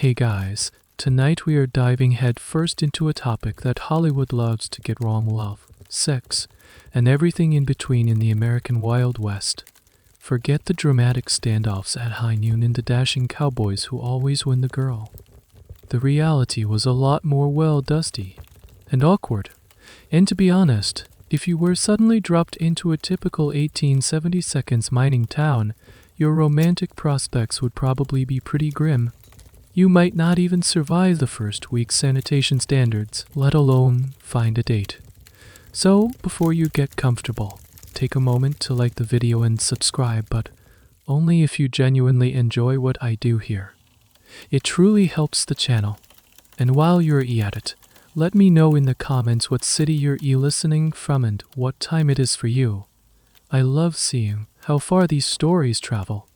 Hey guys, tonight we are diving headfirst into a topic that Hollywood loves to get wrong: love, sex, and everything in between in the American Wild West. Forget the dramatic standoffs at high noon and the dashing cowboys who always win the girl. The reality was a lot more, dusty and awkward. And to be honest, if you were suddenly dropped into a typical 1870s mining town, your romantic prospects would probably be pretty grim. You might not even survive the first week's sanitation standards, let alone find a date. So, before you get comfortable, take a moment to like the video and subscribe, but only if you genuinely enjoy what I do here. It truly helps the channel. And while you're at it, let me know in the comments what city you're listening from and what time it is for you. I love seeing how far these stories travel.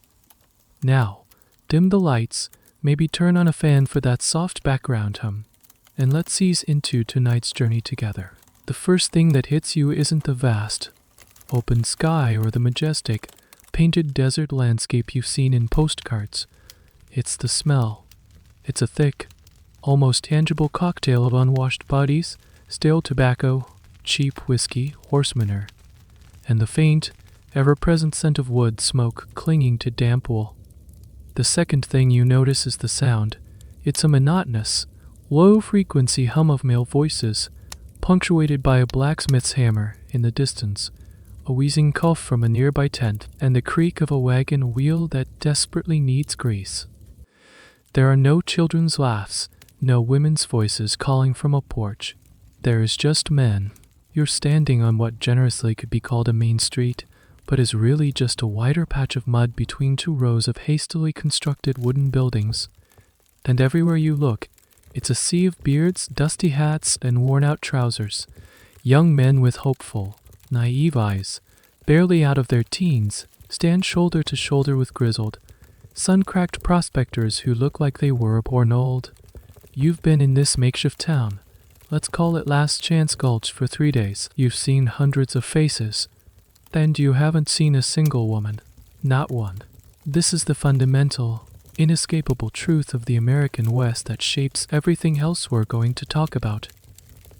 Now, dim the lights, maybe turn on a fan for that soft background hum, and let's ease into tonight's journey together. The first thing that hits you isn't the vast, open sky or the majestic, painted desert landscape you've seen in postcards. It's the smell. It's a thick, almost tangible cocktail of unwashed bodies, stale tobacco, cheap whiskey, horse manure, and the faint, ever-present scent of wood smoke clinging to damp wool. The second thing you notice is the sound. It's a monotonous, low-frequency hum of male voices, punctuated by a blacksmith's hammer in the distance, a wheezing cough from a nearby tent, and the creak of a wagon wheel that desperately needs grease. There are no children's laughs, no women's voices calling from a porch. There is just men. You're standing on what generously could be called a main street, but is really just a wider patch of mud between two rows of hastily constructed wooden buildings. And everywhere you look, it's a sea of beards, dusty hats, and worn-out trousers. Young men with hopeful, naive eyes, barely out of their teens, stand shoulder to shoulder with grizzled, sun-cracked prospectors who look like they were born old. You've been in this makeshift town, let's call it Last Chance Gulch, for 3 days. You've seen hundreds of faces, and you haven't seen a single woman. Not one. This is the fundamental, inescapable truth of the American West that shapes everything else we're going to talk about.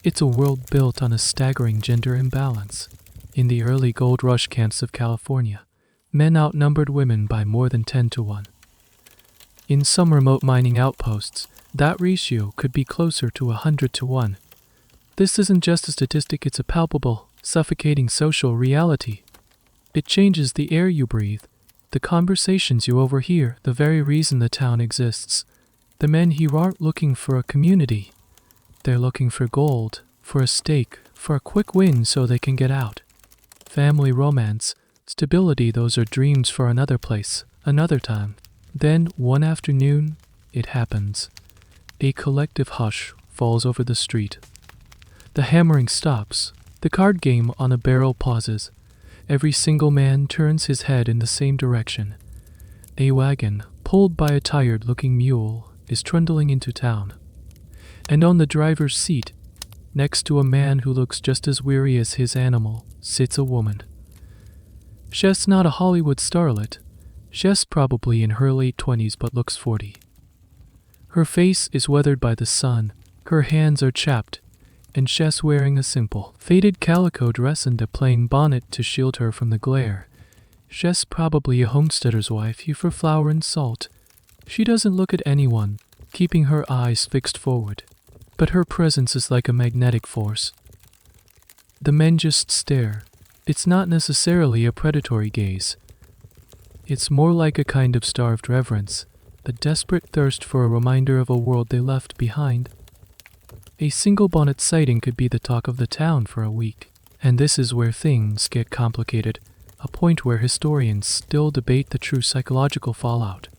It's a world built on a staggering gender imbalance. In the early gold rush camps of California, men outnumbered women by more than 10 to 1. In some remote mining outposts, that ratio could be closer to 100 to 1. This isn't just a statistic, it's a palpable, suffocating social reality. It changes the air you breathe, the conversations you overhear, the very reason the town exists. The men here aren't looking for a community. They're looking for gold, for a stake, for a quick win so they can get out. Family, romance, stability, those are dreams for another place, another time. Then, one afternoon, it happens. A collective hush falls over the street. The hammering stops. The card game on a barrel pauses. Every single man turns his head in the same direction. A wagon, pulled by a tired-looking mule, is trundling into town. And on the driver's seat, next to a man who looks just as weary as his animal, sits a woman. She's not a Hollywood starlet. She's probably in her late 20s but looks 40. Her face is weathered by the sun, her hands are chapped, and she's wearing a simple, faded calico dress and a plain bonnet to shield her from the glare. She's probably a homesteader's wife, here for flour and salt. She doesn't look at anyone, keeping her eyes fixed forward, but her presence is like a magnetic force. The men just stare. It's not necessarily a predatory gaze. It's more like a kind of starved reverence, a desperate thirst for a reminder of a world they left behind. A single bonnet sighting could be the talk of the town for a week. And this is where things get complicated, a point where historians still debate the true psychological fallout.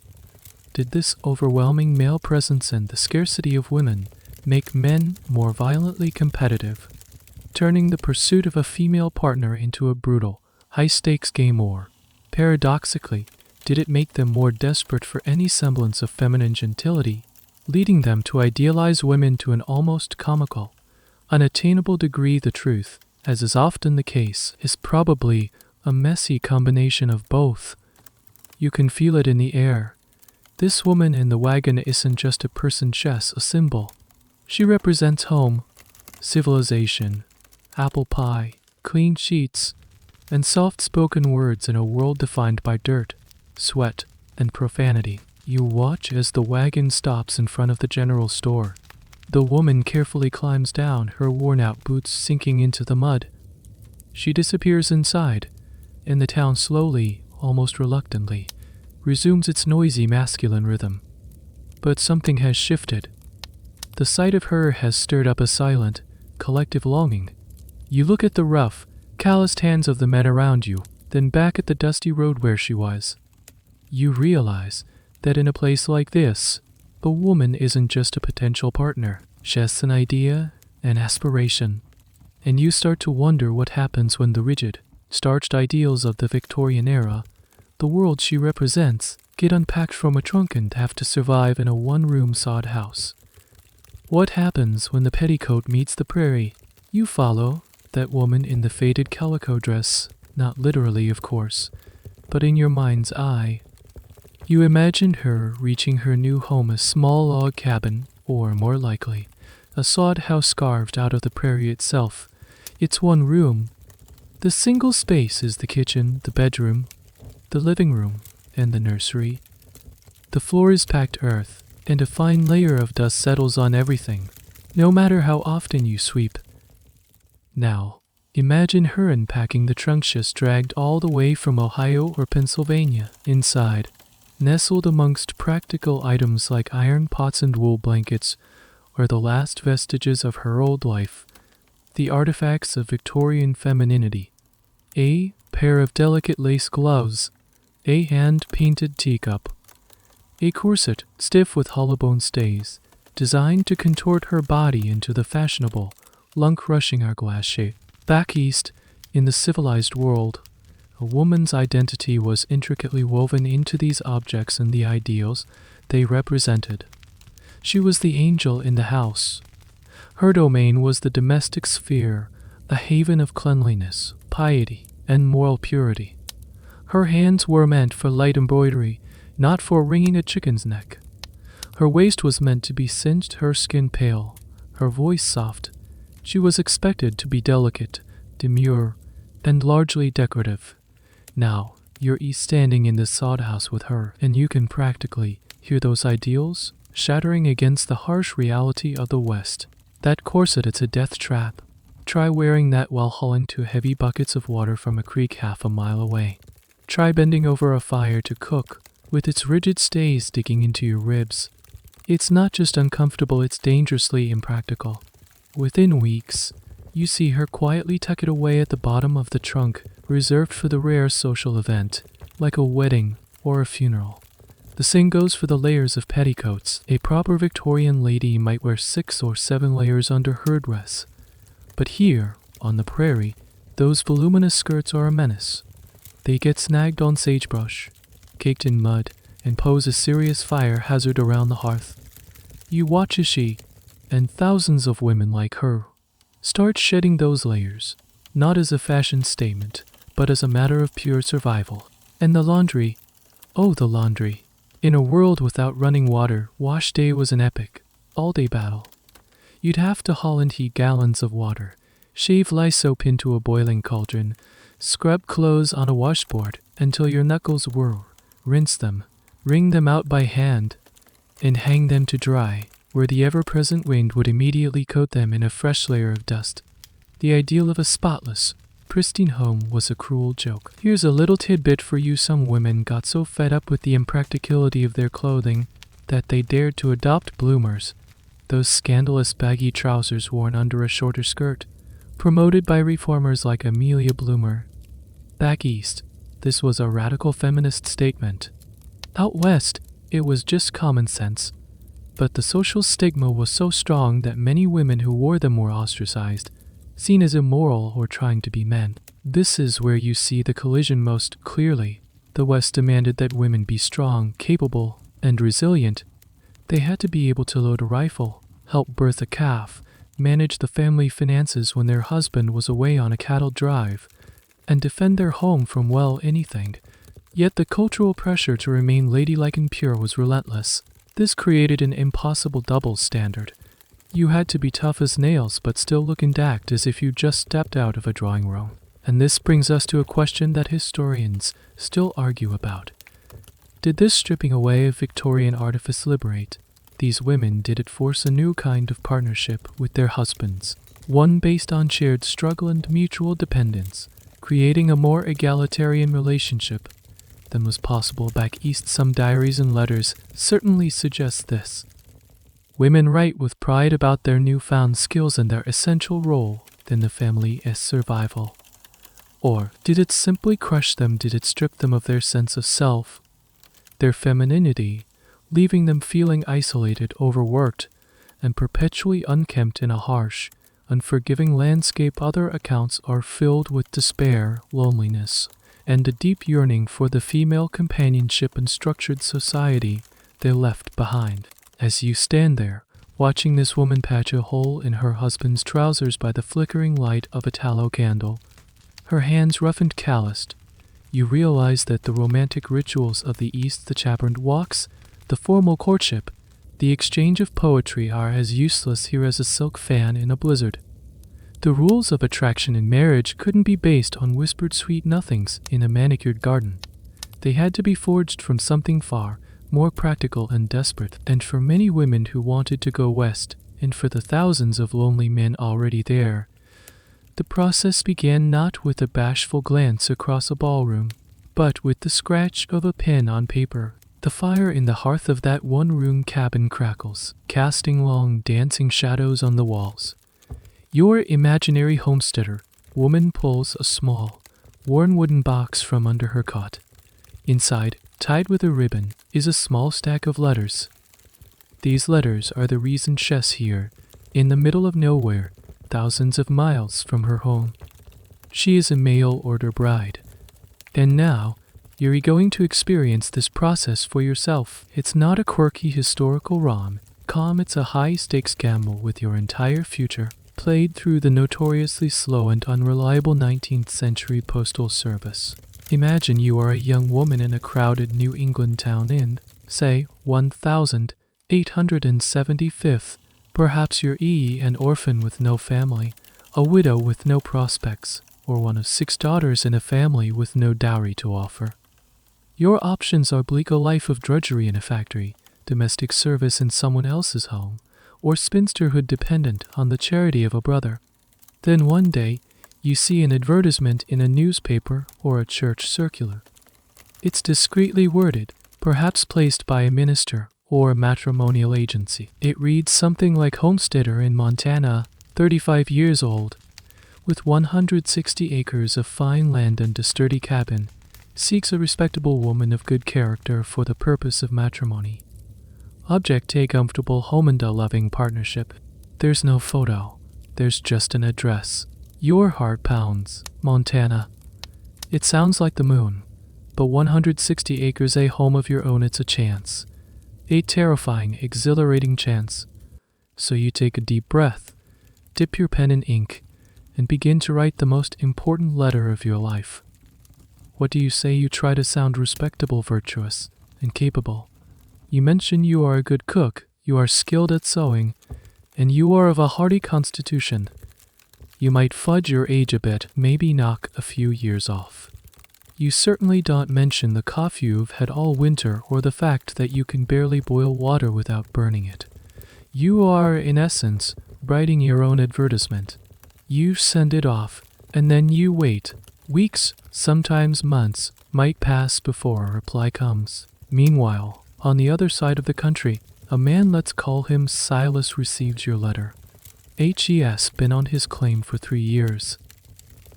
Did this overwhelming male presence and the scarcity of women make men more violently competitive, turning the pursuit of a female partner into a brutal, high-stakes game, or, paradoxically, did it make them more desperate for any semblance of feminine gentility, leading them to idealize women to an almost comical, unattainable degree? The truth, as is often the case, is probably a messy combination of both. You can feel it in the air. This woman in the wagon isn't just a person, she's a symbol. She represents home, civilization, apple pie, clean sheets, and soft-spoken words in a world defined by dirt, sweat, and profanity. You watch as the wagon stops in front of the general store. The woman carefully climbs down, her worn-out boots sinking into the mud. She disappears inside, and the town slowly, almost reluctantly, resumes its noisy masculine rhythm. But something has shifted. The sight of her has stirred up a silent, collective longing. You look at the rough, calloused hands of the men around you, then back at the dusty road where she was. You realize that in a place like this, a woman isn't just a potential partner. She's an idea, an aspiration. And you start to wonder what happens when the rigid, starched ideals of the Victorian era, the world she represents, get unpacked from a trunk and have to survive in a one-room sod house. What happens when the petticoat meets the prairie? You follow that woman in the faded calico dress, not literally, of course, but in your mind's eye. You imagine her reaching her new home, a small log cabin, or more likely, a sod house carved out of the prairie itself. It's one room. The single space is the kitchen, the bedroom, the living room, and the nursery. The floor is packed earth, and a fine layer of dust settles on everything, no matter how often you sweep. Now, imagine her unpacking the trunk she's dragged all the way from Ohio or Pennsylvania. Inside, nestled amongst practical items like iron pots and wool blankets, are the last vestiges of her old life, the artifacts of Victorian femininity. A pair of delicate lace gloves, a hand-painted teacup, a corset stiff with hollow-bone stays, designed to contort her body into the fashionable, lung-crushing hourglass shape. Back east, in the civilized world, a woman's identity was intricately woven into these objects and the ideals they represented. She was the angel in the house. Her domain was the domestic sphere, a haven of cleanliness, piety, and moral purity. Her hands were meant for light embroidery, not for wringing a chicken's neck. Her waist was meant to be cinched, her skin pale, her voice soft. She was expected to be delicate, demure, and largely decorative. Now, you're standing in the sod house with her, and you can practically hear those ideals shattering against the harsh reality of the West. That corset, it's a death trap. Try wearing that while hauling two heavy buckets of water from a creek half a mile away. Try bending over a fire to cook, with its rigid stays digging into your ribs. It's not just uncomfortable, it's dangerously impractical. Within weeks, you see her quietly tuck it away at the bottom of the trunk, reserved for the rare social event, like a wedding or a funeral. The same goes for the layers of petticoats. A proper Victorian lady might wear 6 or 7 layers under her dress. But here, on the prairie, those voluminous skirts are a menace. They get snagged on sagebrush, caked in mud, and pose a serious fire hazard around the hearth. You watch as she, and thousands of women like her, start shedding those layers, not as a fashion statement, but as a matter of pure survival. And the laundry, oh the laundry. In a world without running water, wash day was an epic, all-day battle. You'd have to haul and heat gallons of water, shave lye soap into a boiling cauldron, scrub clothes on a washboard until your knuckles whir, rinse them, wring them out by hand, and hang them to dry, where the ever-present wind would immediately coat them in a fresh layer of dust. The ideal of a spotless, pristine home was a cruel joke. Here's a little tidbit for you: some women got so fed up with the impracticality of their clothing that they dared to adopt bloomers, those scandalous baggy trousers worn under a shorter skirt, promoted by reformers like Amelia Bloomer. Back east, this was a radical feminist statement. Out west, it was just common sense. But the social stigma was so strong that many women who wore them were ostracized, seen as immoral or trying to be men. This is where you see the collision most clearly. The West demanded that women be strong, capable, and resilient. They had to be able to load a rifle, help birth a calf, manage the family finances when their husband was away on a cattle drive, and defend their home from, well, anything. Yet the cultural pressure to remain ladylike and pure was relentless. This created an impossible double standard. You had to be tough as nails but still look intact as if you just stepped out of a drawing room. And this brings us to a question that historians still argue about. Did this stripping away of Victorian artifice liberate these women? Did it force a new kind of partnership with their husbands? One based on shared struggle and mutual dependence, creating a more egalitarian relationship than was possible back east. Some diaries and letters certainly suggest this. Women write with pride about their newfound skills and their essential role in the family's survival. Or did it simply crush them? Did it strip them of their sense of self, their femininity, leaving them feeling isolated, overworked, and perpetually unkempt in a harsh, unforgiving landscape? Other accounts are filled with despair, loneliness, and a deep yearning for the female companionship and structured society they left behind. As you stand there, watching this woman patch a hole in her husband's trousers by the flickering light of a tallow candle, her hands rough and calloused, you realize that the romantic rituals of the East, the chaperoned walks, the formal courtship, the exchange of poetry are as useless here as a silk fan in a blizzard. The rules of attraction in marriage couldn't be based on whispered sweet nothings in a manicured garden. They had to be forged from something far more practical and desperate. And for many women who wanted to go west, and for the thousands of lonely men already there, the process began not with a bashful glance across a ballroom, but with the scratch of a pen on paper. The fire in the hearth of that one-room cabin crackles, casting long, dancing shadows on the walls. Your imaginary homesteader woman pulls a small, worn wooden box from under her cot. Inside, tied with a ribbon, is a small stack of letters. These letters are the reason she's here, in the middle of nowhere, thousands of miles from her home. She is a mail-order bride. And now, you're going to experience this process for yourself. It's not a quirky historical rom-com, it's a high-stakes gamble with your entire future, played through the notoriously slow and unreliable 19th century postal service. Imagine you are a young woman in a crowded New England town in, say, 1875th. Perhaps you're an orphan with no family, a widow with no prospects, or one of 6 daughters in a family with no dowry to offer. Your options are bleak: a life of drudgery in a factory, domestic service in someone else's home, or spinsterhood dependent on the charity of a brother. Then one day, you see an advertisement in a newspaper or a church circular. It's discreetly worded, perhaps placed by a minister or a matrimonial agency. It reads something like homesteader in Montana, 35 years old, with 160 acres of fine land and a sturdy cabin, seeks a respectable woman of good character for the purpose of matrimony. Object: a comfortable home and a loving partnership. There's no photo. There's just an address. Your heart pounds. Montana. It sounds like the moon. But 160 acres, a home of your own, it's a chance. A terrifying, exhilarating chance. So you take a deep breath, dip your pen in ink, and begin to write the most important letter of your life. What do you say? You try to sound respectable, virtuous, and capable. You mention you are a good cook, you are skilled at sewing, and you are of a hardy constitution. You might fudge your age a bit, maybe knock a few years off. You certainly don't mention the cough you've had all winter or the fact that you can barely boil water without burning it. You are, in essence, writing your own advertisement. You send it off, and then you wait. Weeks, sometimes months, might pass before a reply comes. Meanwhile, on the other side of the country, a man, let's call him Silas, receives your letter. Hes been on his claim for 3 years.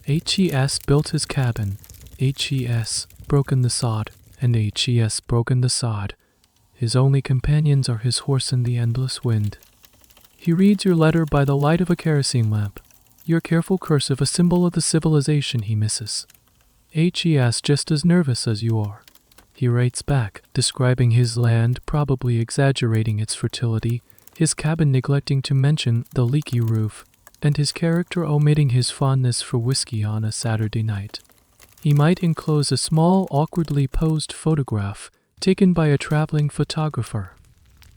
Hes built his cabin. Hes broken the sod, and Hes broken the sod. His only companions are his horse and the endless wind. He reads your letter by the light of a kerosene lamp. Your careful cursive, a symbol of the civilization he misses. Hes just as nervous as you are. He writes back, describing his land, probably exaggerating its fertility, his cabin neglecting to mention the leaky roof, and his character omitting his fondness for whiskey on a Saturday night. He might enclose a small, awkwardly posed photograph taken by a traveling photographer.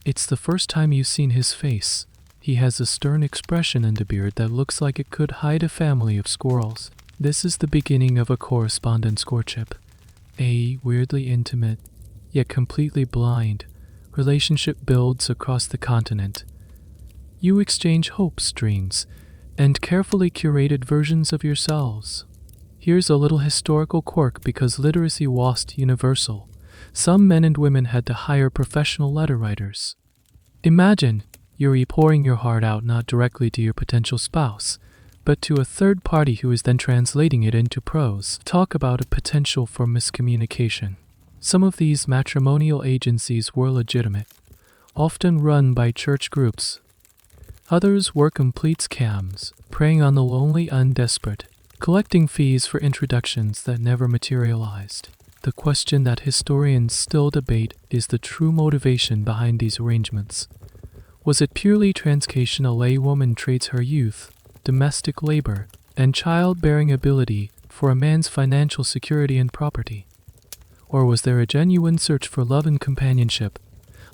It's the first time you've seen his face. He has a stern expression and a beard that looks like it could hide a family of squirrels. This is the beginning of a correspondence courtship. A weirdly intimate, yet completely blind, relationship builds across the continent. You exchange hopes, dreams, and carefully curated versions of yourselves. Here's a little historical quirk because literacy wasn't universal. Some men and women had to hire professional letter writers. Imagine you're pouring your heart out not directly to your potential spouse, but to a third party who is then translating it into prose. Talk about a potential for miscommunication. Some of these matrimonial agencies were legitimate, often run by church groups. Others were complete scams, preying on the lonely and desperate, collecting fees for introductions that never materialized. The question that historians still debate is the true motivation behind these arrangements. Was it purely transcation? A laywoman trades her youth, domestic labor, and childbearing ability for a man's financial security and property? Or was there a genuine search for love and companionship,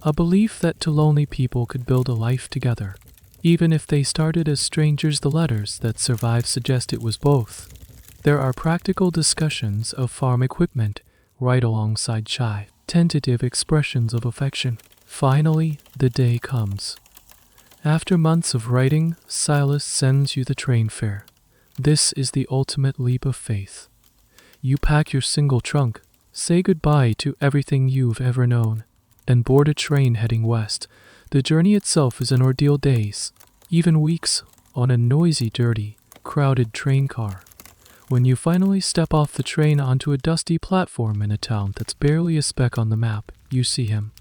a belief that two lonely people could build a life together? Even if they started as strangers, the letters that survive suggest it was both. There are practical discussions of farm equipment right alongside shy, tentative expressions of affection. Finally, the day comes. After months of writing, Silas sends you the train fare. This is the ultimate leap of faith. You pack your single trunk, say goodbye to everything you've ever known, and board a train heading west. The journey itself is an ordeal, days, even weeks, on a noisy, dirty, crowded train car. When you finally step off the train onto a dusty platform in a town that's barely a speck on the map, you see him.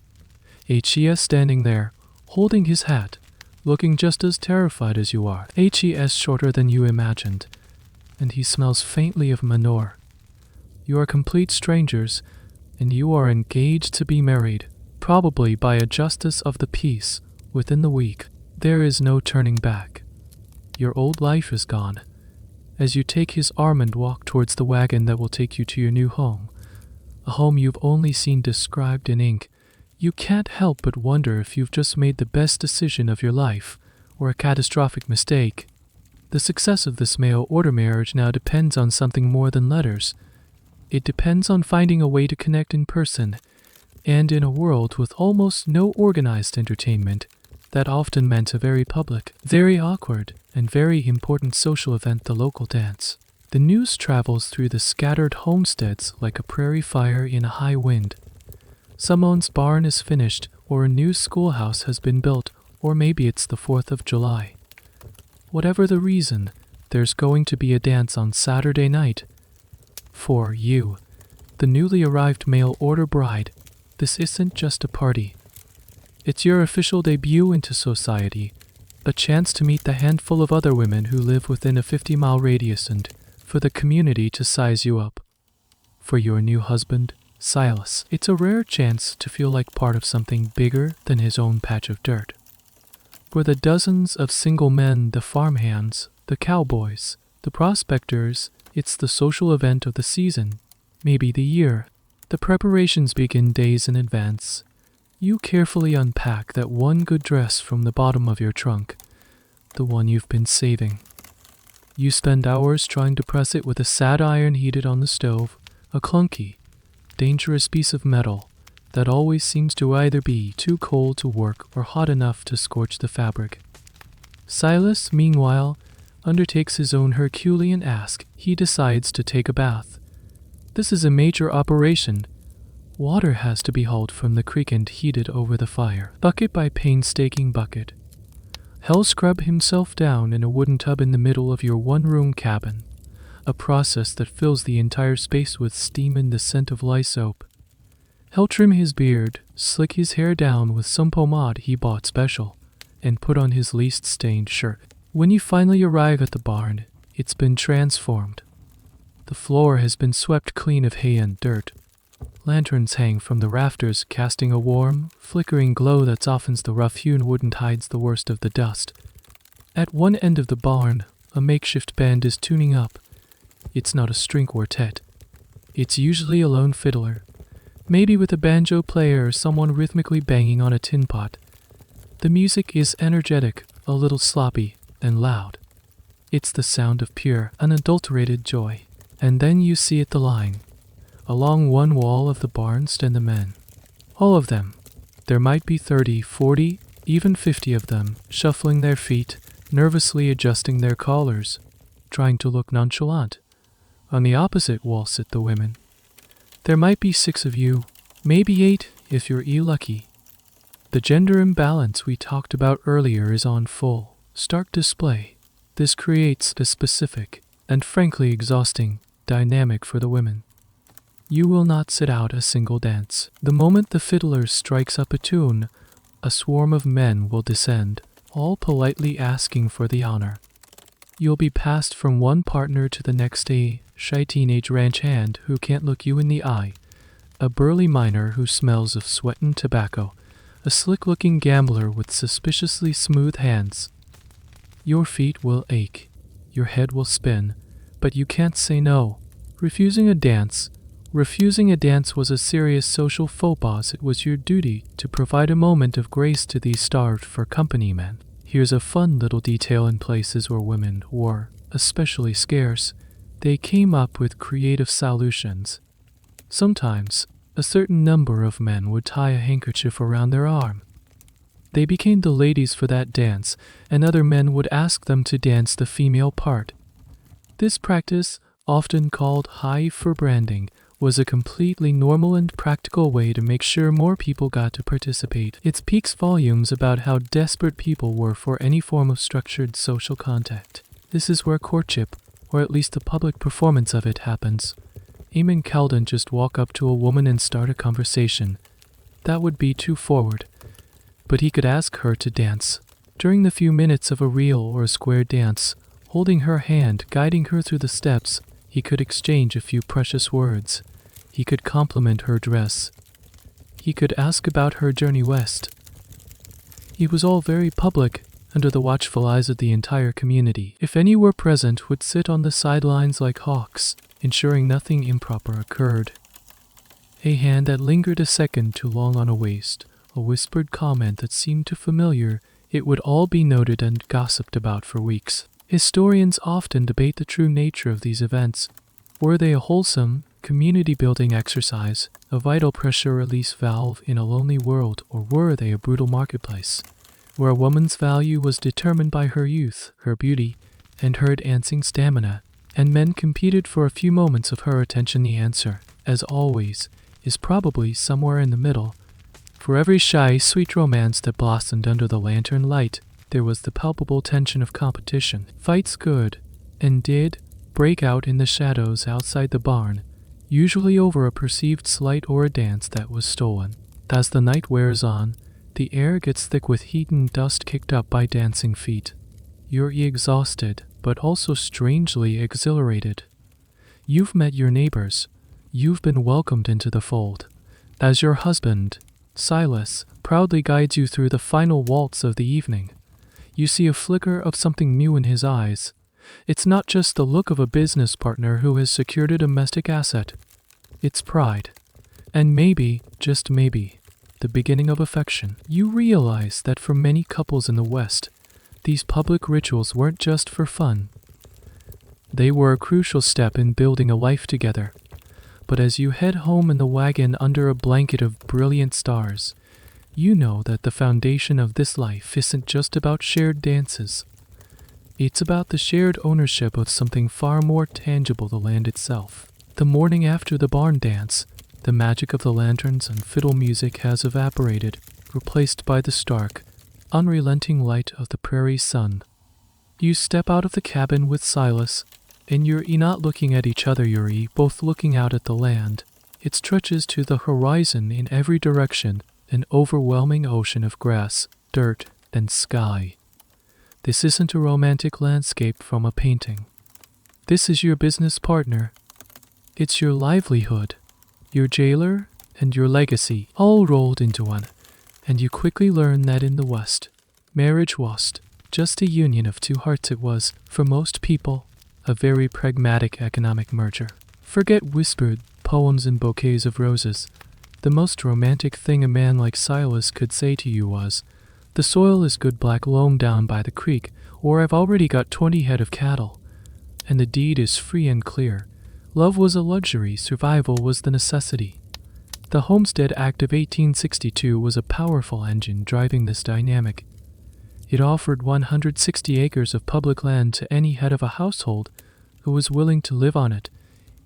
H.E.S. standing there, holding his hat, looking just as terrified as you are. H.E.S. shorter than you imagined, and he smells faintly of manure. You are complete strangers, and you are engaged to be married, probably by a justice of the peace, within the week. There is no turning back. Your old life is gone. As you take his arm and walk towards the wagon that will take you to your new home, a home you've only seen described in ink, you can't help but wonder if you've just made the best decision of your life, or a catastrophic mistake. The success of this mail-order marriage now depends on something more than letters. It depends on finding a way to connect in person, and in a world with almost no organized entertainment, that often meant a very public, very awkward, and very important social event, the local dance. The news travels through the scattered homesteads like a prairie fire in a high wind. Someone's barn is finished, or a new schoolhouse has been built, or maybe it's the 4th of July. Whatever the reason, there's going to be a dance on Saturday night. For you, the newly arrived mail-order bride, this isn't just a party. It's your official debut into society, a chance to meet the handful of other women who live within a 50-mile radius and for the community to size you up. For your new husband, Silas, it's a rare chance to feel like part of something bigger than his own patch of dirt. For the dozens of single men, the farmhands, the cowboys, the prospectors, it's the social event of the season, maybe the year. The preparations begin days in advance. You carefully unpack that one good dress from the bottom of your trunk, the one you've been saving. You spend hours trying to press it with a sad iron heated on the stove, a clunky, dangerous piece of metal that always seems to either be too cold to work or hot enough to scorch the fabric. Silas, meanwhile, undertakes his own Herculean task. He decides to take a bath. This is a major operation. Water has to be hauled from the creek and heated over the fire, bucket by painstaking bucket. He'll scrub himself down in a wooden tub in the middle of your one-room cabin, a process that fills the entire space with steam and the scent of lye soap. He'll trim his beard, slick his hair down with some pomade he bought special, and put on his least stained shirt. When you finally arrive at the barn, it's been transformed. The floor has been swept clean of hay and dirt. Lanterns hang from the rafters, casting a warm, flickering glow that softens the rough-hewn wood and hides the worst of the dust. At one end of the barn, a makeshift band is tuning up. It's not a string quartet. It's usually a lone fiddler, maybe with a banjo player or someone rhythmically banging on a tin pot. The music is energetic, a little sloppy, and loud. It's the sound of pure, unadulterated joy. And then you see it the line. Along one wall of the barn stand the men. All of them. There might be 30, 40, even 50 of them, shuffling their feet, nervously adjusting their collars, trying to look nonchalant. On the opposite wall sit the women. There might be 6 of you, maybe 8 if you're lucky. The gender imbalance we talked about earlier is on full, stark display. This creates a specific, and frankly exhausting, dynamic for the women. You will not sit out a single dance. The moment the fiddler strikes up a tune, a swarm of men will descend, all politely asking for the honor. You'll be passed from one partner to the next, a shy teenage ranch hand who can't look you in the eye, a burly miner who smells of sweat and tobacco, a slick-looking gambler with suspiciously smooth hands. Your feet will ache, your head will spin, but you can't say no. Refusing a dance was a serious social faux pas. It was your duty to provide a moment of grace to these starved for company men. Here's a fun little detail: in places where women were especially scarce, they came up with creative solutions. Sometimes, a certain number of men would tie a handkerchief around their arm. They became the ladies for that dance, and other men would ask them to dance the female part. This practice, often called high for branding, was a completely normal and practical way to make sure more people got to participate. It speaks volumes about how desperate people were for any form of structured social contact. This is where courtship, or at least the public performance of it, happens. Eamon couldn't just walk up to a woman and start a conversation. That would be too forward. But he could ask her to dance. During the few minutes of a reel or a square dance, holding her hand, guiding her through the steps, he could exchange a few precious words. He could compliment her dress. He could ask about her journey west. It was all very public, under the watchful eyes of the entire community. If any were present, would sit on the sidelines like hawks, ensuring nothing improper occurred. A hand that lingered a second too long on a waist, a whispered comment that seemed too familiar, it would all be noted and gossiped about for weeks. Historians often debate the true nature of these events. Were they a wholesome, community-building exercise, a vital pressure release valve in a lonely world, or were they a brutal marketplace, where a woman's value was determined by her youth, her beauty, and her dancing stamina, and men competed for a few moments of her attention? The answer, as always, is probably somewhere in the middle. For every shy, sweet romance that blossomed under the lantern light, there was the palpable tension of competition. Fights could, and did, break out in the shadows outside the barn, usually over a perceived slight or a dance that was stolen. As the night wears on, the air gets thick with heat and dust kicked up by dancing feet. You're exhausted, but also strangely exhilarated. You've met your neighbors. You've been welcomed into the fold. As your husband, Silas, proudly guides you through the final waltz of the evening, you see a flicker of something new in his eyes. It's not just the look of a business partner who has secured a domestic asset. It's pride. And maybe, just maybe, the beginning of affection. You realize that for many couples in the West, these public rituals weren't just for fun. They were a crucial step in building a life together. But as you head home in the wagon under a blanket of brilliant stars, you know that the foundation of this life isn't just about shared dances. It's about the shared ownership of something far more tangible, the land itself. The morning after the barn dance, the magic of the lanterns and fiddle music has evaporated, replaced by the stark, unrelenting light of the prairie sun. You step out of the cabin with Silas, and you're not looking at each other, you're both looking out at the land. It stretches to the horizon in every direction, an overwhelming ocean of grass, dirt, and sky. This isn't a romantic landscape from a painting. This is your business partner. It's your livelihood, your jailer, and your legacy, all rolled into one. And you quickly learn that in the West, marriage wasn't just a union of two hearts. It was, for most people, a very pragmatic economic merger. Forget whispered poems and bouquets of roses. The most romantic thing a man like Silas could say to you was, "The soil is good black loam down by the creek," or "I've already got 20 head of cattle." And the deed is free and clear. Love was a luxury, survival was the necessity. The Homestead Act of 1862 was a powerful engine driving this dynamic. It offered 160 acres of public land to any head of a household who was willing to live on it,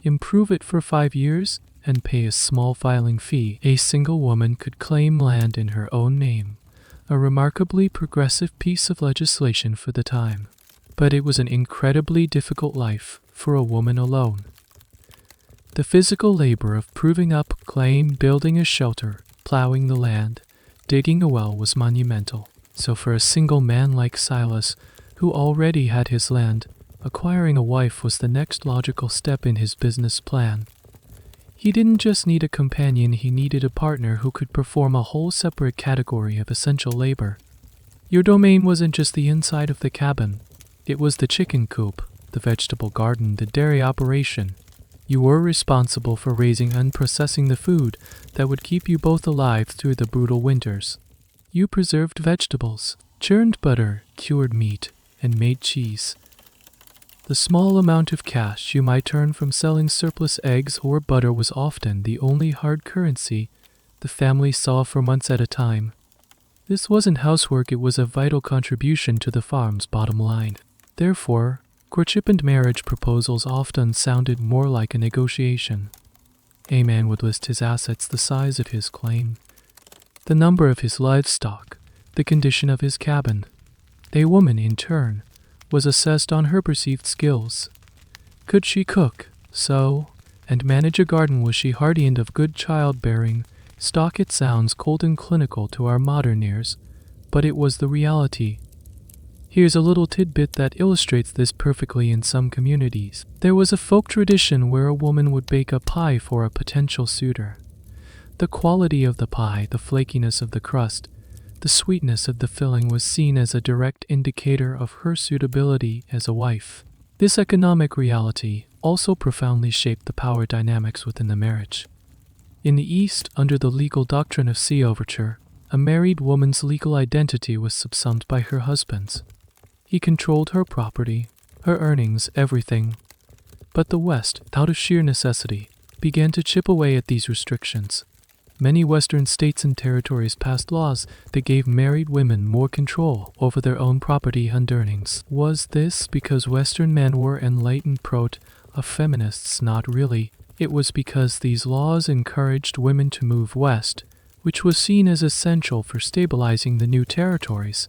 improve it for 5 years, and pay a small filing fee. A single woman could claim land in her own name, a remarkably progressive piece of legislation for the time. But it was an incredibly difficult life for a woman alone. The physical labor of proving up claim, building a shelter, plowing the land, digging a well was monumental. So for a single man like Silas, who already had his land, acquiring a wife was the next logical step in his business plan. He didn't just need a companion, he needed a partner who could perform a whole separate category of essential labor. Your domain wasn't just the inside of the cabin. It was the chicken coop, the vegetable garden, the dairy operation. You were responsible for raising and processing the food that would keep you both alive through the brutal winters. You preserved vegetables, churned butter, cured meat, and made cheese. The small amount of cash you might earn from selling surplus eggs or butter was often the only hard currency the family saw for months at a time. This wasn't housework, it was a vital contribution to the farm's bottom line. Therefore, courtship and marriage proposals often sounded more like a negotiation. A man would list his assets, the size of his claim, the number of his livestock, the condition of his cabin. A woman, in turn, was assessed on her perceived skills. Could she cook, sew, and manage a garden? Was she hardy and of good childbearing stock? It sounds cold and clinical to our modern ears, but it was the reality. Here's a little tidbit that illustrates this perfectly. In some communities, there was a folk tradition where a woman would bake a pie for a potential suitor. The quality of the pie, the flakiness of the crust, the sweetness of the filling was seen as a direct indicator of her suitability as a wife. This economic reality also profoundly shaped the power dynamics within the marriage. In the East, under the legal doctrine of sea overture, a married woman's legal identity was subsumed by her husband's. He controlled her property, her earnings, everything. But the West, out of sheer necessity, began to chip away at these restrictions. Many Western states and territories passed laws that gave married women more control over their own property and earnings. Was this because Western men were enlightened of feminists? Not really. It was because these laws encouraged women to move west, which was seen as essential for stabilizing the new territories.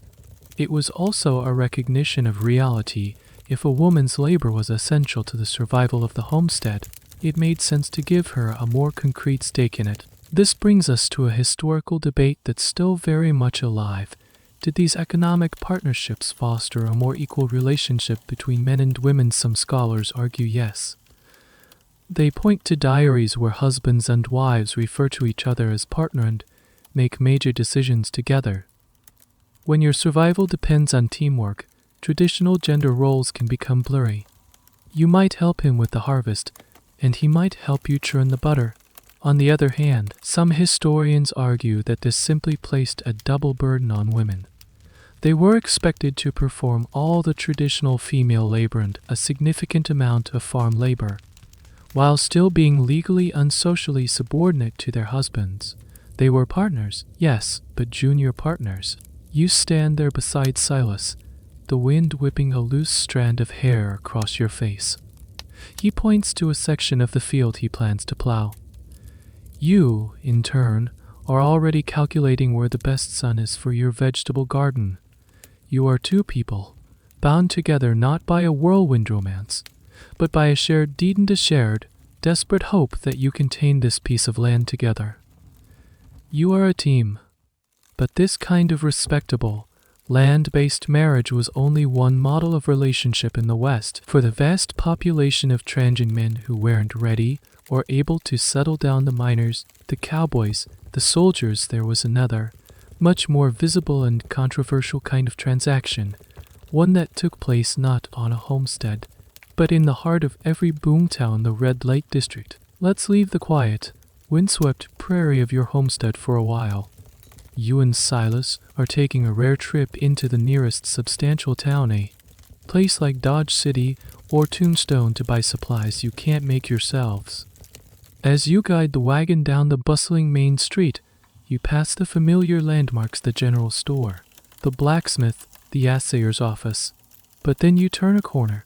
It was also a recognition of reality. If a woman's labor was essential to the survival of the homestead, it made sense to give her a more concrete stake in it. This brings us to a historical debate that's still very much alive. Did these economic partnerships foster a more equal relationship between men and women? Some scholars argue yes. They point to diaries where husbands and wives refer to each other as partner and make major decisions together. When your survival depends on teamwork, traditional gender roles can become blurry. You might help him with the harvest, and he might help you churn the butter. On the other hand, some historians argue that this simply placed a double burden on women. They were expected to perform all the traditional female labor and a significant amount of farm labor, while still being legally and socially subordinate to their husbands. They were partners, yes, but junior partners. You stand there beside Silas, the wind whipping a loose strand of hair across your face. He points to a section of the field he plans to plow. You, in turn, are already calculating where the best sun is for your vegetable garden. You are two people, bound together not by a whirlwind romance, but by a shared deed and a shared, desperate hope that you can tame this piece of land together. You are a team, but this kind of respectable, land-based marriage was only one model of relationship in the West. For the vast population of transient men who weren't ready or able to settle down, the miners, the cowboys, the soldiers, there was another, much more visible and controversial kind of transaction, one that took place not on a homestead, but in the heart of every boomtown, the Red Light District. Let's leave the quiet, windswept prairie of your homestead for a while. You and Silas are taking a rare trip into the nearest substantial town, a place like Dodge City or Tombstone, to buy supplies you can't make yourselves. As you guide the wagon down the bustling main street, you pass the familiar landmarks: the general store, the blacksmith, the assayer's office. But then you turn a corner,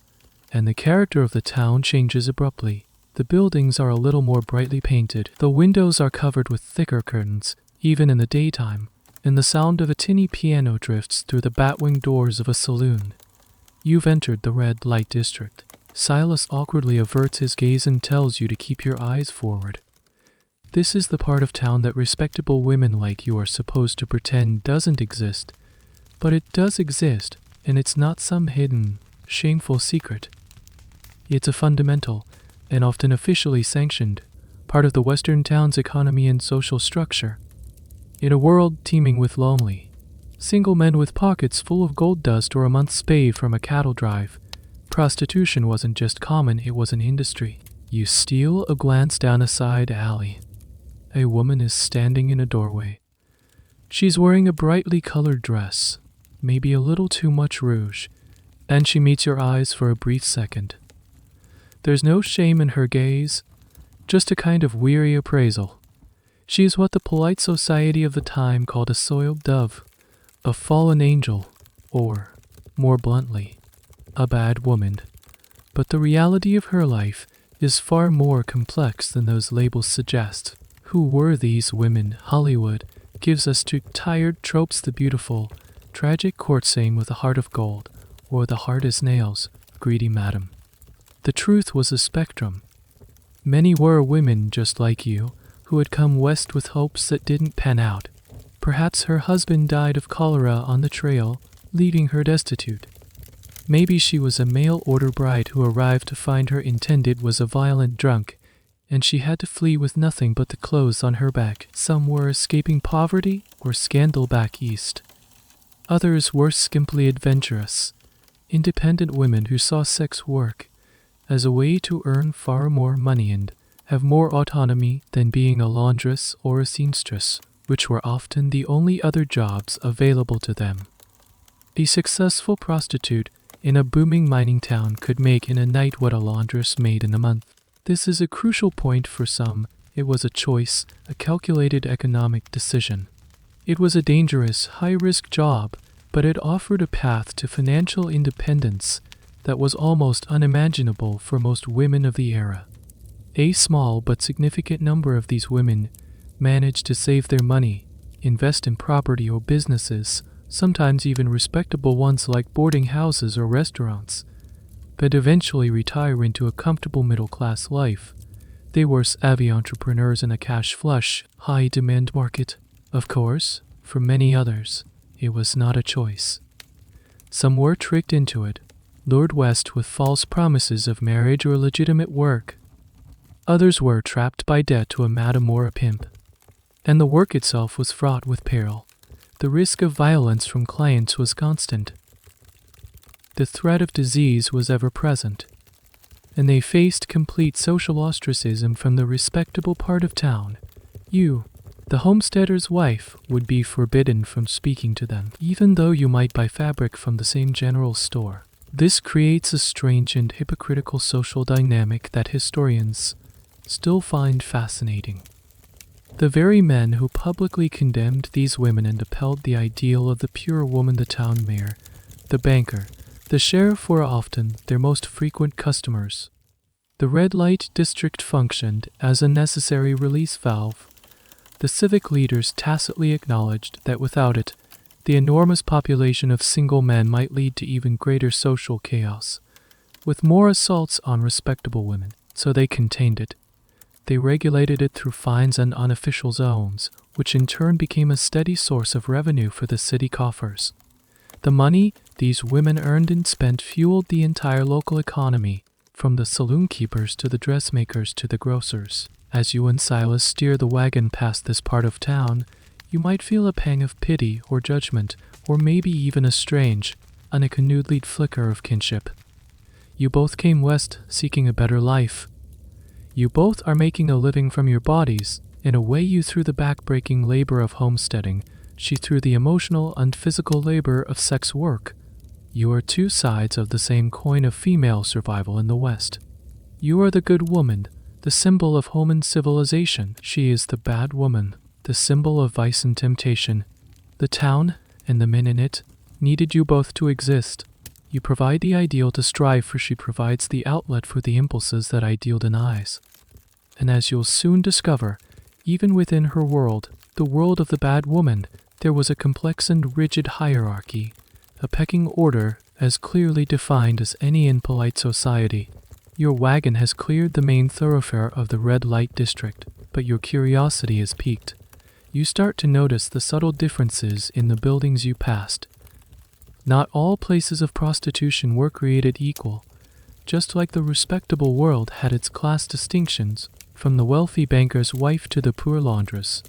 and the character of the town changes abruptly. The buildings are a little more brightly painted, the windows are covered with thicker curtains, even in the daytime, and the sound of a tinny piano drifts through the batwing doors of a saloon. You've entered the red light district. Silas awkwardly averts his gaze and tells you to keep your eyes forward. This is the part of town that respectable women like you are supposed to pretend doesn't exist. But it does exist, and it's not some hidden, shameful secret. It's a fundamental, and often officially sanctioned, part of the Western town's economy and social structure. In a world teeming with lonely, single men with pockets full of gold dust or a month's pay from a cattle drive, prostitution wasn't just common, it was an industry. You steal a glance down a side alley. A woman is standing in a doorway. She's wearing a brightly colored dress, maybe a little too much rouge, and she meets your eyes for a brief second. There's no shame in her gaze, just a kind of weary appraisal. She is what the polite society of the time called a soiled dove, a fallen angel, or, more bluntly, a bad woman. But the reality of her life is far more complex than those labels suggest. Who were these women? Hollywood gives us two tired tropes: the beautiful, tragic courtesan with a heart of gold, or the hard as nails, greedy madam. The truth was a spectrum. Many were women just like you, who had come west with hopes that didn't pan out. Perhaps her husband died of cholera on the trail, leaving her destitute. Maybe she was a mail-order bride who arrived to find her intended was a violent drunk, and she had to flee with nothing but the clothes on her back. Some were escaping poverty or scandal back east. Others were simply adventurous, independent women who saw sex work as a way to earn far more money and have more autonomy than being a laundress or a seamstress, which were often the only other jobs available to them. A successful prostitute in a booming mining town could make in a night what a laundress made in a month. This is a crucial point for some. It was a choice, a calculated economic decision. It was a dangerous, high-risk job, but it offered a path to financial independence that was almost unimaginable for most women of the era. A small but significant number of these women managed to save their money, invest in property or businesses, sometimes even respectable ones like boarding houses or restaurants, but eventually retire into a comfortable middle-class life. They were savvy entrepreneurs in a cash-flush, high-demand market. Of course, for many others, it was not a choice. Some were tricked into it, lured west with false promises of marriage or legitimate work. Others were trapped by debt to a madam or a pimp. And the work itself was fraught with peril. The risk of violence from clients was constant. The threat of disease was ever present, and they faced complete social ostracism from the respectable part of town. You, the homesteader's wife, would be forbidden from speaking to them, even though you might buy fabric from the same general store. This creates a strange and hypocritical social dynamic that historians still find fascinating. The very men who publicly condemned these women and upheld the ideal of the pure woman, the town mayor, the banker, the sheriff, were often their most frequent customers. The red light district functioned as a necessary release valve. The civic leaders tacitly acknowledged that without it, the enormous population of single men might lead to even greater social chaos, with more assaults on respectable women, so they contained it. They regulated it through fines and unofficial zones, which in turn became a steady source of revenue for the city coffers. The money these women earned and spent fueled the entire local economy, from the saloon keepers to the dressmakers to the grocers. As you and Silas steer the wagon past this part of town, you might feel a pang of pity or judgment, or maybe even a strange, unaccompanied flicker of kinship. You both came west seeking a better life. You both are making a living from your bodies, in a way you through the back-breaking labor of homesteading, she through the emotional and physical labor of sex work. You are two sides of the same coin of female survival in the West. You are the good woman, the symbol of home and civilization. She is the bad woman, the symbol of vice and temptation. The town, and the men in it, needed you both to exist. You provide the ideal to strive for, she provides the outlet for the impulses that ideal denies. And as you'll soon discover, even within her world, the world of the bad woman, there was a complex and rigid hierarchy, a pecking order as clearly defined as any in polite society. Your wagon has cleared the main thoroughfare of the red light district, but your curiosity is piqued. You start to notice the subtle differences in the buildings you passed. Not all places of prostitution were created equal. Just like the respectable world had its class distinctions, from the wealthy banker's wife to the poor laundress,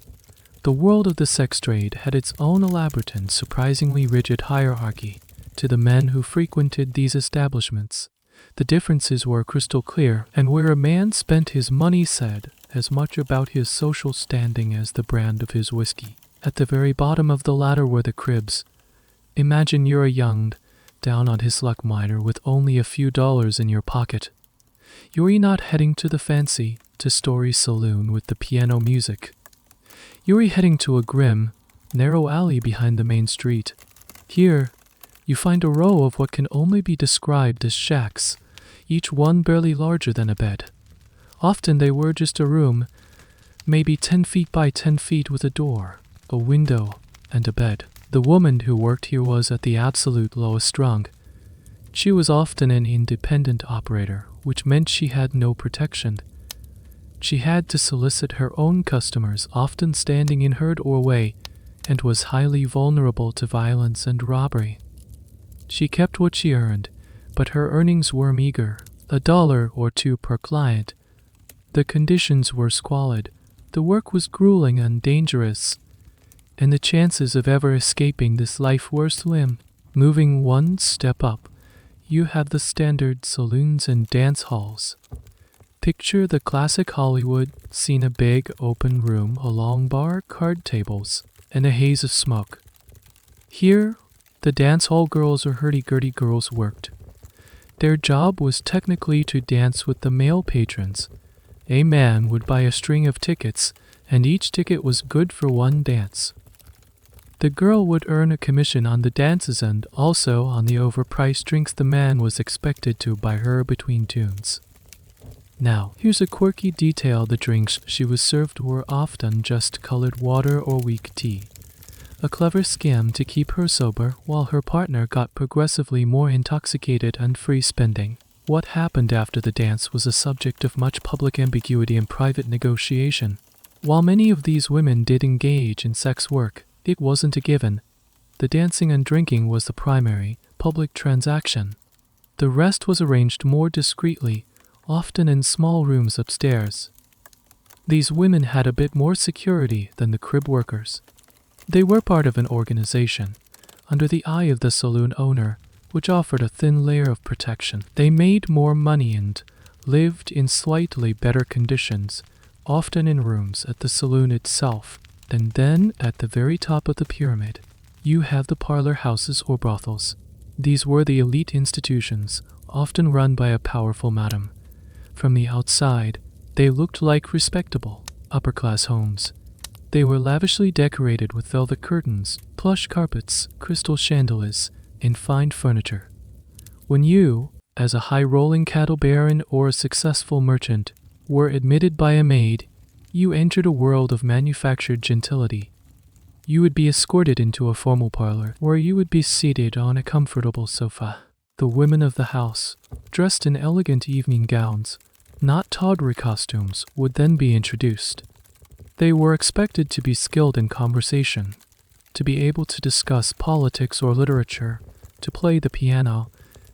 the world of the sex trade had its own elaborate and surprisingly rigid hierarchy. To the men who frequented these establishments, the differences were crystal clear, and where a man spent his money said as much about his social standing as the brand of his whiskey. At the very bottom of the ladder were the cribs. Imagine you're a young, down on his luck miner with only a few dollars in your pocket. You're not heading to the fancy, two-story saloon with the piano music. You're heading to a grim, narrow alley behind the main street. Here, you find a row of what can only be described as shacks, each one barely larger than a bed. Often they were just a room, maybe 10 feet by 10 feet with a door, a window, and a bed. The woman who worked here was at the absolute lowest rung. She was often an independent operator, which meant she had no protection. She had to solicit her own customers, often standing in her doorway, and was highly vulnerable to violence and robbery. She kept what she earned, but her earnings were meager, $1 or $2 per client. The conditions were squalid, the work was grueling and dangerous, and the chances of ever escaping this life were slim. Moving one step up, you have the standard saloons and dance halls. Picture the classic Hollywood scene: a big open room, a long bar, card tables, and a haze of smoke. Here, the dance hall girls or hurdy-gurdy girls worked. Their job was technically to dance with the male patrons. A man would buy a string of tickets, and each ticket was good for one dance. The girl would earn a commission on the dances and also on the overpriced drinks the man was expected to buy her between tunes. Now, here's a quirky detail: the drinks she was served were often just colored water or weak tea. A clever scam to keep her sober while her partner got progressively more intoxicated and free spending. What happened after the dance was a subject of much public ambiguity and private negotiation. While many of these women did engage in sex work, it wasn't a given. The dancing and drinking was the primary, public transaction. The rest was arranged more discreetly, often in small rooms upstairs. These women had a bit more security than the crib workers. They were part of an organization, under the eye of the saloon owner, which offered a thin layer of protection. They made more money and lived in slightly better conditions, often in rooms at the saloon itself. And then, at the very top of the pyramid, you have the parlor houses or brothels. These were the elite institutions, often run by a powerful madam. From the outside, they looked like respectable, upper-class homes. They were lavishly decorated with velvet curtains, plush carpets, crystal chandeliers, and fine furniture. When you, as a high-rolling cattle baron or a successful merchant, were admitted by a maid, you entered a world of manufactured gentility. You would be escorted into a formal parlor, where you would be seated on a comfortable sofa. The women of the house, dressed in elegant evening gowns, not tawdry costumes, would then be introduced. They were expected to be skilled in conversation, to be able to discuss politics or literature, to play the piano,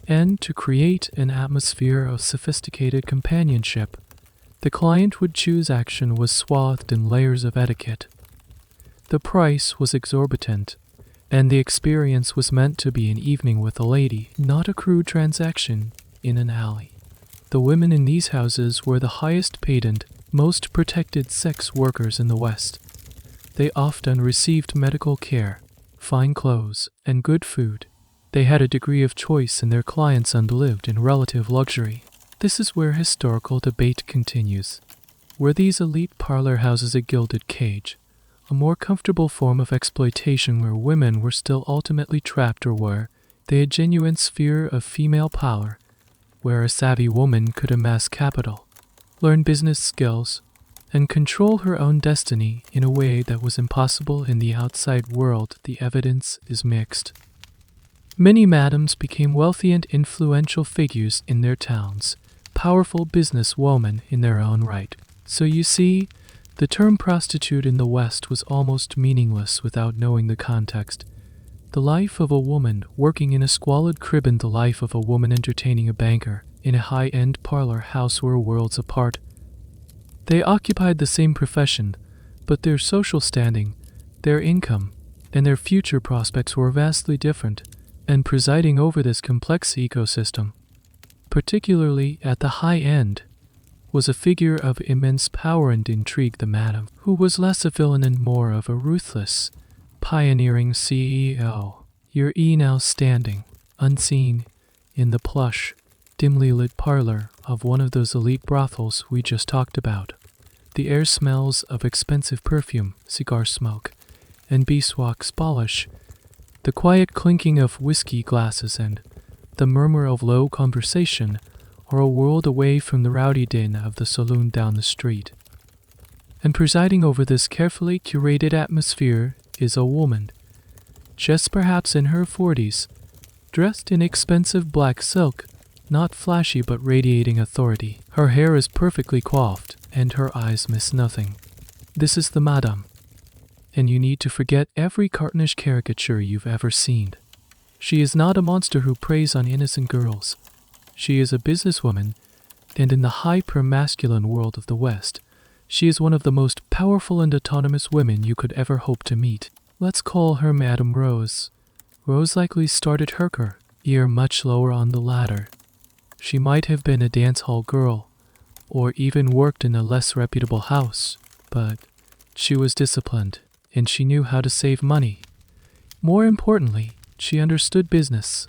and to create an atmosphere of sophisticated companionship. The client would choose action was swathed in layers of etiquette. The price was exorbitant, and the experience was meant to be an evening with a lady, not a crude transaction in an alley. The women in these houses were the highest paid and most protected sex workers in the West. They often received medical care, fine clothes, and good food. They had a degree of choice and their clients lived in relative luxury. This is where historical debate continues. Were these elite parlor houses a gilded cage, a more comfortable form of exploitation where women were still ultimately trapped, or were they a genuine sphere of female power, where a savvy woman could amass capital, learn business skills, and control her own destiny in a way that was impossible in the outside world? The evidence is mixed. Many madams became wealthy and influential figures in their towns, powerful businesswomen in their own right. So you see, the term prostitute in the West was almost meaningless without knowing the context. The life of a woman working in a squalid crib and the life of a woman entertaining a banker in a high-end parlor house were worlds apart. They occupied the same profession, but their social standing, their income, and their future prospects were vastly different, and presiding over this complex ecosystem, particularly at the high end, was a figure of immense power and intrigue, the madam, who was less a villain and more of a ruthless, pioneering CEO. Your now standing, unseen, in the plush, dimly lit parlor of one of those elite brothels we just talked about. The air smells of expensive perfume, cigar smoke, and beeswax polish. The quiet clinking of whiskey glasses and the murmur of low conversation are a world away from the rowdy din of the saloon down the street. And presiding over this carefully curated atmosphere is a woman, just perhaps in her 40s, dressed in expensive black silk, not flashy but radiating authority. Her hair is perfectly coiffed, and her eyes miss nothing. This is the madame, and you need to forget every cartoonish caricature you've ever seen. She is not a monster who preys on innocent girls. She is a businesswoman, and in the hyper-masculine world of the West, she is one of the most powerful and autonomous women you could ever hope to meet. Let's call her Madame Rose. Rose likely started her career much lower on the ladder. She might have been a dance hall girl, or even worked in a less reputable house, but she was disciplined, and she knew how to save money. More importantly, she understood business.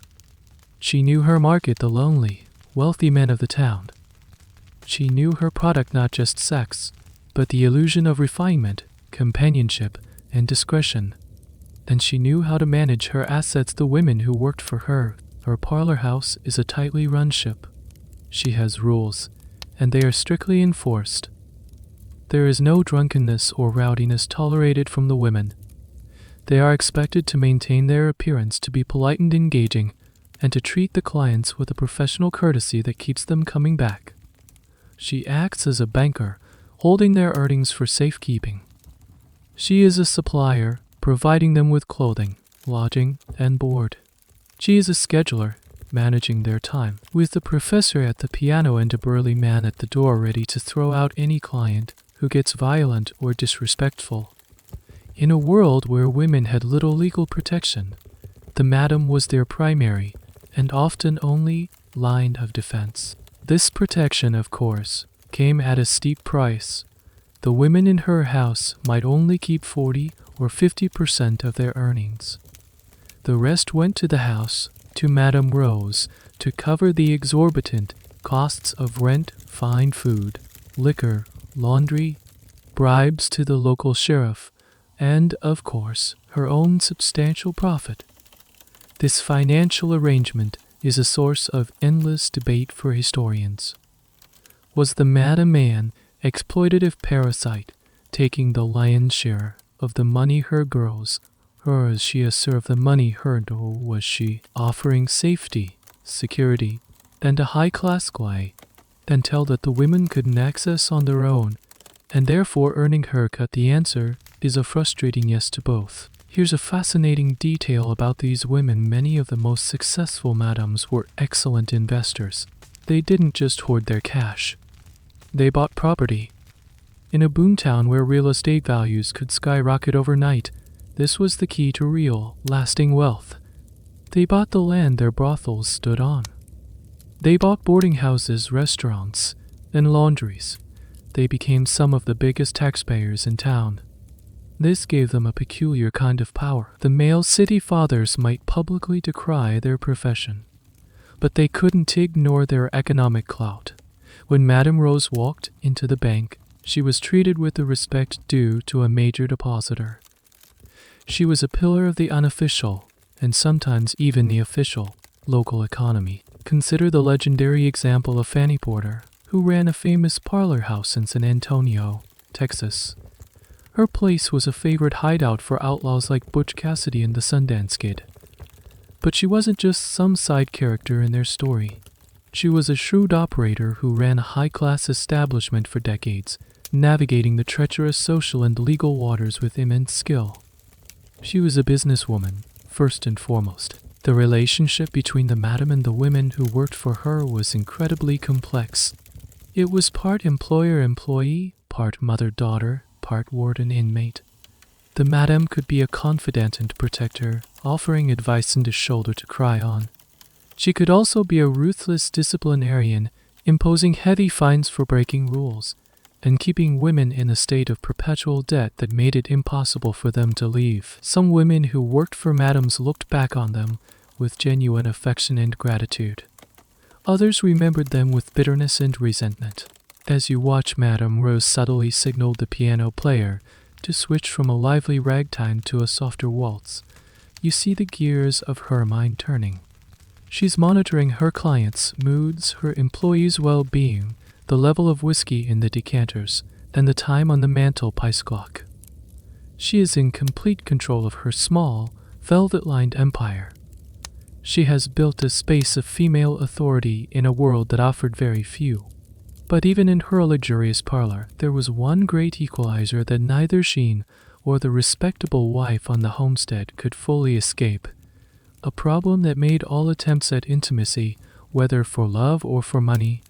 She knew her market, the lonely, wealthy men of the town. She knew her product, not just sex, but the illusion of refinement, companionship, and discretion. And she knew how to manage her assets, the women who worked for her. Her parlor house is a tightly run ship. She has rules, and they are strictly enforced. There is no drunkenness or rowdiness tolerated from the women. They are expected to maintain their appearance, to be polite and engaging, and to treat the clients with a professional courtesy that keeps them coming back. She acts as a banker, holding their earnings for safekeeping. She is a supplier, providing them with clothing, lodging, and board. She is a scheduler, managing their time, with the professor at the piano and a burly man at the door ready to throw out any client who gets violent or disrespectful. In a world where women had little legal protection, the madam was their primary, and often only, line of defense. This protection, of course, came at a steep price. The women in her house might only keep 40 or 50% of their earnings. The rest went to the house, to Madame Rose, to cover the exorbitant costs of rent, fine food, liquor, laundry, bribes to the local sheriff, and, of course, her own substantial profit. This financial arrangement is a source of endless debate for historians. Was the Madame Man exploitative parasite, taking the lion's share of the money her girls, or as she served the money earned, or was she offering safety, security, and a high-class way, until that the women couldn't access on their own, and therefore earning her cut? The answer is a frustrating yes to both. Here's a fascinating detail about these women. Many of the most successful madams were excellent investors. They didn't just hoard their cash. They bought property. In a boomtown where real estate values could skyrocket overnight, this was the key to real, lasting wealth. They bought the land their brothels stood on. They bought boarding houses, restaurants, and laundries. They became some of the biggest taxpayers in town. This gave them a peculiar kind of power. The male city fathers might publicly decry their profession, but they couldn't ignore their economic clout. When Madame Rose walked into the bank, she was treated with the respect due to a major depositor. She was a pillar of the unofficial, and sometimes even the official, local economy. Consider the legendary example of Fanny Porter, who ran a famous parlor house in San Antonio, Texas. Her place was a favorite hideout for outlaws like Butch Cassidy and the Sundance Kid. But she wasn't just some side character in their story. She was a shrewd operator who ran a high-class establishment for decades, navigating the treacherous social and legal waters with immense skill. She was a businesswoman, first and foremost. The relationship between the madam and the women who worked for her was incredibly complex. It was part employer-employee, part mother-daughter, part warden-inmate. The madam could be a confidant and protector, offering advice and a shoulder to cry on. She could also be a ruthless disciplinarian, imposing heavy fines for breaking rules, and keeping women in a state of perpetual debt that made it impossible for them to leave. Some women who worked for madams looked back on them with genuine affection and gratitude. Others remembered them with bitterness and resentment. As you watch, Madame Rose subtly signaled the piano player to switch from a lively ragtime to a softer waltz. You see the gears of her mind turning. She's monitoring her clients' moods, her employees' well-being, the level of whiskey in the decanters, and the time on the mantelpiece clock. She is in complete control of her small, velvet-lined empire. She has built a space of female authority in a world that offered very few. But even in her luxurious parlor, there was one great equalizer that neither she or the respectable wife on the homestead could fully escape. A problem that made all attempts at intimacy, whether for love or for money,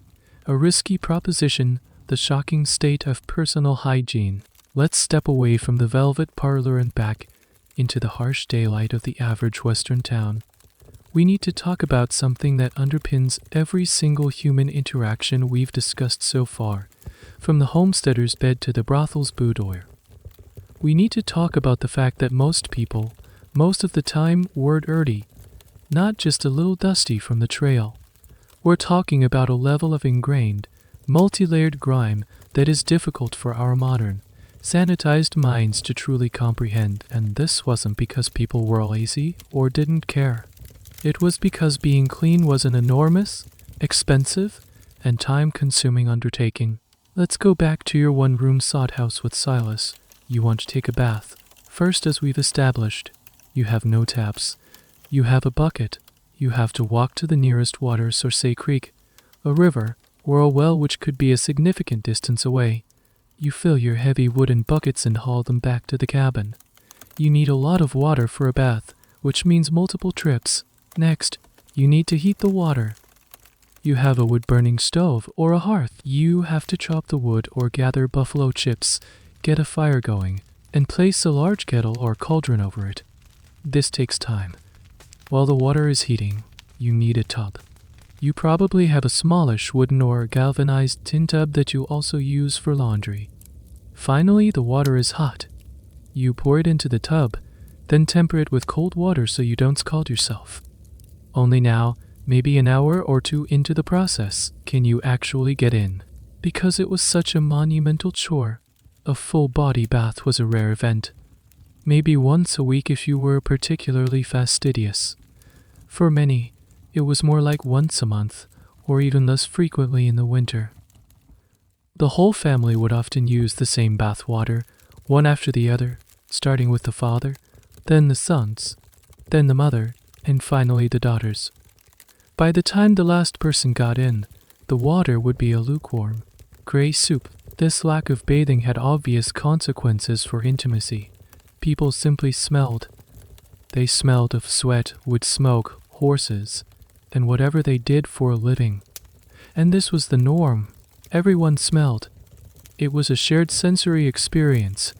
a risky proposition, the shocking state of personal hygiene. Let's step away from the velvet parlor and back into the harsh daylight of the average Western town. We need to talk about something that underpins every single human interaction we've discussed so far, from the homesteader's bed to the brothel's boudoir. We need to talk about the fact that most people, most of the time, were dirty, not just a little dusty from the trail. We're talking about a level of ingrained, multi-layered grime that is difficult for our modern, sanitized minds to truly comprehend, and this wasn't because people were lazy or didn't care. It was because being clean was an enormous, expensive, and time-consuming undertaking. Let's go back to your one-room sod house with Silas. You want to take a bath. First, as we've established, you have no taps. You have a bucket. You have to walk to the nearest water source, say creek, a river, or a well which could be a significant distance away. You fill your heavy wooden buckets and haul them back to the cabin. You need a lot of water for a bath, which means multiple trips. Next, you need to heat the water. You have a wood-burning stove or a hearth. You have to chop the wood or gather buffalo chips, get a fire going, and place a large kettle or cauldron over it. This takes time. While the water is heating, you need a tub. You probably have a smallish wooden or galvanized tin tub that you also use for laundry. Finally, the water is hot. You pour it into the tub, then temper it with cold water so you don't scald yourself. Only now, maybe an hour or two into the process, can you actually get in. Because it was such a monumental chore, a full body bath was a rare event. Maybe once a week if you were particularly fastidious. For many, it was more like once a month, or even less frequently in the winter. The whole family would often use the same bath water, one after the other, starting with the father, then the sons, then the mother, and finally the daughters. By the time the last person got in, the water would be a lukewarm, gray soup. This lack of bathing had obvious consequences for intimacy. People simply smelled. They smelled of sweat, wood smoke, horses, and whatever they did for a living. And this was the norm. Everyone smelled. It was a shared sensory experience.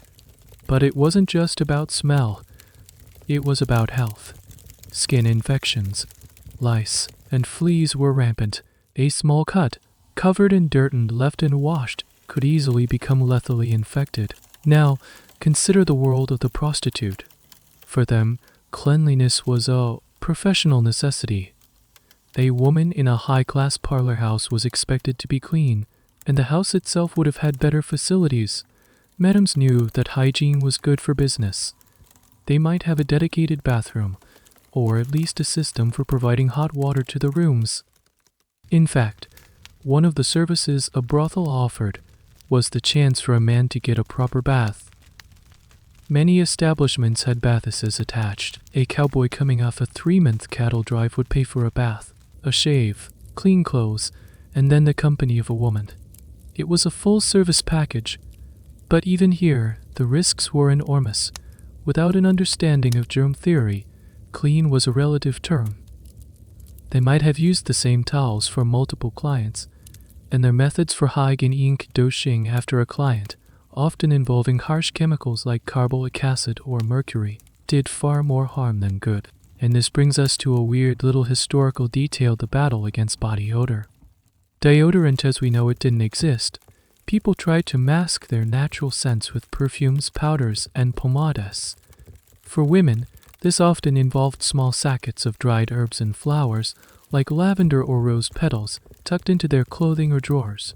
But it wasn't just about smell. It was about health. Skin infections, lice, and fleas were rampant, A small cut, covered in dirt and left unwashed, could easily become lethally infected. Now, consider the world of the prostitute. For them, cleanliness was a professional necessity. A woman in a high-class parlor house was expected to be clean, and the house itself would have had better facilities. Madams knew that hygiene was good for business. They might have a dedicated bathroom, or at least a system for providing hot water to the rooms. In fact, one of the services a brothel offered was the chance for a man to get a proper bath. Many establishments had bathhouses attached. A cowboy coming off a 3-month cattle drive would pay for a bath, a shave, clean clothes, and then the company of a woman. It was a full-service package, but even here, the risks were enormous. Without an understanding of germ theory, clean was a relative term. They might have used the same towels for multiple clients, and their methods for hygiene dosing after a client, often involving harsh chemicals like carbolic acid or mercury, did far more harm than good. And this brings us to a weird little historical detail: the battle against body odor. Deodorant as we know it didn't exist. People tried to mask their natural scents with perfumes, powders, and pomades. For women, this often involved small sachets of dried herbs and flowers, like lavender or rose petals, tucked into their clothing or drawers.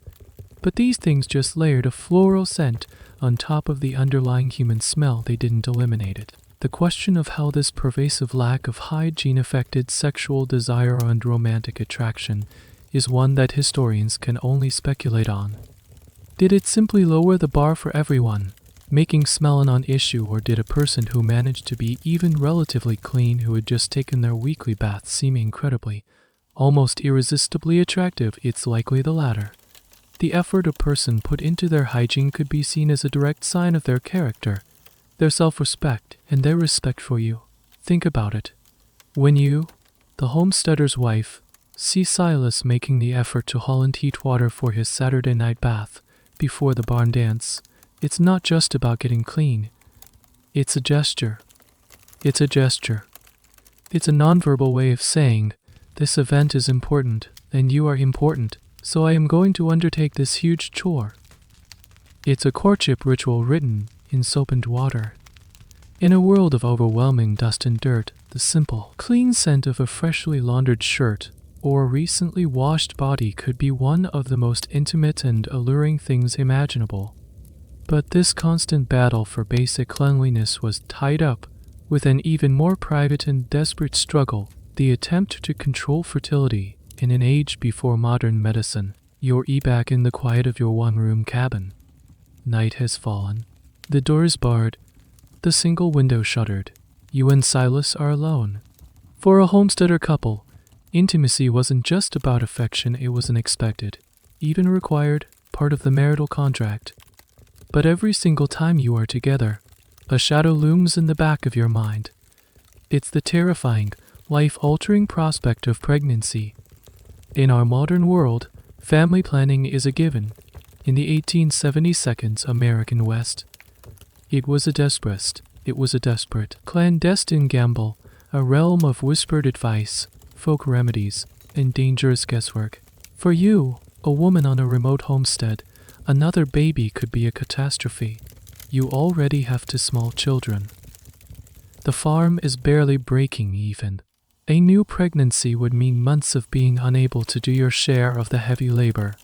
But these things just layered a floral scent on top of the underlying human smell. They didn't eliminate it. The question of how this pervasive lack of hygiene affected sexual desire and romantic attraction is one that historians can only speculate on. Did it simply lower the bar for everyone, making smell a non-issue, or did a person who managed to be even relatively clean, who had just taken their weekly bath, seem incredibly, almost irresistibly attractive? It's likely the latter. The effort a person put into their hygiene could be seen as a direct sign of their character, their self-respect, and their respect for you. Think about it. When you, the homesteader's wife, see Silas making the effort to haul in heat water for his Saturday night bath before the barn dance, it's not just about getting clean. It's a gesture. It's a gesture. It's a nonverbal way of saying, this event is important, and you are important, so I am going to undertake this huge chore. It's a courtship ritual written in soap and water. In a world of overwhelming dust and dirt, the simple, clean scent of a freshly laundered shirt or a recently washed body could be one of the most intimate and alluring things imaginable. But this constant battle for basic cleanliness was tied up with an even more private and desperate struggle: the attempt to control fertility in an age before modern medicine. You're back in the quiet of your one-room cabin. Night has fallen. The door is barred, the single window shuttered. You and Silas are alone. For a homesteader couple, intimacy wasn't just about affection, it was an expected, even required, part of the marital contract. But every single time you are together, a shadow looms in the back of your mind. It's the terrifying, life-altering prospect of pregnancy. In our modern world, family planning is a given. In the 1872 American West, it was a desperate, clandestine gamble, a realm of whispered advice, folk remedies, and dangerous guesswork. For you, a woman on a remote homestead, another baby could be a catastrophe. You already have 2 small children. The farm is barely breaking even. A new pregnancy would mean months of being unable to do your share of the heavy labor.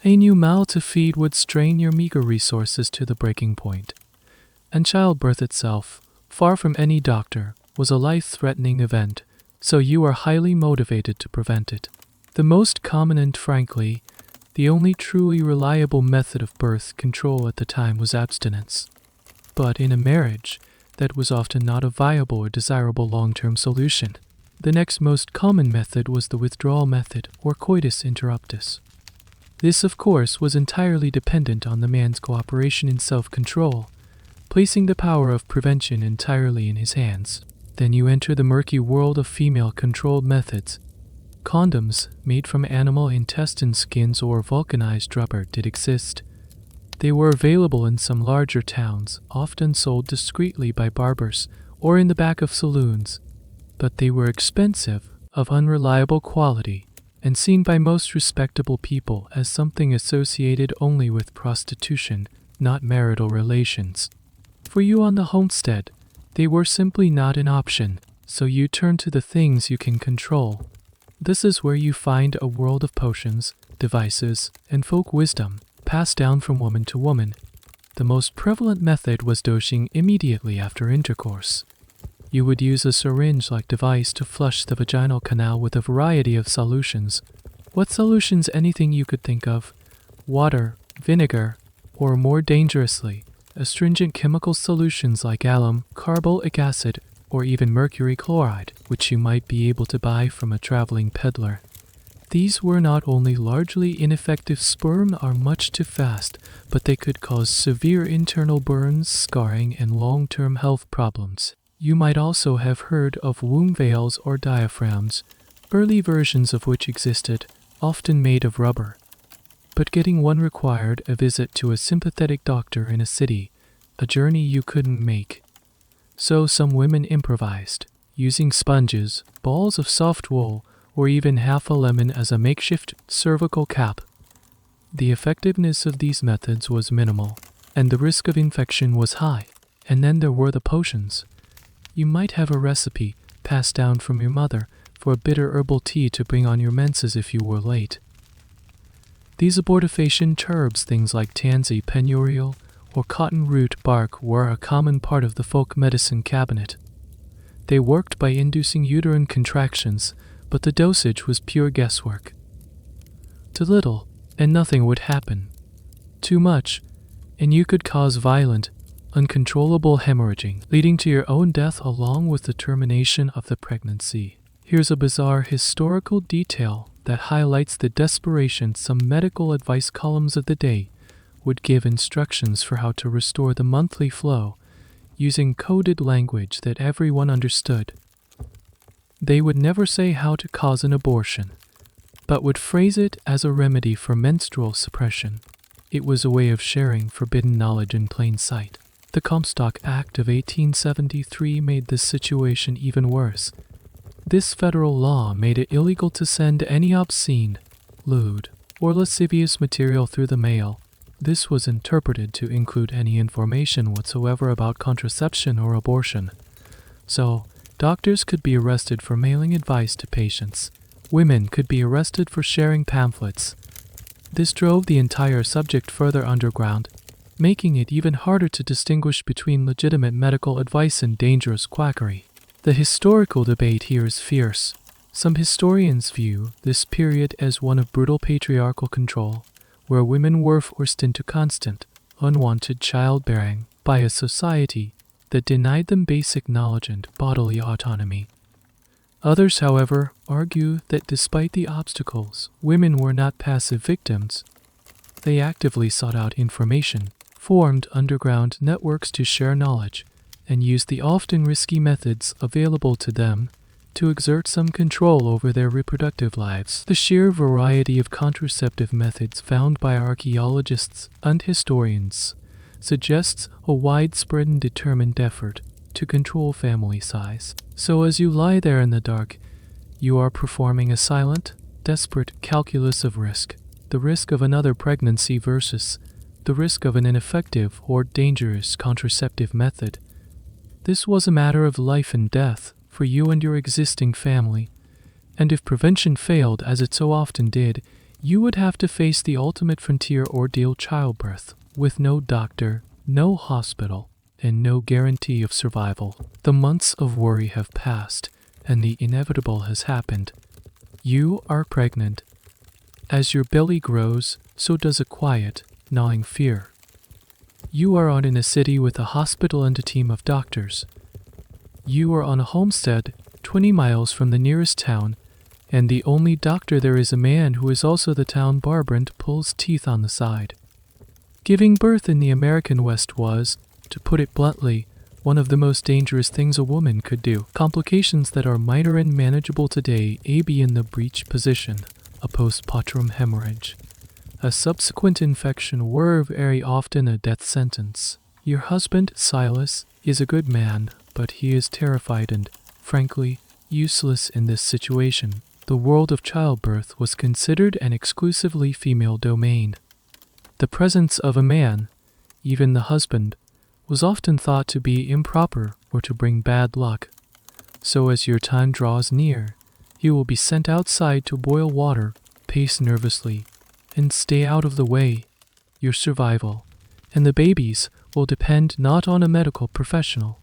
A new mouth to feed would strain your meager resources to the breaking point. And childbirth itself, far from any doctor, was a life-threatening event, so you are highly motivated to prevent it. The most common and, frankly, the only truly reliable method of birth control at the time was abstinence. But in a marriage, that was often not a viable or desirable long-term solution. The next most common method was the withdrawal method, or coitus interruptus. This, of course, was entirely dependent on the man's cooperation and self-control, placing the power of prevention entirely in his hands. Then you enter the murky world of female-controlled methods. Condoms, made from animal intestine skins or vulcanized rubber, did exist. They were available in some larger towns, often sold discreetly by barbers or in the back of saloons. But they were expensive, of unreliable quality, and seen by most respectable people as something associated only with prostitution, not marital relations. For you on the homestead, they were simply not an option, so you turn to the things you can control. This is where you find a world of potions, devices, and folk wisdom, passed down from woman to woman. The most prevalent method was douching immediately after intercourse. You would use a syringe-like device to flush the vaginal canal with a variety of solutions. What solutions? Anything you could think of. Water, vinegar, or more dangerously, astringent chemical solutions like alum, carbolic acid, or even mercury chloride, which you might be able to buy from a traveling peddler. These were not only largely ineffective, sperm are much too fast, but they could cause severe internal burns, scarring, and long-term health problems. You might also have heard of womb veils or diaphragms, early versions of which existed, often made of rubber. But getting one required a visit to a sympathetic doctor in a city, a journey you couldn't make. So some women improvised, using sponges, balls of soft wool, or even half a lemon as a makeshift cervical cap. The effectiveness of these methods was minimal, and the risk of infection was high. And then there were the potions. You might have a recipe passed down from your mother for a bitter herbal tea to bring on your menses if you were late. These abortifacient herbs, things like tansy, penurial, or cotton root bark, were a common part of the folk medicine cabinet. They worked by inducing uterine contractions, but the dosage was pure guesswork. Too little, and nothing would happen. Too much, and you could cause violent, uncontrollable hemorrhaging, leading to your own death along with the termination of the pregnancy. Here's a bizarre historical detail that highlights the desperation. Some medical advice columns of the day would give instructions for how to restore the monthly flow, using coded language that everyone understood. They would never say how to cause an abortion, but would phrase it as a remedy for menstrual suppression. It was a way of sharing forbidden knowledge in plain sight. The Comstock Act of 1873 made this situation even worse. This federal law made it illegal to send any obscene, lewd, or lascivious material through the mail. This was interpreted to include any information whatsoever about contraception or abortion. So, doctors could be arrested for mailing advice to patients. Women could be arrested for sharing pamphlets. This drove the entire subject further underground, making it even harder to distinguish between legitimate medical advice and dangerous quackery. The historical debate here is fierce. Some historians view this period as one of brutal patriarchal control, where women were forced into constant, unwanted childbearing by a society that denied them basic knowledge and bodily autonomy. Others, however, argue that despite the obstacles, women were not passive victims. They actively sought out information, formed underground networks to share knowledge, and used the often risky methods available to them to exert some control over their reproductive lives. The sheer variety of contraceptive methods found by archaeologists and historians suggests a widespread and determined effort to control family size. So as you lie there in the dark, you are performing a silent, desperate calculus of risk. The risk of another pregnancy versus the risk of an ineffective or dangerous contraceptive method. This was a matter of life and death for you and your existing family, and if prevention failed, as it so often did, you would have to face the ultimate frontier ordeal: childbirth, with no doctor, no hospital, and no guarantee of survival. The months of worry have passed, and the inevitable has happened. You are pregnant. As your belly grows, so does a quiet, gnawing fear. You are out in a city with a hospital and a team of doctors. You are on a homestead 20 miles from the nearest town, and the only doctor there is a man who is also the town barber and pulls teeth on the side. Giving birth in the American West was, to put it bluntly, one of the most dangerous things a woman could do. Complications that are minor and manageable today may be in the breech position, a postpartum hemorrhage. A subsequent infection were very often a death sentence. Your husband, Silas, is a good man, but he is terrified and, frankly, useless in this situation. the world of childbirth was considered an exclusively female domain. The presence of a man, even the husband, was often thought to be improper or to bring bad luck. So as your time draws near, you will be sent outside to boil water, pace nervously, and stay out of the way. Your survival and the baby's will depend not on a medical professional,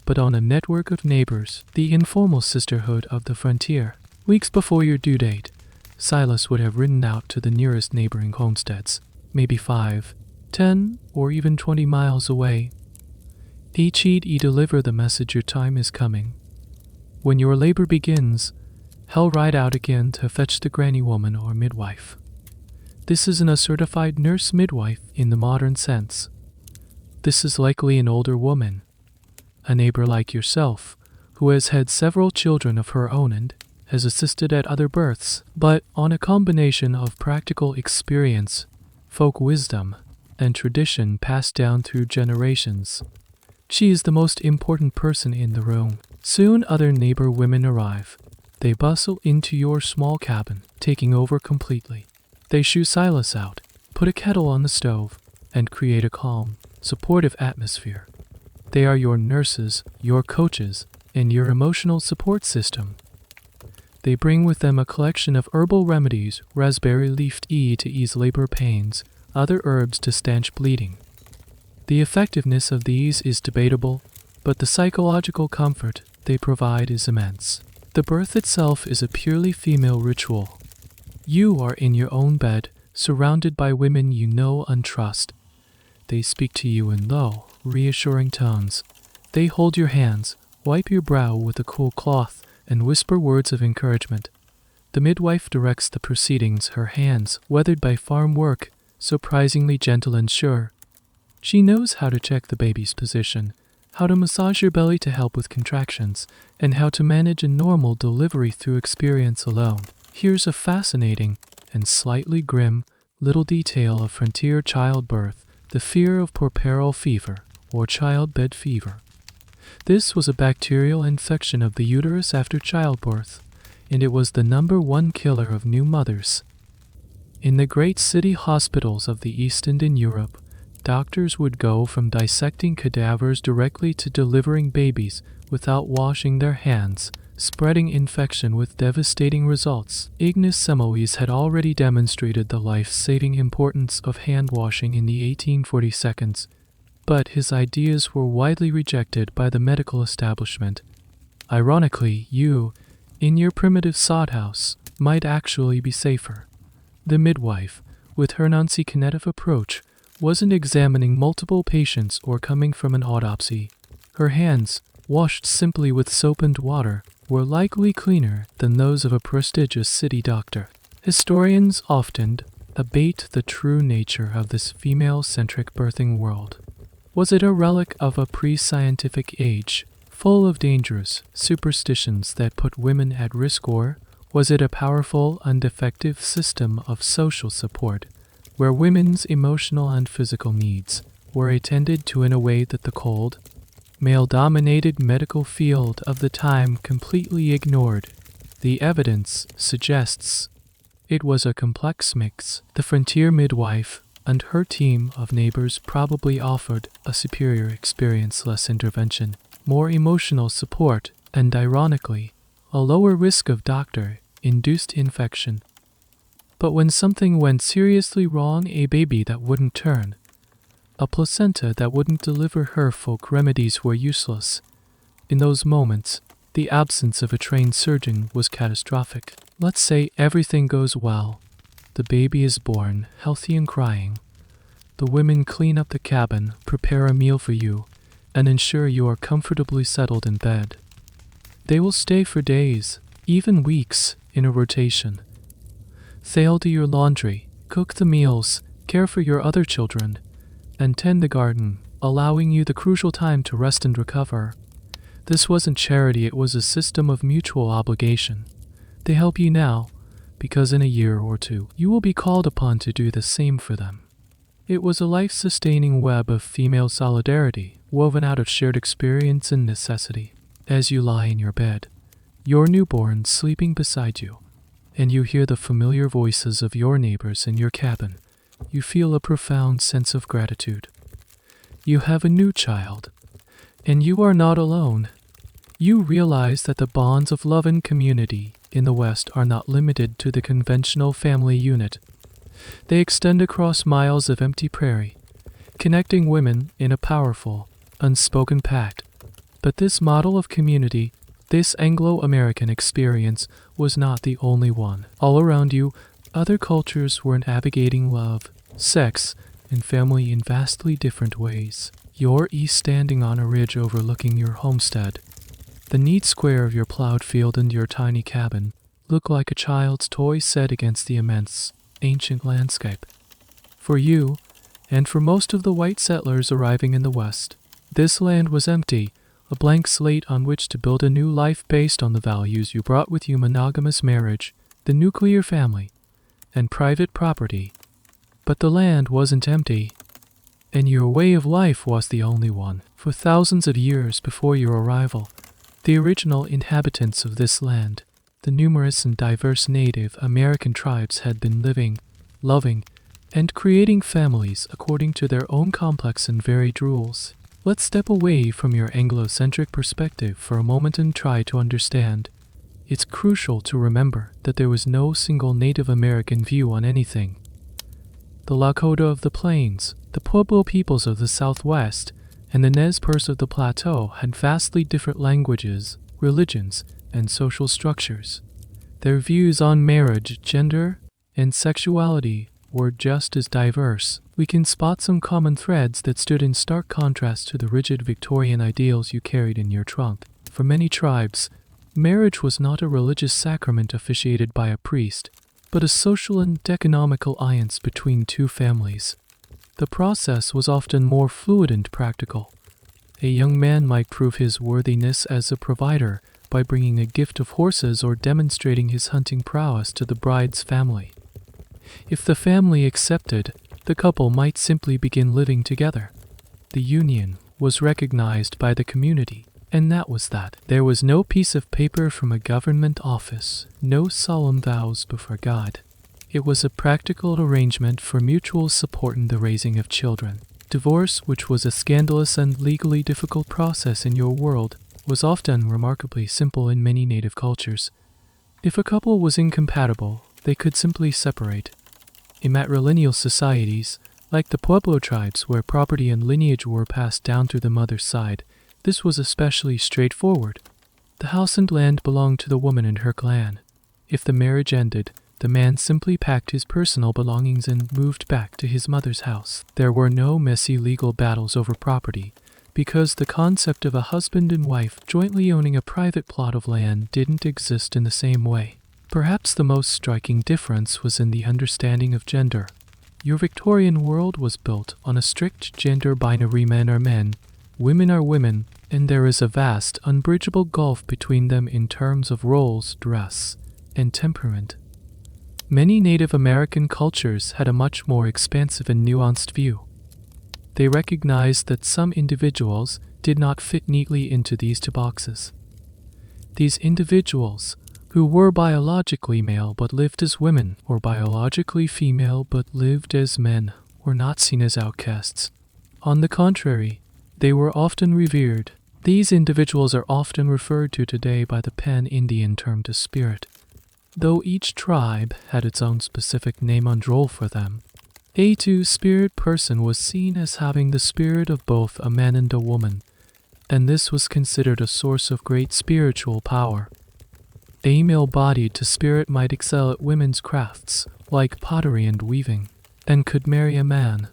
but on a network of neighbors, the informal sisterhood of the frontier. Weeks before your due date, Silas would have ridden out to the nearest neighboring homesteads, maybe 5, 10, or even 20 miles away. Each he'd deliver the message your time is coming. When your labor begins, he'll ride out again to fetch the granny woman or midwife. This isn't a certified nurse midwife in the modern sense. This is likely an older woman, a neighbor like yourself, who has had several children of her own and has assisted at other births, but on a combination of practical experience, folk wisdom, and tradition passed down through generations. She is the most important person in the room. Soon other neighbor women arrive. They bustle into your small cabin, taking over completely. They shoo Silas out, put a kettle on the stove, and create a calm, supportive atmosphere. They are your nurses, your coaches, and your emotional support system. They bring with them a collection of herbal remedies, raspberry leaf tea to ease labor pains, other herbs to stanch bleeding. The effectiveness of these is debatable, but the psychological comfort they provide is immense. The birth itself is a purely female ritual. You are in your own bed, surrounded by women you know and trust. They speak to you in low, reassuring tones. They hold your hands, wipe your brow with a cool cloth, and whisper words of encouragement. The midwife directs the proceedings, her hands, weathered by farm work, surprisingly gentle and sure. She knows how to check the baby's position, how to massage your belly to help with contractions, and how to manage a normal delivery through experience alone. Here's a fascinating and slightly grim little detail of frontier childbirth: the fear of puerperal fever, or childbed fever. This was a bacterial infection of the uterus after childbirth, and it was the #1 killer of new mothers. In the great city hospitals of the East and in Europe, doctors would go from dissecting cadavers directly to delivering babies without washing their hands, spreading infection with devastating results. Ignace Semmelweis had already demonstrated the life-saving importance of hand washing in the 1840s, but his ideas were widely rejected by the medical establishment. Ironically, you, in your primitive sod house, might actually be safer. The midwife, with her nonsequential approach, wasn't examining multiple patients or coming from an autopsy. Her hands, washed simply with soap and water, were likely cleaner than those of a prestigious city doctor. Historians often debate the true nature of this female-centric birthing world. Was it a relic of a pre-scientific age, full of dangerous superstitions that put women at risk, or was it a powerful and effective system of social support, where women's emotional and physical needs were attended to in a way that the cold, male-dominated medical field of the time completely ignored? The evidence suggests it was a complex mix. The frontier midwife and her team of neighbors probably offered a superior experience, less intervention, more emotional support, and ironically, a lower risk of doctor-induced infection. But when something went seriously wrong, a baby that wouldn't turn, a placenta that wouldn't deliver, her folk remedies were useless. In those moments, the absence of a trained surgeon was catastrophic. Let's say everything goes well. The baby is born, healthy and crying. The women clean up the cabin, prepare a meal for you, and ensure you are comfortably settled in bed. They will stay for days, even weeks, in a rotation. They'll do your laundry, cook the meals, care for your other children, and tend the garden, allowing you the crucial time to rest and recover. This wasn't charity, it was a system of mutual obligation. They help you now, because in a year or two, you will be called upon to do the same for them. It was a life-sustaining web of female solidarity, woven out of shared experience and necessity. As you lie in your bed, your newborn sleeping beside you, and you hear the familiar voices of your neighbors in your cabin, you feel a profound sense of gratitude. You have a new child, and you are not alone. You realize that the bonds of love and community in the West are not limited to the conventional family unit. They extend across miles of empty prairie, connecting women in a powerful, unspoken pact. But this model of community, this Anglo-American experience, was not the only one. All around you, other cultures were navigating love, sex, and family in vastly different ways. You're standing on a ridge overlooking your homestead. The neat square of your plowed field and your tiny cabin look like a child's toy set against the immense, ancient landscape. For you, and for most of the white settlers arriving in the West, this land was empty, a blank slate on which to build a new life based on the values you brought with you: monogamous marriage, the nuclear family, and private property. But the land wasn't empty, and your way of life was the only one. For thousands of years before your arrival, the original inhabitants of this land, the numerous and diverse Native American tribes, had been living, loving, and creating families according to their own complex and varied rules. Let's step away from your Anglo-centric perspective for a moment and try to understand. It's crucial to remember that there was no single Native American view on anything. The Lakota of the Plains, the Pueblo peoples of the Southwest, and the Nez Perce of the Plateau had vastly different languages, religions, and social structures. Their views on marriage, gender, and sexuality were just as diverse. We can spot some common threads that stood in stark contrast to the rigid Victorian ideals you carried in your trunk. For many tribes, marriage was not a religious sacrament officiated by a priest, but a social and economical alliance between two families. The process was often more fluid and practical. A young man might prove his worthiness as a provider by bringing a gift of horses or demonstrating his hunting prowess to the bride's family. If the family accepted, the couple might simply begin living together. The union was recognized by the community, and that was that. There was no piece of paper from a government office, no solemn vows before God. It was a practical arrangement for mutual support in the raising of children. Divorce, which was a scandalous and legally difficult process in your world, was often remarkably simple in many Native cultures. If a couple was incompatible, they could simply separate. In matrilineal societies, like the Pueblo tribes where property and lineage were passed down through the mother's side, this was especially straightforward. The house and land belonged to the woman and her clan. If the marriage ended, the man simply packed his personal belongings and moved back to his mother's house. There were no messy legal battles over property, because the concept of a husband and wife jointly owning a private plot of land didn't exist in the same way. Perhaps the most striking difference was in the understanding of gender. Your Victorian world was built on a strict gender binary: men are men, women are women, and there is a vast, unbridgeable gulf between them in terms of roles, dress, and temperament. Many Native American cultures had a much more expansive and nuanced view. They recognized that some individuals did not fit neatly into these two boxes. These individuals, who were biologically male but lived as women, or biologically female but lived as men, were not seen as outcasts. On the contrary, they were often revered. These individuals are often referred to today by the pan-Indian term to spirit, though each tribe had its own specific name and role for them. A two-spirit person was seen as having the spirit of both a man and a woman, and this was considered a source of great spiritual power. A male-bodied two-spirit might excel at women's crafts, like pottery and weaving, and could marry a man.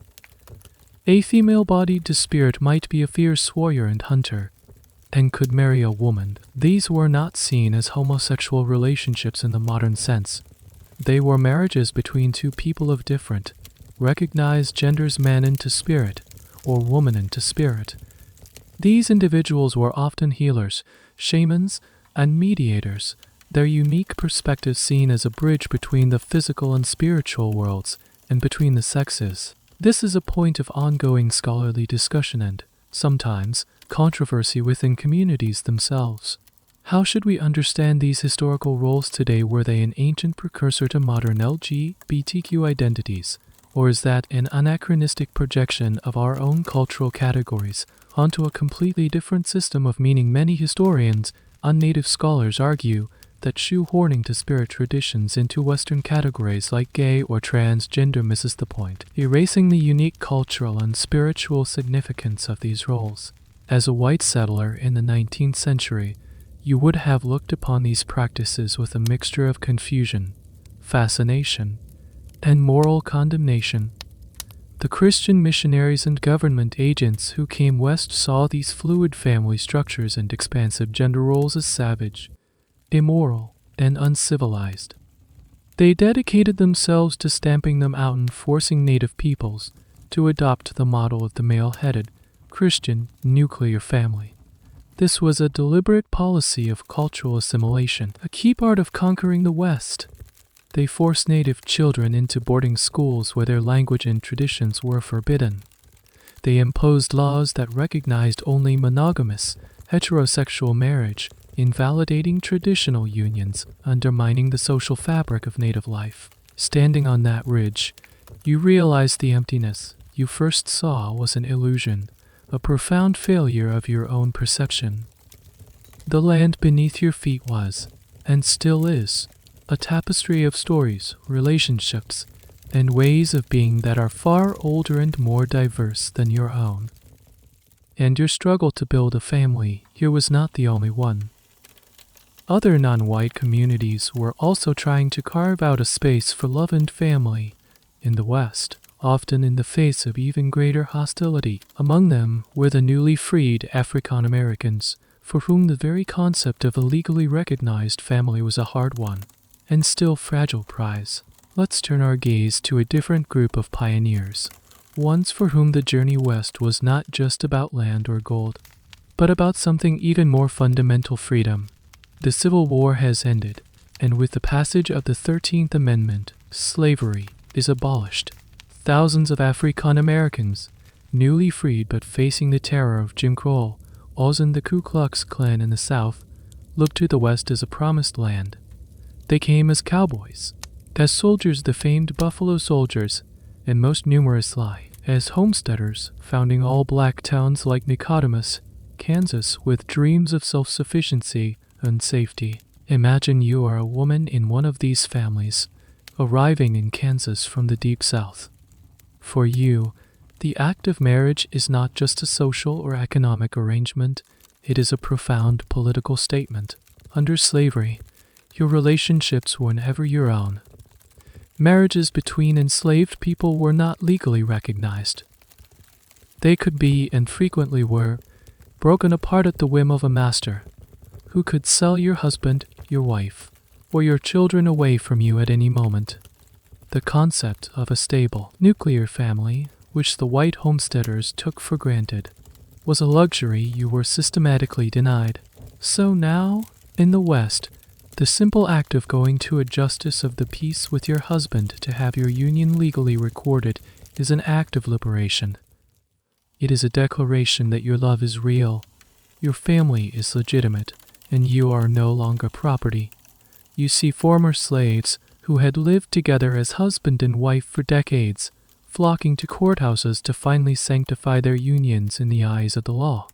A female-bodied two-spirit might be a fierce warrior and hunter, and could marry a woman. These were not seen as homosexual relationships in the modern sense. They were marriages between two people of different, recognized genders: man into spirit, or woman into spirit. These individuals were often healers, shamans, and mediators, their unique perspective seen as a bridge between the physical and spiritual worlds, and between the sexes. This is a point of ongoing scholarly discussion and, sometimes, controversy within communities themselves. How should we understand these historical roles today? Were they an ancient precursor to modern LGBTQ identities? Or is that an anachronistic projection of our own cultural categories onto a completely different system of meaning? Many historians and native scholars argue that shoehorning disparate traditions into Western categories like gay or transgender misses the point, erasing the unique cultural and spiritual significance of these roles. As a white settler in the 19th century, you would have looked upon these practices with a mixture of confusion, fascination, and moral condemnation. The Christian missionaries and government agents who came west saw these fluid family structures and expansive gender roles as savage, immoral, and uncivilized. They dedicated themselves to stamping them out and forcing native peoples to adopt the model of the male-headed, Christian, nuclear family. This was a deliberate policy of cultural assimilation, a key part of conquering the West. They forced native children into boarding schools where their language and traditions were forbidden. They imposed laws that recognized only monogamous, heterosexual marriage, invalidating traditional unions, undermining the social fabric of native life. Standing on that ridge, you realized the emptiness you first saw was an illusion, a profound failure of your own perception. The land beneath your feet was, and still is, a tapestry of stories, relationships, and ways of being that are far older and more diverse than your own. And your struggle to build a family here was not the only one. Other non-white communities were also trying to carve out a space for love and family in the West, often in the face of even greater hostility. Among them were the newly freed African Americans, for whom the very concept of a legally recognized family was a hard one, and still fragile prize. Let's turn our gaze to a different group of pioneers, ones for whom the journey west was not just about land or gold, but about something even more fundamental: freedom. The Civil War has ended, and with the passage of the 13th Amendment, slavery is abolished. Thousands of African Americans, newly freed but facing the terror of Jim Crow, as in the Ku Klux Klan in the South, looked to the West as a promised land. They came as cowboys, as soldiers, the famed Buffalo Soldiers, and most numerously as homesteaders, founding all-black towns like Nicodemus, Kansas, with dreams of self-sufficiency and safety. Imagine you are a woman in one of these families, arriving in Kansas from the deep South. For you, the act of marriage is not just a social or economic arrangement, it is a profound political statement. Under slavery, your relationships were never your own. Marriages between enslaved people were not legally recognized. They could be, and frequently were, broken apart at the whim of a master, who could sell your husband, your wife, or your children away from you at any moment. The concept of a stable, nuclear family, which the white homesteaders took for granted, was a luxury you were systematically denied. So now, in the West, the simple act of going to a justice of the peace with your husband to have your union legally recorded is an act of liberation. It is a declaration that your love is real, your family is legitimate, and you are no longer property. You see former slaves who had lived together as husband and wife for decades, flocking to courthouses to finally sanctify their unions in the eyes of the law.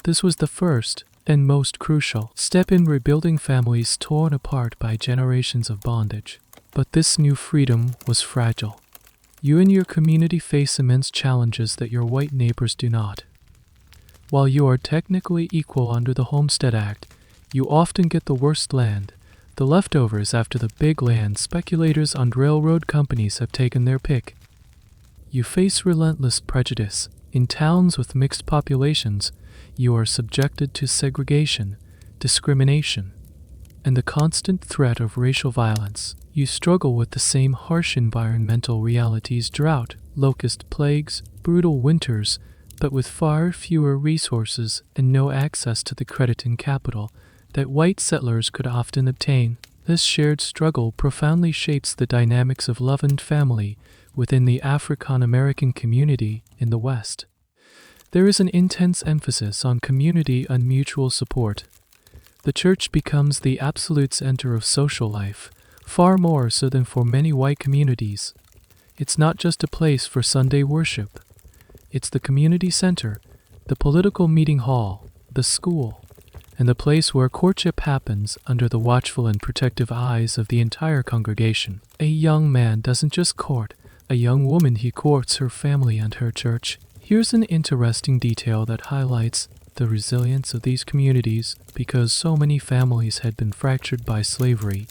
This was the first and most crucial step in rebuilding families torn apart by generations of bondage. But this new freedom was fragile. You and your community face immense challenges that your white neighbors do not. While you are technically equal under the Homestead Act, you often get the worst land, the leftovers after the big land speculators and railroad companies have taken their pick. You face relentless prejudice. In towns with mixed populations, you are subjected to segregation, discrimination, and the constant threat of racial violence. You struggle with the same harsh environmental realities: drought, locust plagues, brutal winters, but with far fewer resources and no access to the credit and capital that white settlers could often obtain. This shared struggle profoundly shapes the dynamics of love and family within the African American community in the West. There is an intense emphasis on community and mutual support. The church becomes the absolute center of social life, far more so than for many white communities. It's not just a place for Sunday worship. It's the community center, the political meeting hall, the school, and the place where courtship happens under the watchful and protective eyes of the entire congregation. A young man doesn't just court a young woman, he courts her family and her church. Here's an interesting detail that highlights the resilience of these communities because so many families had been fractured by slavery.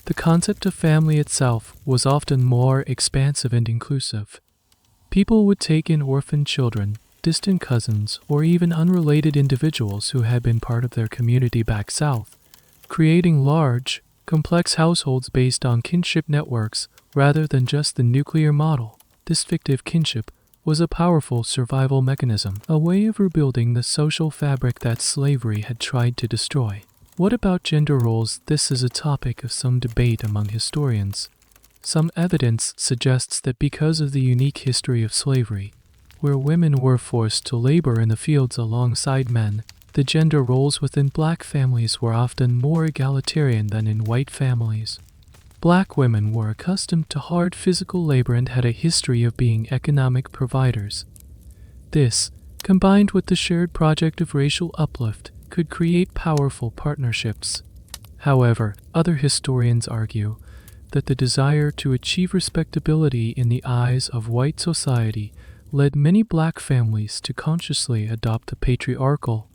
The concept of family itself was often more expansive and inclusive. People would take in orphan children, distant cousins, or even unrelated individuals who had been part of their community back south, creating large, complex households based on kinship networks rather than just the nuclear model. This fictive kinship was a powerful survival mechanism, a way of rebuilding the social fabric that slavery had tried to destroy. What about gender roles? This is a topic of some debate among historians. Some evidence suggests that because of the unique history of slavery, where women were forced to labor in the fields alongside men, the gender roles within black families were often more egalitarian than in white families. Black women were accustomed to hard physical labor and had a history of being economic providers. This, combined with the shared project of racial uplift, could create powerful partnerships. However, other historians argue that the desire to achieve respectability in the eyes of white society led many black families to consciously adopt the patriarchal.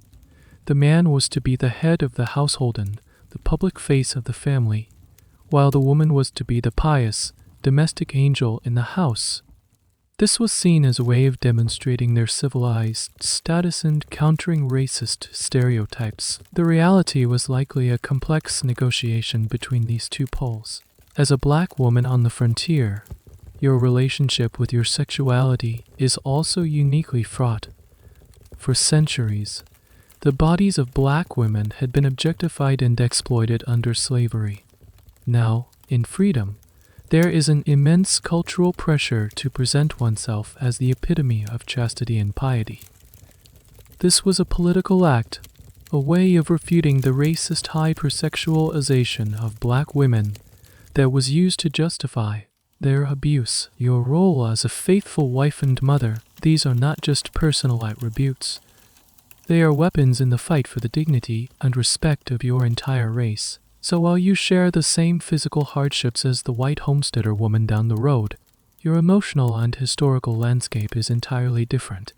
The man was to be the head of the household and the public face of the family, while the woman was to be the pious, domestic angel in the house. This was seen as a way of demonstrating their civilized status and countering racist stereotypes. The reality was likely a complex negotiation between these two poles. As a black woman on the frontier, your relationship with your sexuality is also uniquely fraught. For centuries, the bodies of black women had been objectified and exploited under slavery. Now, in freedom, there is an immense cultural pressure to present oneself as the epitome of chastity and piety. This was a political act, a way of refuting the racist hypersexualization of black women that was used to justify their abuse. Your role as a faithful wife and mother, these are not just personal attributes. They are weapons in the fight for the dignity and respect of your entire race. So while you share the same physical hardships as the white homesteader woman down the road, your emotional and historical landscape is entirely different.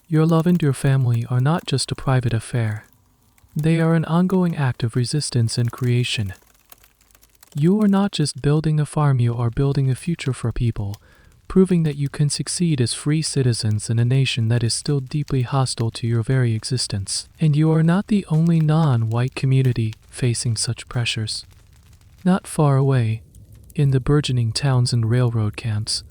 Your love and your family are not just a private affair. They are an ongoing act of resistance and creation. You are not just building a farm, you are building a future for people, proving that you can succeed as free citizens in a nation that is still deeply hostile to your very existence. And you are not the only non-white community facing such pressures. Not far away, in the burgeoning towns and railroad camps,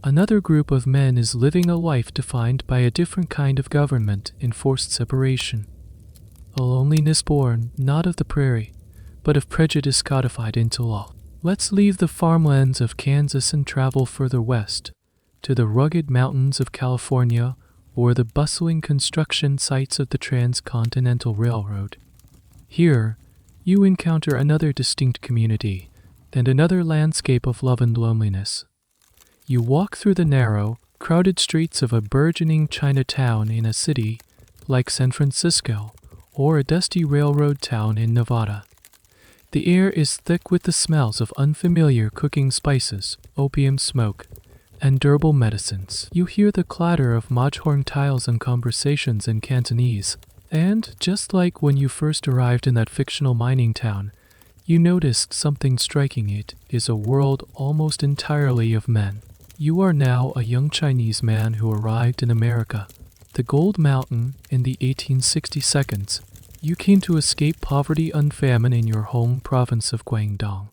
another group of men is living a life defined by a different kind of government, enforced separation. A loneliness born not of the prairie, but of prejudice codified into law. Let's leave the farmlands of Kansas and travel further west, to the rugged mountains of California or the bustling construction sites of the Transcontinental Railroad. Here, you encounter another distinct community and another landscape of love and loneliness. You walk through the narrow, crowded streets of a burgeoning Chinatown in a city like San Francisco or a dusty railroad town in Nevada. The air is thick with the smells of unfamiliar cooking spices, opium smoke, and herbal medicines. You hear the clatter of mahjong tiles and conversations in Cantonese. And, just like when you first arrived in that fictional mining town, you noticed something striking. It is a world almost entirely of men. You are now a young Chinese man who arrived in America, the Gold Mountain, in the 1862. You came to escape poverty and famine in your home province of Guangdong.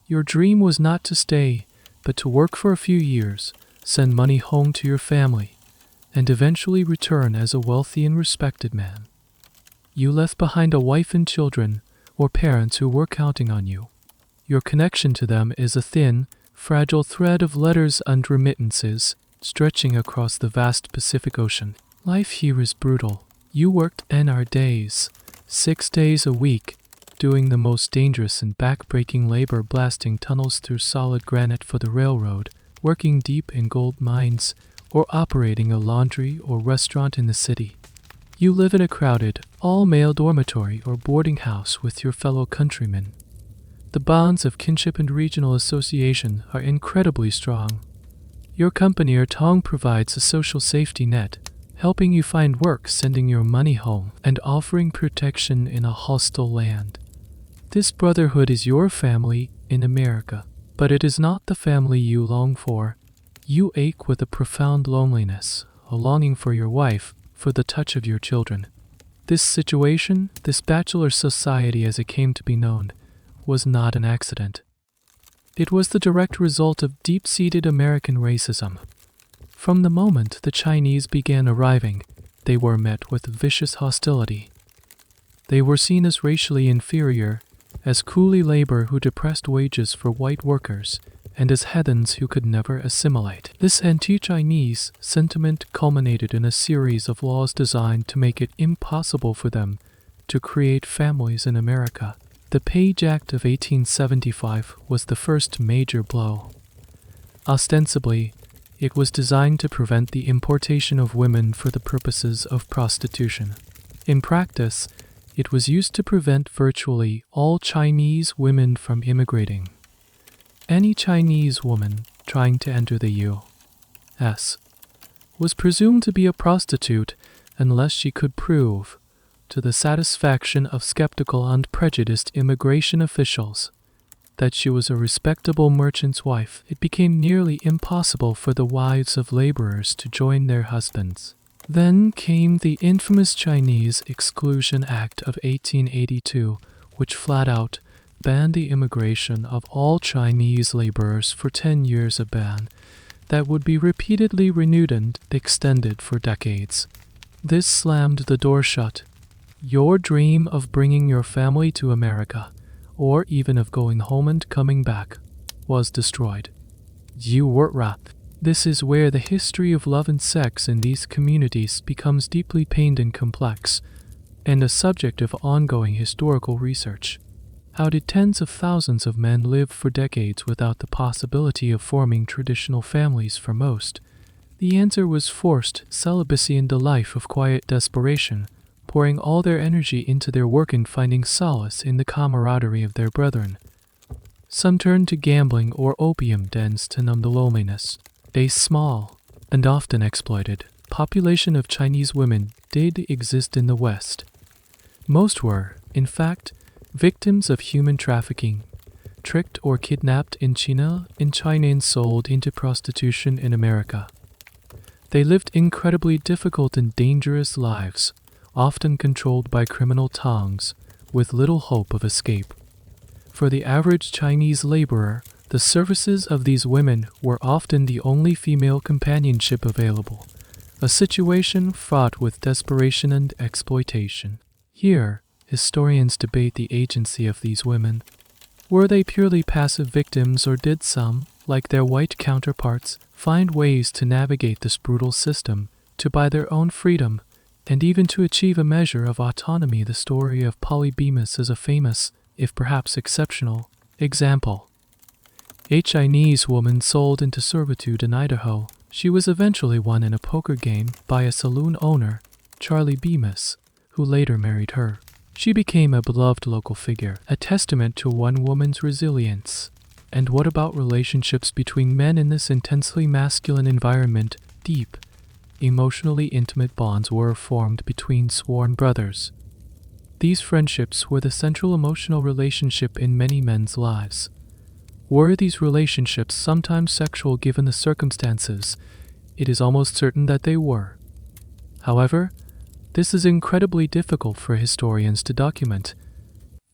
Your dream was not to stay, but to work for a few years, send money home to your family, and eventually return as a wealthy and respected man. You left behind a wife and children, or parents who were counting on you. Your connection to them is a thin, fragile thread of letters and remittances stretching across the vast Pacific Ocean. Life here is brutal. You worked 10-hour days, 6 days a week, doing the most dangerous and back-breaking labor, blasting tunnels through solid granite for the railroad, working deep in gold mines, or operating a laundry or restaurant in the city. You live in a crowded, all-male dormitory or boarding house with your fellow countrymen. The bonds of kinship and regional association are incredibly strong. Your company or tong provides a social safety net, helping you find work, sending your money home, and offering protection in a hostile land. This brotherhood is your family in America, but it is not the family you long for. You ache with a profound loneliness, a longing for your wife, for the touch of your children. This situation, this bachelor society as it came to be known, was not an accident. It was the direct result of deep-seated American racism. From the moment the Chinese began arriving, they were met with vicious hostility. They were seen as racially inferior, as coolie labor who depressed wages for white workers, and as heathens who could never assimilate. This anti-Chinese sentiment culminated in a series of laws designed to make it impossible for them to create families in America. The Page Act of 1875 was the first major blow. Ostensibly, it was designed to prevent the importation of women for the purposes of prostitution. In practice, it was used to prevent virtually all Chinese women from immigrating. Any Chinese woman trying to enter the U.S. was presumed to be a prostitute unless she could prove, to the satisfaction of skeptical and prejudiced immigration officials, that she was a respectable merchant's wife. It became nearly impossible for the wives of laborers to join their husbands. Then came the infamous Chinese Exclusion Act of 1882, which flat out banned the immigration of all Chinese laborers for 10 years, a ban that would be repeatedly renewed and extended for decades. This slammed the door shut. Your dream of bringing your family to America, or even of going home and coming back, was destroyed. You were wrapped. This is where the history of love and sex in these communities becomes deeply pained and complex, and a subject of ongoing historical research. How did tens of thousands of men live for decades without the possibility of forming traditional families for most? The answer was forced celibacy and a life of quiet desperation, pouring all their energy into their work and finding solace in the camaraderie of their brethren. Some turned to gambling or opium dens to numb the loneliness. A small, and often exploited, population of Chinese women did exist in the West. Most were, in fact, victims of human trafficking, tricked or kidnapped in China and sold into prostitution in America. They lived incredibly difficult and dangerous lives, often controlled by criminal tongs, with little hope of escape. For the average Chinese laborer, the services of these women were often the only female companionship available, a situation fraught with desperation and exploitation. Here, historians debate the agency of these women. Were they purely passive victims, or did some, like their white counterparts, find ways to navigate this brutal system, to buy their own freedom, and even to achieve a measure of autonomy? The story of Polybemus is a famous, if perhaps exceptional, example. A Chinese woman sold into servitude in Idaho. She was eventually won in a poker game by a saloon owner, Charlie Bemis, who later married her. She became a beloved local figure, a testament to one woman's resilience. And what about relationships between men in this intensely masculine environment? Deep, emotionally intimate bonds were formed between sworn brothers. These friendships were the central emotional relationship in many men's lives. Were these relationships sometimes sexual given the circumstances? It is almost certain that they were. However, this is incredibly difficult for historians to document.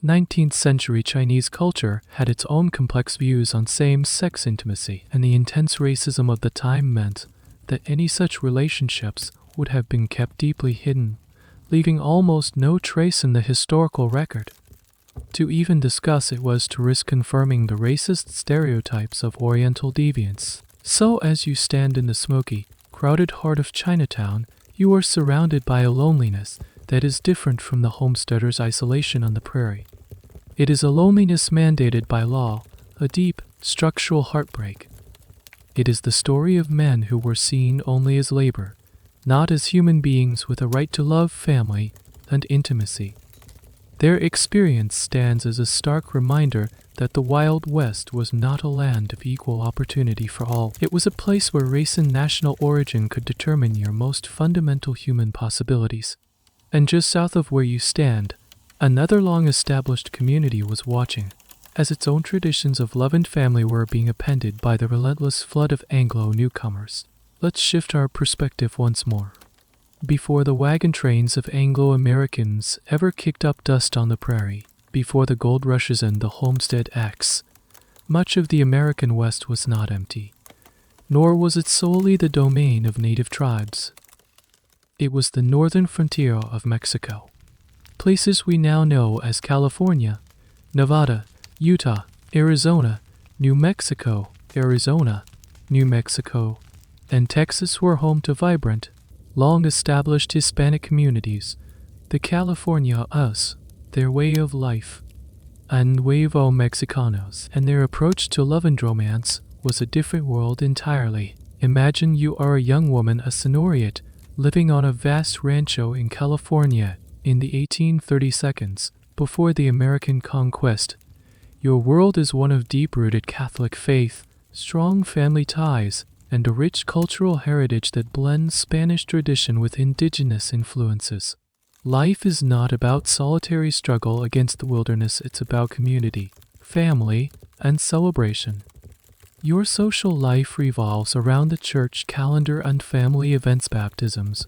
19th century Chinese culture had its own complex views on same-sex intimacy, and the intense racism of the time meant that any such relationships would have been kept deeply hidden, leaving almost no trace in the historical record. To even discuss it was to risk confirming the racist stereotypes of Oriental deviance. So as you stand in the smoky, crowded heart of Chinatown, you are surrounded by a loneliness that is different from the homesteader's isolation on the prairie. It is a loneliness mandated by law, a deep, structural heartbreak. It is the story of men who were seen only as labor, not as human beings with a right to love, family, and intimacy. Their experience stands as a stark reminder that the Wild West was not a land of equal opportunity for all. It was a place where race and national origin could determine your most fundamental human possibilities. And just south of where you stand, another long-established community was watching, as its own traditions of love and family were being appended by the relentless flood of Anglo newcomers. Let's shift our perspective once more. Before the wagon trains of Anglo-Americans ever kicked up dust on the prairie, before the gold rushes and the Homestead Acts, much of the American West was not empty, nor was it solely the domain of native tribes. It was the northern frontier of Mexico. Places we now know as California, Nevada, Utah, Arizona, New Mexico, Arizona, New Mexico, and Texas were home to vibrant, long-established Hispanic communities, the California Us, their way of life, and Nuevo Mexicanos, and their approach to love and romance was a different world entirely. Imagine you are a young woman, a Sonoriate, living on a vast rancho in California in the 1830s, before the American conquest. Your world is one of deep-rooted Catholic faith, strong family ties, and a rich cultural heritage that blends Spanish tradition with indigenous influences. Life is not about solitary struggle against the wilderness, it's about community, family, and celebration. Your social life revolves around the church calendar and family events, baptisms,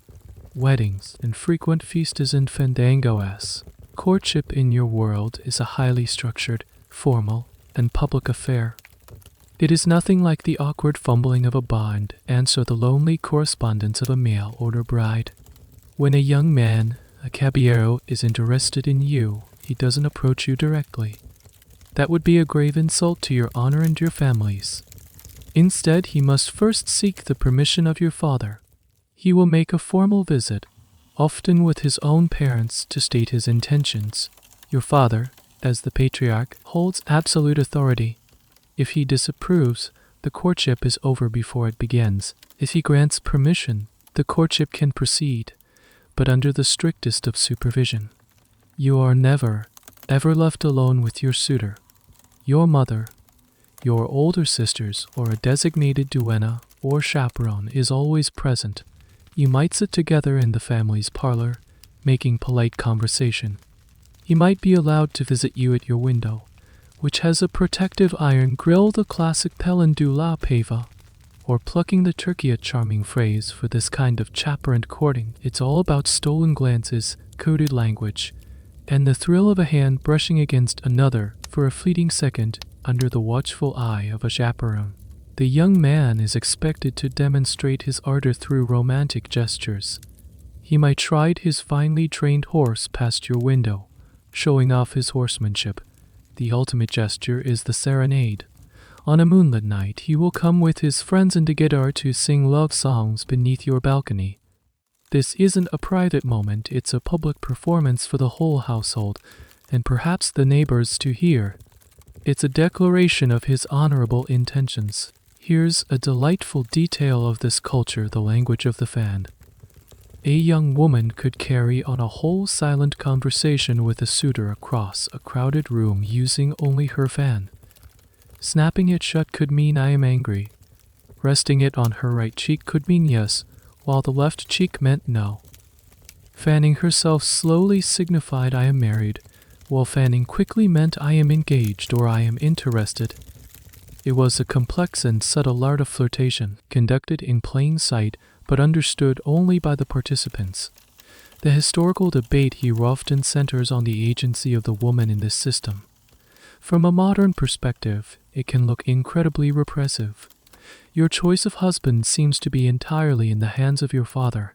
weddings, and frequent fiestas and fandangoes. Courtship in your world is a highly structured, formal, and public affair. It is nothing like the awkward fumbling of a bond and so the lonely correspondence of a mail-order bride. When a young man, a caballero, is interested in you, he doesn't approach you directly. That would be a grave insult to your honor and your family's. Instead, he must first seek the permission of your father. He will make a formal visit, often with his own parents, to state his intentions. Your father, as the patriarch, holds absolute authority. If he disapproves, the courtship is over before it begins. If he grants permission, the courtship can proceed, but under the strictest of supervision. You are never, ever left alone with your suitor. Your mother, your older sisters, or a designated duenna or chaperone is always present. You might sit together in the family's parlor, making polite conversation. He might be allowed to visit you at your window, which has a protective iron grill, the classic pelin de la pava, or plucking the turkey, a charming phrase for this kind of chaperone courting. It's all about stolen glances, coded language, and the thrill of a hand brushing against another for a fleeting second under the watchful eye of a chaperone. The young man is expected to demonstrate his ardor through romantic gestures. He might ride his finely trained horse past your window, showing off his horsemanship. The ultimate gesture is the serenade. On a moonlit night, he will come with his friends and a guitar to sing love songs beneath your balcony. This isn't a private moment, it's a public performance for the whole household, and perhaps the neighbors to hear. It's a declaration of his honorable intentions. Here's a delightful detail of this culture, the language of the fan. A young woman could carry on a whole silent conversation with a suitor across a crowded room using only her fan. Snapping it shut could mean I am angry. Resting it on her right cheek could mean yes, while the left cheek meant no. Fanning herself slowly signified I am married, while fanning quickly meant I am engaged or I am interested. It was a complex and subtle art of flirtation, conducted in plain sight but understood only by the participants. The historical debate here often centers on the agency of the woman in this system. From a modern perspective, it can look incredibly repressive. Your choice of husband seems to be entirely in the hands of your father.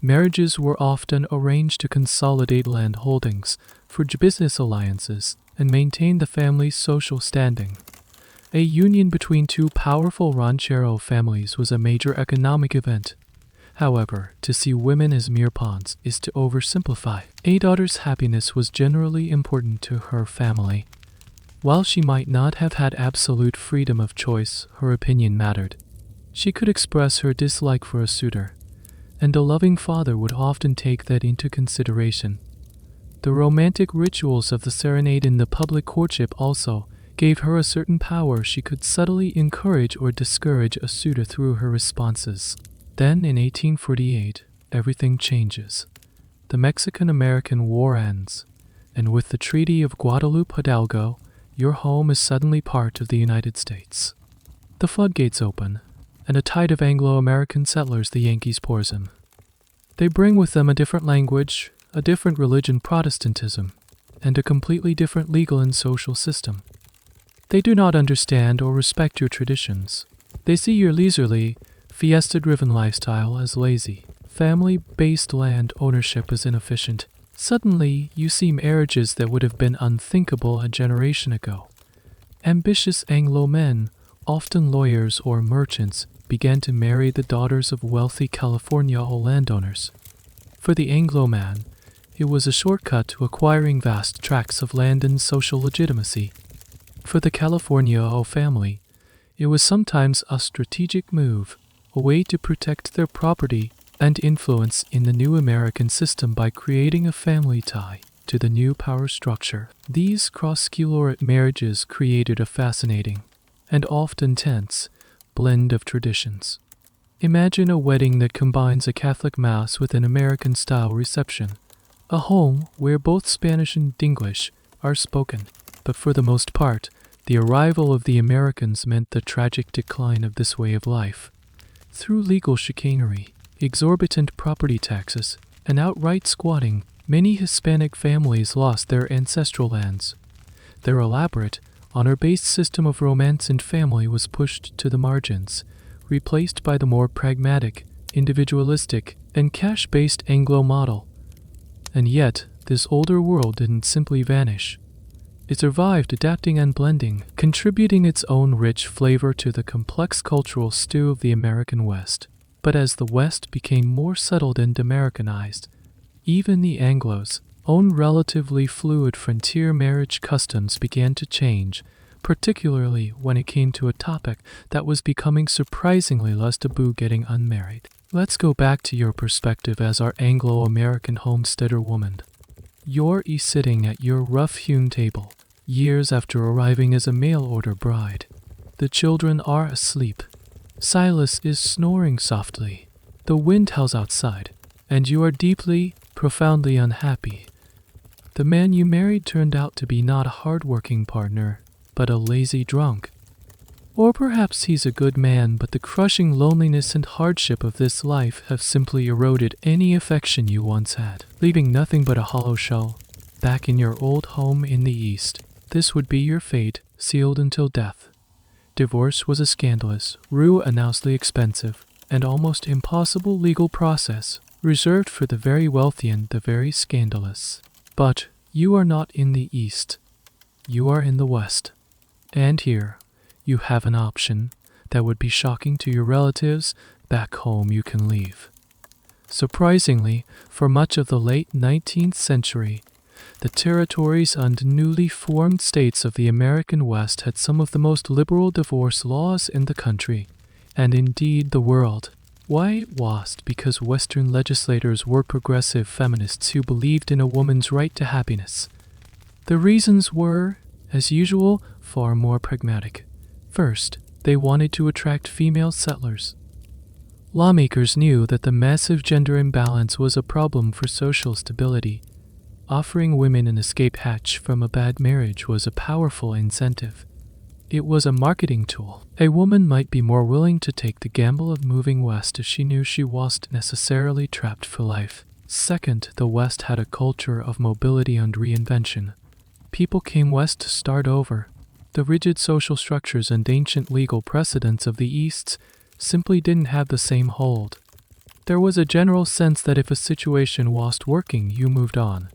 Marriages were often arranged to consolidate land holdings, forge business alliances, and maintain the family's social standing. A union between two powerful ranchero families was a major economic event. However, to see women as mere pawns is to oversimplify. A daughter's happiness was generally important to her family. While she might not have had absolute freedom of choice, her opinion mattered. She could express her dislike for a suitor, and a loving father would often take that into consideration. The romantic rituals of the serenade in the public courtship also gave her a certain power. She could subtly encourage or discourage a suitor through her responses. Then, in 1848, everything changes. The Mexican-American War ends, and with the Treaty of Guadalupe Hidalgo, your home is suddenly part of the United States. The floodgates open, and a tide of Anglo-American settlers the Yankees pours in. They bring with them a different language, a different religion, Protestantism, and a completely different legal and social system. They do not understand or respect your traditions. They see your leisurely, fiesta-driven lifestyle as lazy. Family-based land ownership is inefficient. Suddenly, you see marriages that would have been unthinkable a generation ago. Ambitious Anglo men, often lawyers or merchants, began to marry the daughters of wealthy California landowners. For the Anglo man, it was a shortcut to acquiring vast tracts of land and social legitimacy. For the California family, it was sometimes a strategic move, a way to protect their property and influence in the new American system by creating a family tie to the new power structure. These cross-colored marriages created a fascinating, and often tense, blend of traditions. Imagine a wedding that combines a Catholic Mass with an American-style reception, a home where both Spanish and English are spoken. But for the most part, the arrival of the Americans meant the tragic decline of this way of life. Through legal chicanery, exorbitant property taxes, and outright squatting, many Hispanic families lost their ancestral lands. Their elaborate, honor-based system of romance and family was pushed to the margins, replaced by the more pragmatic, individualistic, and cash-based Anglo model. And yet, this older world didn't simply vanish. It survived, adapting and blending, contributing its own rich flavor to the complex cultural stew of the American West. But as the West became more settled and Americanized, even the Anglos' own relatively fluid frontier marriage customs began to change, particularly when it came to a topic that was becoming surprisingly less taboo: getting unmarried. Let's go back to your perspective as our Anglo-American homesteader woman. You're sitting at your rough-hewn table, years after arriving as a mail-order bride. The children are asleep. Silas is snoring softly. The wind howls outside, and you are deeply, profoundly unhappy. The man you married turned out to be not a hard-working partner, but a lazy drunk. Or perhaps he's a good man, but the crushing loneliness and hardship of this life have simply eroded any affection you once had, leaving nothing but a hollow shell. Back in your old home in the East, this would be your fate, sealed until death. Divorce was a scandalous, ruinously expensive, and almost impossible legal process, reserved for the very wealthy and the very scandalous. But you are not in the East. You are in the West. And here, you have an option that would be shocking to your relatives. Back home you can leave. Surprisingly, for much of the late 19th century, the territories and newly formed states of the American West had some of the most liberal divorce laws in the country, and indeed the world. Why it was because Western legislators were progressive feminists who believed in a woman's right to happiness. The reasons were, as usual, far more pragmatic. First, they wanted to attract female settlers. Lawmakers knew that the massive gender imbalance was a problem for social stability. Offering women an escape hatch from a bad marriage was a powerful incentive. It was a marketing tool. A woman might be more willing to take the gamble of moving west if she knew she wasn't necessarily trapped for life. Second, the West had a culture of mobility and reinvention. People came west to start over. The rigid social structures and ancient legal precedents of the East simply didn't have the same hold. There was a general sense that if a situation wasn't working, you moved on.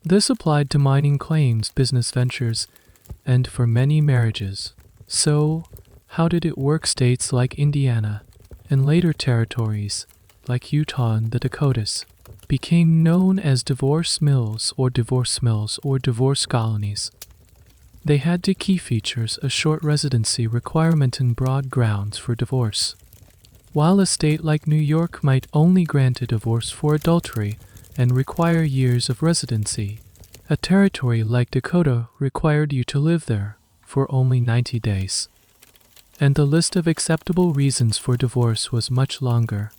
This applied to mining claims, business ventures, and for many marriages. So, how did it work? States like Indiana, and later territories, like Utah and the Dakotas, became known as divorce mills or divorce colonies. They had two key features: a short residency requirement and broad grounds for divorce. While a state like New York might only grant a divorce for adultery and require years of residency, a territory like Dakota required you to live there for only 90 days. And the list of acceptable reasons for divorce was much longer: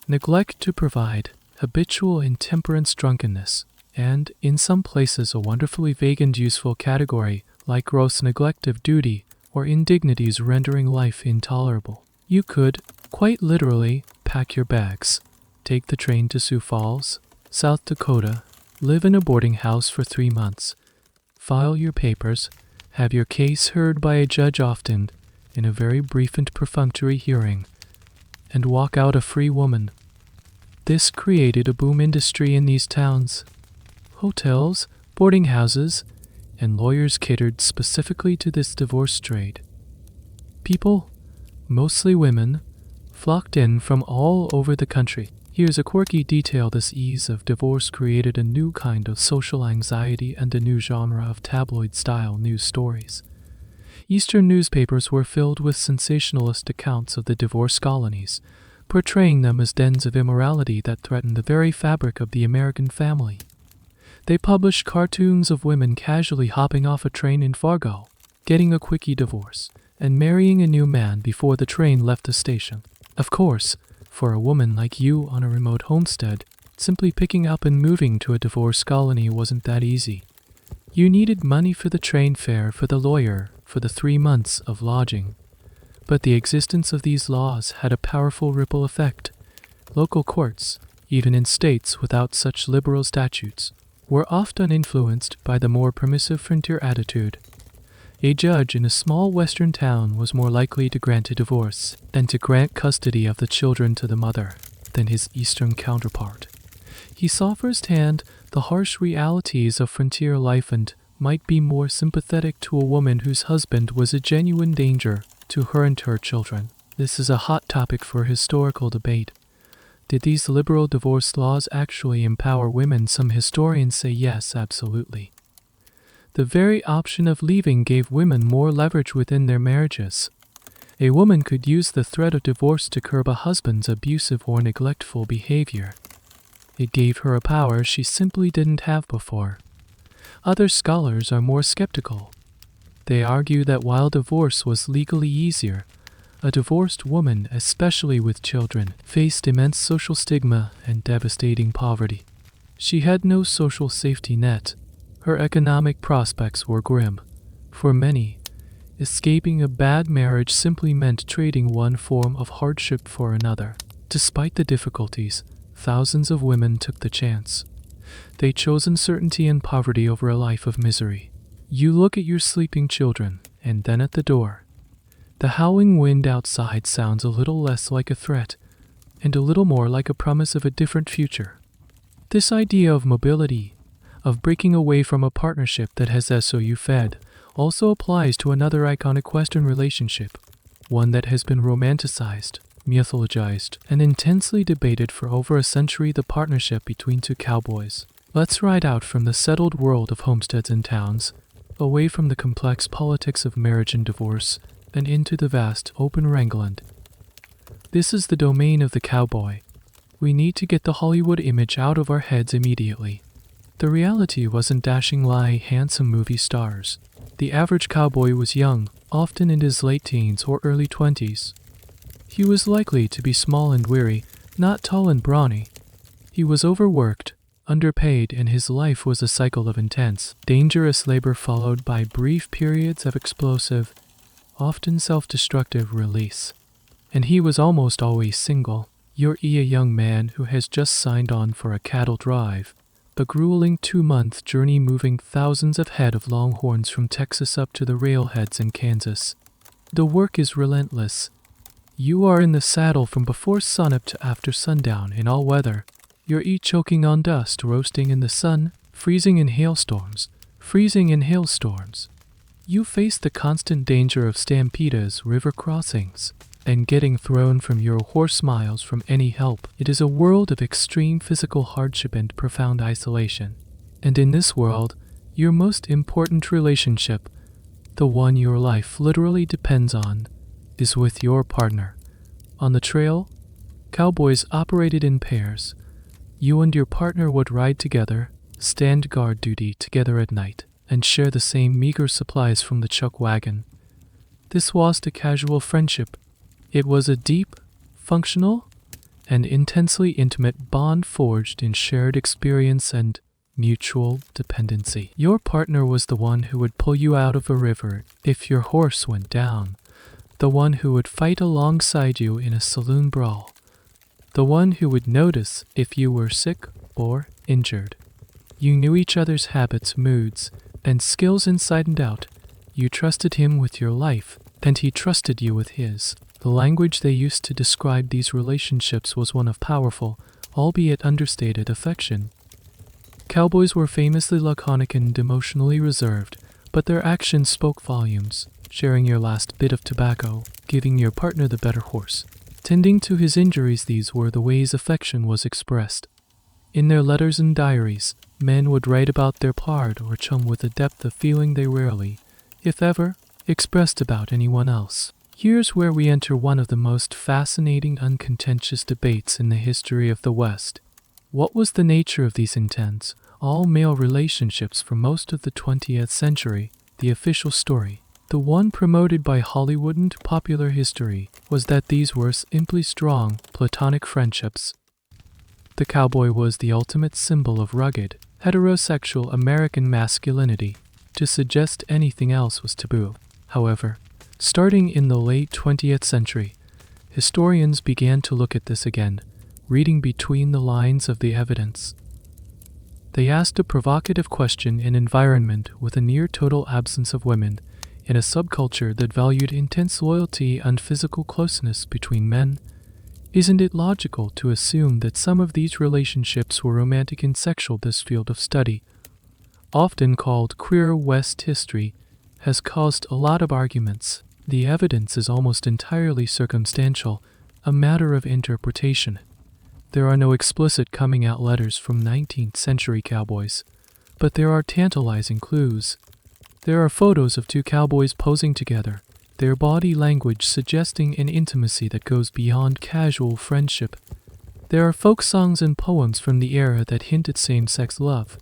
neglect to provide, habitual intemperance, drunkenness, and, in some places, a wonderfully vague and useful category like gross neglect of duty or indignities rendering life intolerable. You could, quite literally, pack your bags, take the train to Sioux Falls, South Dakota, live in a boarding house for 3 months, file your papers, have your case heard by a judge, often in a very brief and perfunctory hearing, and walk out a free woman. This created a boom industry in these towns. Hotels, boarding houses, and lawyers catered specifically to this divorce trade. People, mostly women, flocked in from all over the country. Here's a quirky detail: this ease of divorce created a new kind of social anxiety and a new genre of tabloid-style news stories. Eastern newspapers were filled with sensationalist accounts of the divorce colonies, portraying them as dens of immorality that threatened the very fabric of the American family. They published cartoons of women casually hopping off a train in Fargo, getting a quickie divorce, and marrying a new man before the train left the station. Of course, for a woman like you on a remote homestead, simply picking up and moving to a divorce colony wasn't that easy. You needed money for the train fare, for the lawyer, for the 3 months of lodging. But the existence of these laws had a powerful ripple effect. Local courts, even in states without such liberal statutes, were often influenced by the more permissive frontier attitude. A judge in a small western town was more likely to grant a divorce than to grant custody of the children to the mother than his eastern counterpart. He saw firsthand the harsh realities of frontier life and might be more sympathetic to a woman whose husband was a genuine danger to her and her children. This is a hot topic for historical debate. Did these liberal divorce laws actually empower women? Some historians say yes, absolutely. The very option of leaving gave women more leverage within their marriages. A woman could use the threat of divorce to curb a husband's abusive or neglectful behavior. It gave her a power she simply didn't have before. Other scholars are more skeptical. They argue that while divorce was legally easier, a divorced woman, especially with children, faced immense social stigma and devastating poverty. She had no social safety net. Her economic prospects were grim. For many, escaping a bad marriage simply meant trading one form of hardship for another. Despite the difficulties, thousands of women took the chance. They chose uncertainty and poverty over a life of misery. You look at your sleeping children, and then at the door. The howling wind outside sounds a little less like a threat, and a little more like a promise of a different future. This idea of mobility, of breaking away from a partnership that has SOU fed, also applies to another iconic Western relationship, one that has been romanticized, mythologized, and intensely debated for over a century: the partnership between two cowboys. Let's ride out from the settled world of homesteads and towns, away from the complex politics of marriage and divorce, and into the vast, open rangeland. This is the domain of the cowboy. We need to get the Hollywood image out of our heads immediately. The reality wasn't dashing, handsome movie stars. The average cowboy was young, often in his late teens or early 20s. He was likely to be small and weary, not tall and brawny. He was overworked, underpaid, and his life was a cycle of intense, dangerous labor followed by brief periods of explosive, often self-destructive release. And he was almost always single. You're a young man who has just signed on for a cattle drive, a grueling 2-month journey moving thousands of head of longhorns from Texas up to the railheads in Kansas. The work is relentless. You are in the saddle from before sunup to after sundown in all weather. You're choking on dust, roasting in the sun, freezing in hailstorms. You face the constant danger of stampedes, river crossings, and getting thrown from your horse miles from any help. It is a world of extreme physical hardship and profound isolation. And in this world, your most important relationship, the one your life literally depends on, is with your partner. On the trail, cowboys operated in pairs. You and your partner would ride together, stand guard duty together at night, and share the same meager supplies from the chuck wagon. This wasn't a casual friendship. It was a deep, functional, and intensely intimate bond forged in shared experience and mutual dependency. Your partner was the one who would pull you out of a river if your horse went down, the one who would fight alongside you in a saloon brawl, the one who would notice if you were sick or injured. You knew each other's habits, moods, and skills inside and out. You trusted him with your life, and he trusted you with his. The language they used to describe these relationships was one of powerful, albeit understated, affection. Cowboys were famously laconic and emotionally reserved, but their actions spoke volumes. Sharing your last bit of tobacco, giving your partner the better horse, tending to his injuries, these were the ways affection was expressed. In their letters and diaries, men would write about their pard or chum with a depth of feeling they rarely, if ever, expressed about anyone else. Here's where we enter one of the most fascinating, uncontentious debates in the history of the West. What was the nature of these intense, all-male relationships for most of the 20th century? The official story, the one promoted by Hollywood and popular history, was that these were simply strong, platonic friendships. The cowboy was the ultimate symbol of rugged, heterosexual American masculinity. To suggest anything else was taboo. However, starting in the late 20th century, historians began to look at this again, reading between the lines of the evidence. They asked a provocative question: in an environment with a near-total absence of women, in a subculture that valued intense loyalty and physical closeness between men, isn't it logical to assume that some of these relationships were romantic and sexual? This field of study, often called queer West history, has caused a lot of arguments. The evidence is almost entirely circumstantial, a matter of interpretation. There are no explicit coming-out letters from 19th century cowboys, but there are tantalizing clues. There are photos of two cowboys posing together, their body language suggesting an intimacy that goes beyond casual friendship. There are folk songs and poems from the era that hint at same-sex love.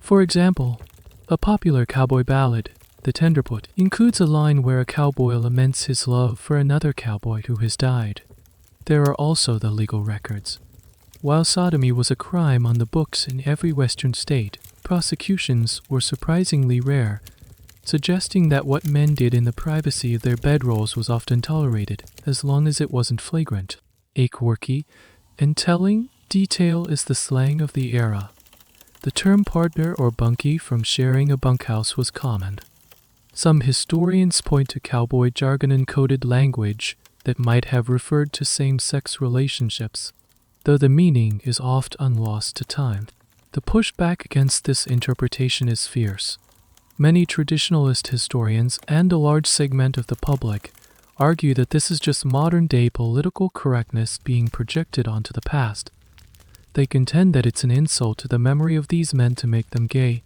For example, a popular cowboy ballad, The Tenderfoot, includes a line where a cowboy laments his love for another cowboy who has died. There are also the legal records. While sodomy was a crime on the books in every Western state, prosecutions were surprisingly rare, suggesting that what men did in the privacy of their bedrolls was often tolerated, as long as it wasn't flagrant. A quirky and telling detail is the slang of the era. The term partner or bunkie from sharing a bunkhouse was common. Some historians point to cowboy jargon and coded language that might have referred to same-sex relationships, though the meaning is oft unlost to time. The pushback against this interpretation is fierce. Many traditionalist historians and a large segment of the public argue that this is just modern-day political correctness being projected onto the past. They contend that it's an insult to the memory of these men to make them gay.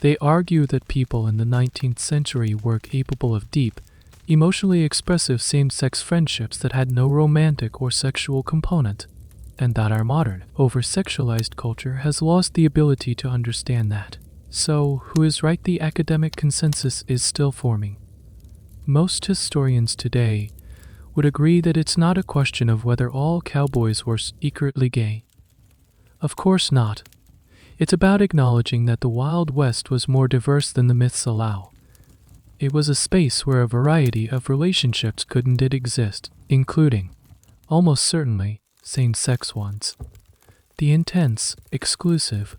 They argue that people in the 19th century were capable of deep, emotionally expressive same-sex friendships that had no romantic or sexual component, and that our modern, over-sexualized culture has lost the ability to understand that. So, who is right? The academic consensus is still forming. Most historians today would agree that it's not a question of whether all cowboys were secretly gay. Of course not. It's about acknowledging that the Wild West was more diverse than the myths allow. It was a space where a variety of relationships couldn't exist, including, almost certainly, same-sex ones. The intense, exclusive,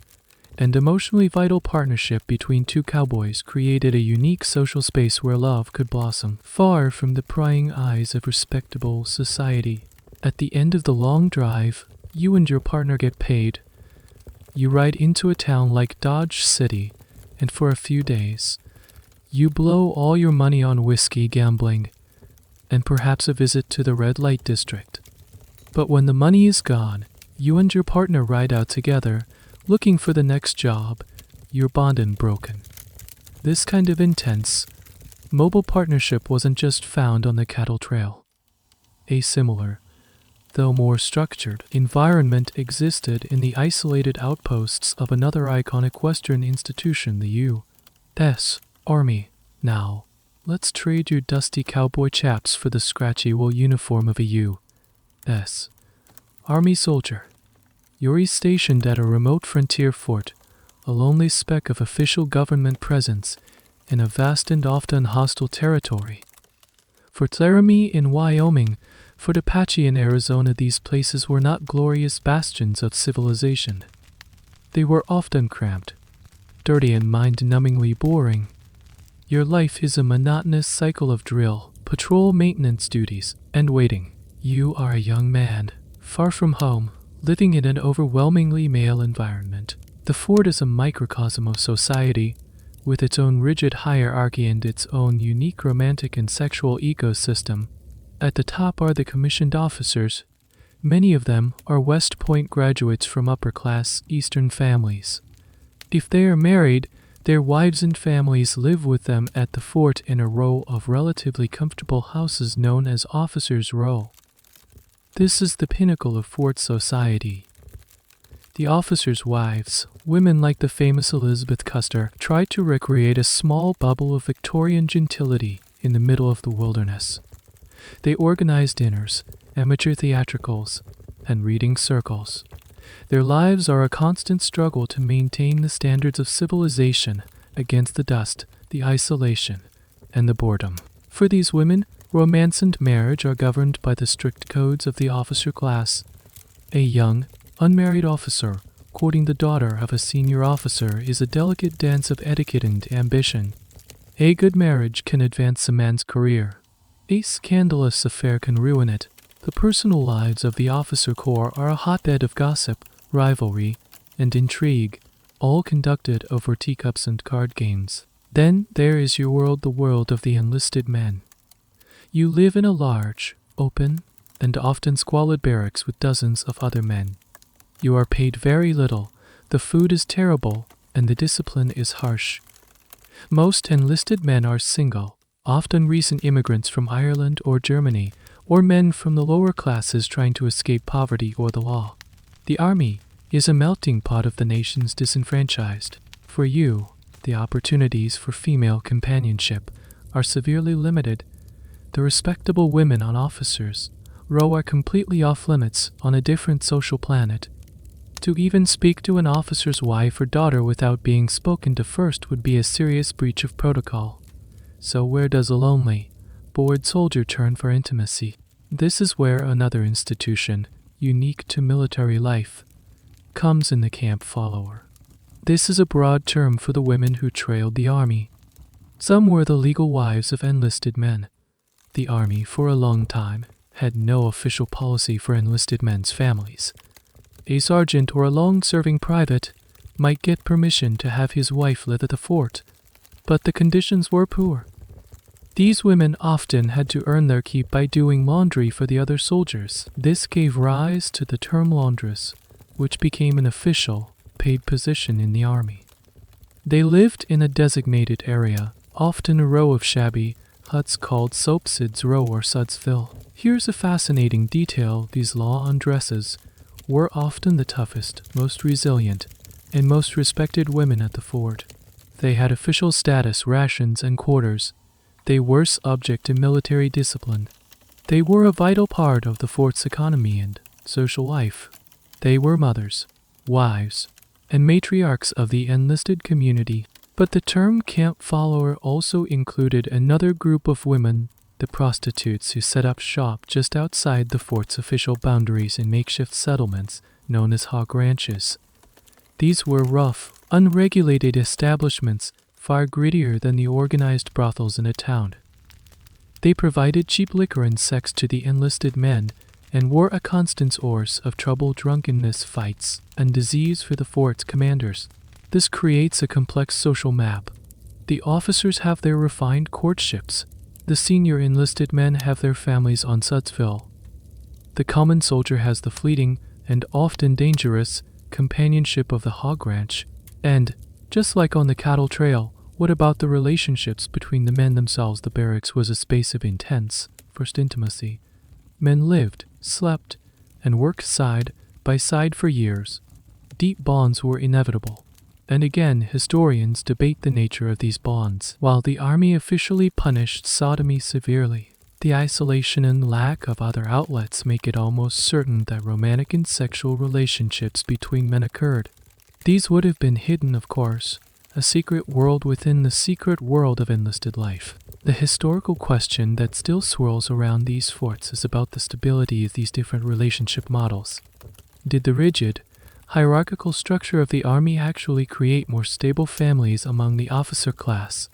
and emotionally vital partnership between two cowboys created a unique social space where love could blossom, far from the prying eyes of respectable society. At the end of the long drive, you and your partner get paid. You ride into a town like Dodge City, and for a few days, you blow all your money on whiskey, gambling, and perhaps a visit to the red light district. But when the money is gone, you and your partner ride out together, looking for the next job, your bond and broken. This kind of intense, mobile partnership wasn't just found on the cattle trail. A similar, though more structured, environment existed in the isolated outposts of another iconic Western institution, the U.S. Army. Now, let's trade your dusty cowboy chaps for the scratchy wool uniform of a U.S. Army soldier. You're stationed at a remote frontier fort, a lonely speck of official government presence in a vast and often hostile territory. For Laramie in Wyoming, for Apache in Arizona, these places were not glorious bastions of civilization. They were often cramped, dirty, and mind-numbingly boring. Your life is a monotonous cycle of drill, patrol maintenance duties, and waiting. You are a young man, far from home, living in an overwhelmingly male environment. The fort is a microcosm of society, with its own rigid hierarchy and its own unique romantic and sexual ecosystem. At the top are the commissioned officers. Many of them are West Point graduates from upper-class Eastern families. If they are married, their wives and families live with them at the fort in a row of relatively comfortable houses known as Officers' Row. This is the pinnacle of fort society. The officers' wives, women like the famous Elizabeth Custer, tried to recreate a small bubble of Victorian gentility in the middle of the wilderness. They organized dinners, amateur theatricals, and reading circles. Their lives are a constant struggle to maintain the standards of civilization against the dust, the isolation, and the boredom. For these women, romance and marriage are governed by the strict codes of the officer class. A young, unmarried officer courting the daughter of a senior officer is a delicate dance of etiquette and ambition. A good marriage can advance a man's career. A scandalous affair can ruin it. The personal lives of the officer corps are a hotbed of gossip, rivalry, and intrigue, all conducted over teacups and card games. Then there is your world, the world of the enlisted men. You live in a large, open, and often squalid barracks with dozens of other men. You are paid very little, the food is terrible, and the discipline is harsh. Most enlisted men are single, often recent immigrants from Ireland or Germany, or men from the lower classes trying to escape poverty or the law. The Army is a melting pot of the nation's disenfranchised. For you, the opportunities for female companionship are severely limited. The respectable women on Officers' Row are completely off limits on a different social planet. To even speak to an officer's wife or daughter without being spoken to first would be a serious breach of protocol. So where does a lonely, bored soldier turn for intimacy? This is where another institution, unique to military life, comes in: the camp follower. This is a broad term for the women who trailed the Army. Some were the legal wives of enlisted men. The Army, for a long time, had no official policy for enlisted men's families. A sergeant or a long-serving private might get permission to have his wife live at the fort, but the conditions were poor. These women often had to earn their keep by doing laundry for the other soldiers. This gave rise to the term laundress, which became an official, paid position in the Army. They lived in a designated area, often a row of shabby huts called Soapsuds Row or Sudsville. Here's a fascinating detail: these laundresses were often the toughest, most resilient, and most respected women at the fort. They had official status, rations, and quarters. They were subject to military discipline. They were a vital part of the fort's economy and social life. They were mothers, wives, and matriarchs of the enlisted community. But the term camp follower also included another group of women, the prostitutes, who set up shop just outside the fort's official boundaries in makeshift settlements known as hog ranches. These were rough, unregulated establishments, far grittier than the organized brothels in a town. They provided cheap liquor and sex to the enlisted men and were a constant source of trouble, drunkenness, fights, and disease for the fort's commanders. This creates a complex social map. The officers have their refined courtships, The senior enlisted men have their families on Sudsville. The common soldier has the fleeting, and often dangerous, companionship of the hog ranch. And, just like on the cattle trail, what about the relationships between the men themselves? The barracks was a space of intense, first intimacy. Men lived, slept, and worked side by side for years. Deep bonds were inevitable. And again, historians debate the nature of these bonds. While the army officially punished sodomy severely, the isolation and lack of other outlets make it almost certain that romantic and sexual relationships between men occurred. These would have been hidden, of course, a secret world within the secret world of enlisted life. The historical question that still swirls around these forts is about the stability of these different relationship models. Did the rigid, hierarchical structure of the army actually create more stable families among the officer class?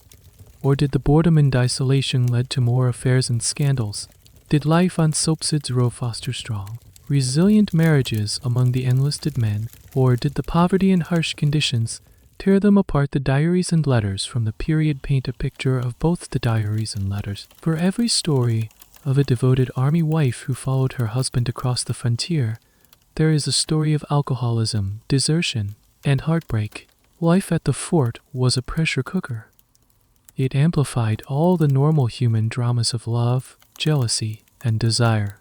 Or did the boredom and isolation lead to more affairs and scandals? Did life on Soapsuds Row foster strong, resilient marriages among the enlisted men, or did the poverty and harsh conditions tear them apart? The diaries and letters from the period paint a picture of both the diaries and letters. For every story of a devoted army wife who followed her husband across the frontier, there is a story of alcoholism, desertion, and heartbreak. Life at the fort was a pressure cooker. It amplified all the normal human dramas of love, jealousy, and desire.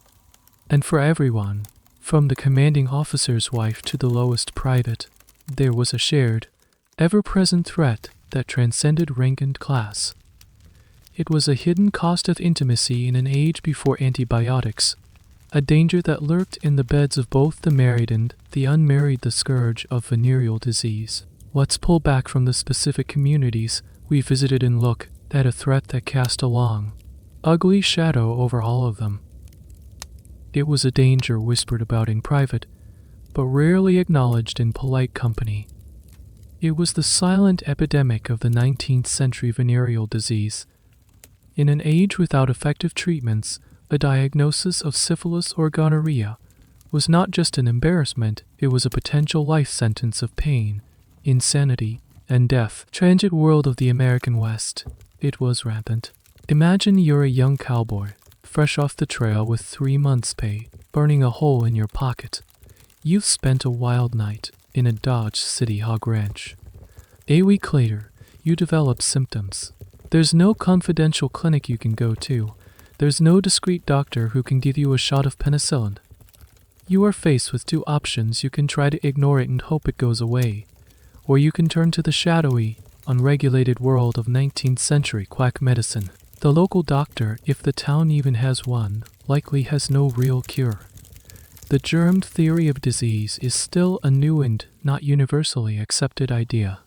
And for everyone, from the commanding officer's wife to the lowest private, there was a shared, ever-present threat that transcended rank and class. It was a hidden cost of intimacy in an age before antibiotics, a danger that lurked in the beds of both the married and the unmarried, the scourge of venereal disease. Let's pull back from the specific communities we visited and look at a threat that cast a long, ugly shadow over all of them. It was a danger whispered about in private, but rarely acknowledged in polite company. It was the silent epidemic of the 19th century venereal disease. In an age without effective treatments, a diagnosis of syphilis or gonorrhea was not just an embarrassment, it was a potential life sentence of pain, insanity, and death. Transient world of the American West, it was rampant. Imagine you're a young cowboy, fresh off the trail with 3 months' pay, burning a hole in your pocket. You've spent a wild night in a Dodge City hog ranch. A week later, you develop symptoms. There's no confidential clinic you can go to. There's no discreet doctor who can give you a shot of penicillin. You are faced with 2 options. You can try to ignore it and hope it goes away, or you can turn to the shadowy, unregulated world of 19th century quack medicine. The local doctor, if the town even has one, likely has no real cure. The germ theory of disease is still a new and not universally accepted idea.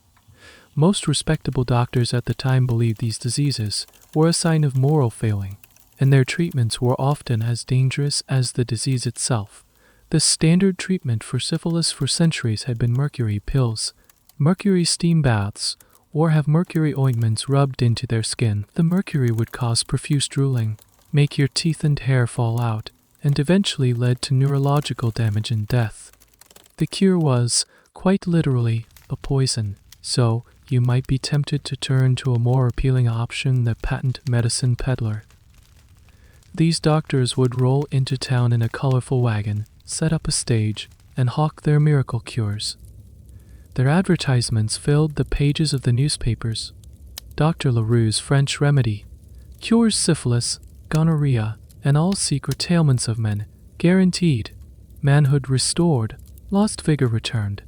Most respectable doctors at the time believed these diseases were a sign of moral failing, and their treatments were often as dangerous as the disease itself. The standard treatment for syphilis for centuries had been mercury pills, mercury steam baths, or have mercury ointments rubbed into their skin. The mercury would cause profuse drooling, make your teeth and hair fall out, and eventually led to neurological damage and death. The cure was, quite literally, a poison, so you might be tempted to turn to a more appealing option, the patent medicine peddler. These doctors would roll into town in a colorful wagon, set up a stage, and hawk their miracle cures. Their advertisements filled the pages of the newspapers. Dr. LaRue's French remedy cures syphilis, gonorrhea, and all secret ailments of men, guaranteed. Manhood restored, lost vigor returned.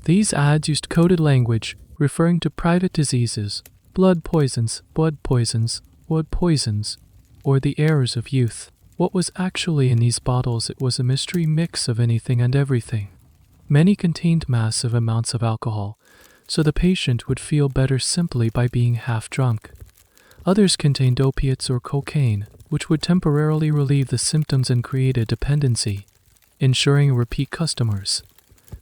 These ads used coded language referring to private diseases, blood poisons, wood poisons, or the errors of youth. What was actually in these bottles? It was a mystery mix of anything and everything. Many contained massive amounts of alcohol, so the patient would feel better simply by being half drunk. Others contained opiates or cocaine, which would temporarily relieve the symptoms and create a dependency, ensuring repeat customers.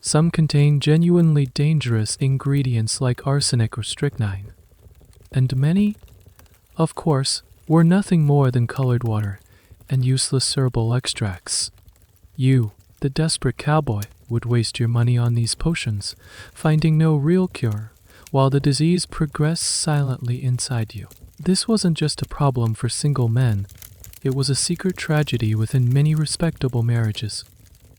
Some contained genuinely dangerous ingredients like arsenic or strychnine. And many, of course, were nothing more than colored water and useless herbal extracts. You, the desperate cowboy, would waste your money on these potions, finding no real cure, while the disease progressed silently inside you. This wasn't just a problem for single men, it was a secret tragedy within many respectable marriages.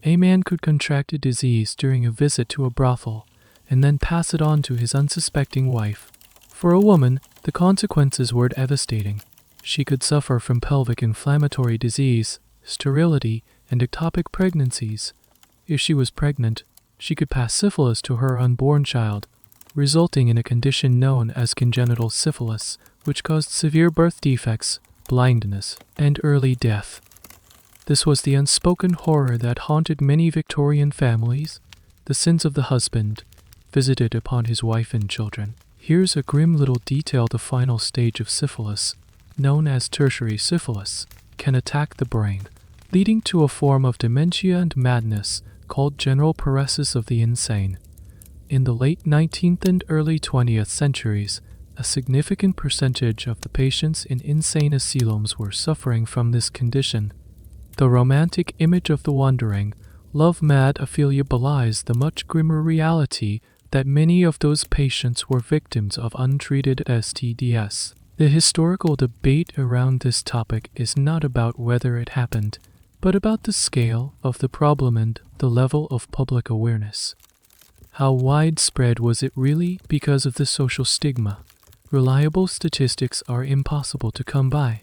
A man could contract a disease during a visit to a brothel and then pass it on to his unsuspecting wife. For a woman, the consequences were devastating. She could suffer from pelvic inflammatory disease, sterility, and ectopic pregnancies. If she was pregnant, she could pass syphilis to her unborn child, resulting in a condition known as congenital syphilis, which caused severe birth defects, blindness, and early death. This was the unspoken horror that haunted many Victorian families, the sins of the husband, visited upon his wife and children. Here's a grim little detail: the final stage of syphilis, known as tertiary syphilis, can attack the brain, leading to a form of dementia and madness called general paresis of the insane. In the late 19th and early 20th centuries, a significant percentage of the patients in insane asylums were suffering from this condition. The romantic image of the wandering, love-mad Ophelia belies the much grimmer reality that many of those patients were victims of untreated STDs. The historical debate around this topic is not about whether it happened, but about the scale of the problem and the level of public awareness. How widespread was it really? Because of the social stigma, reliable statistics are impossible to come by.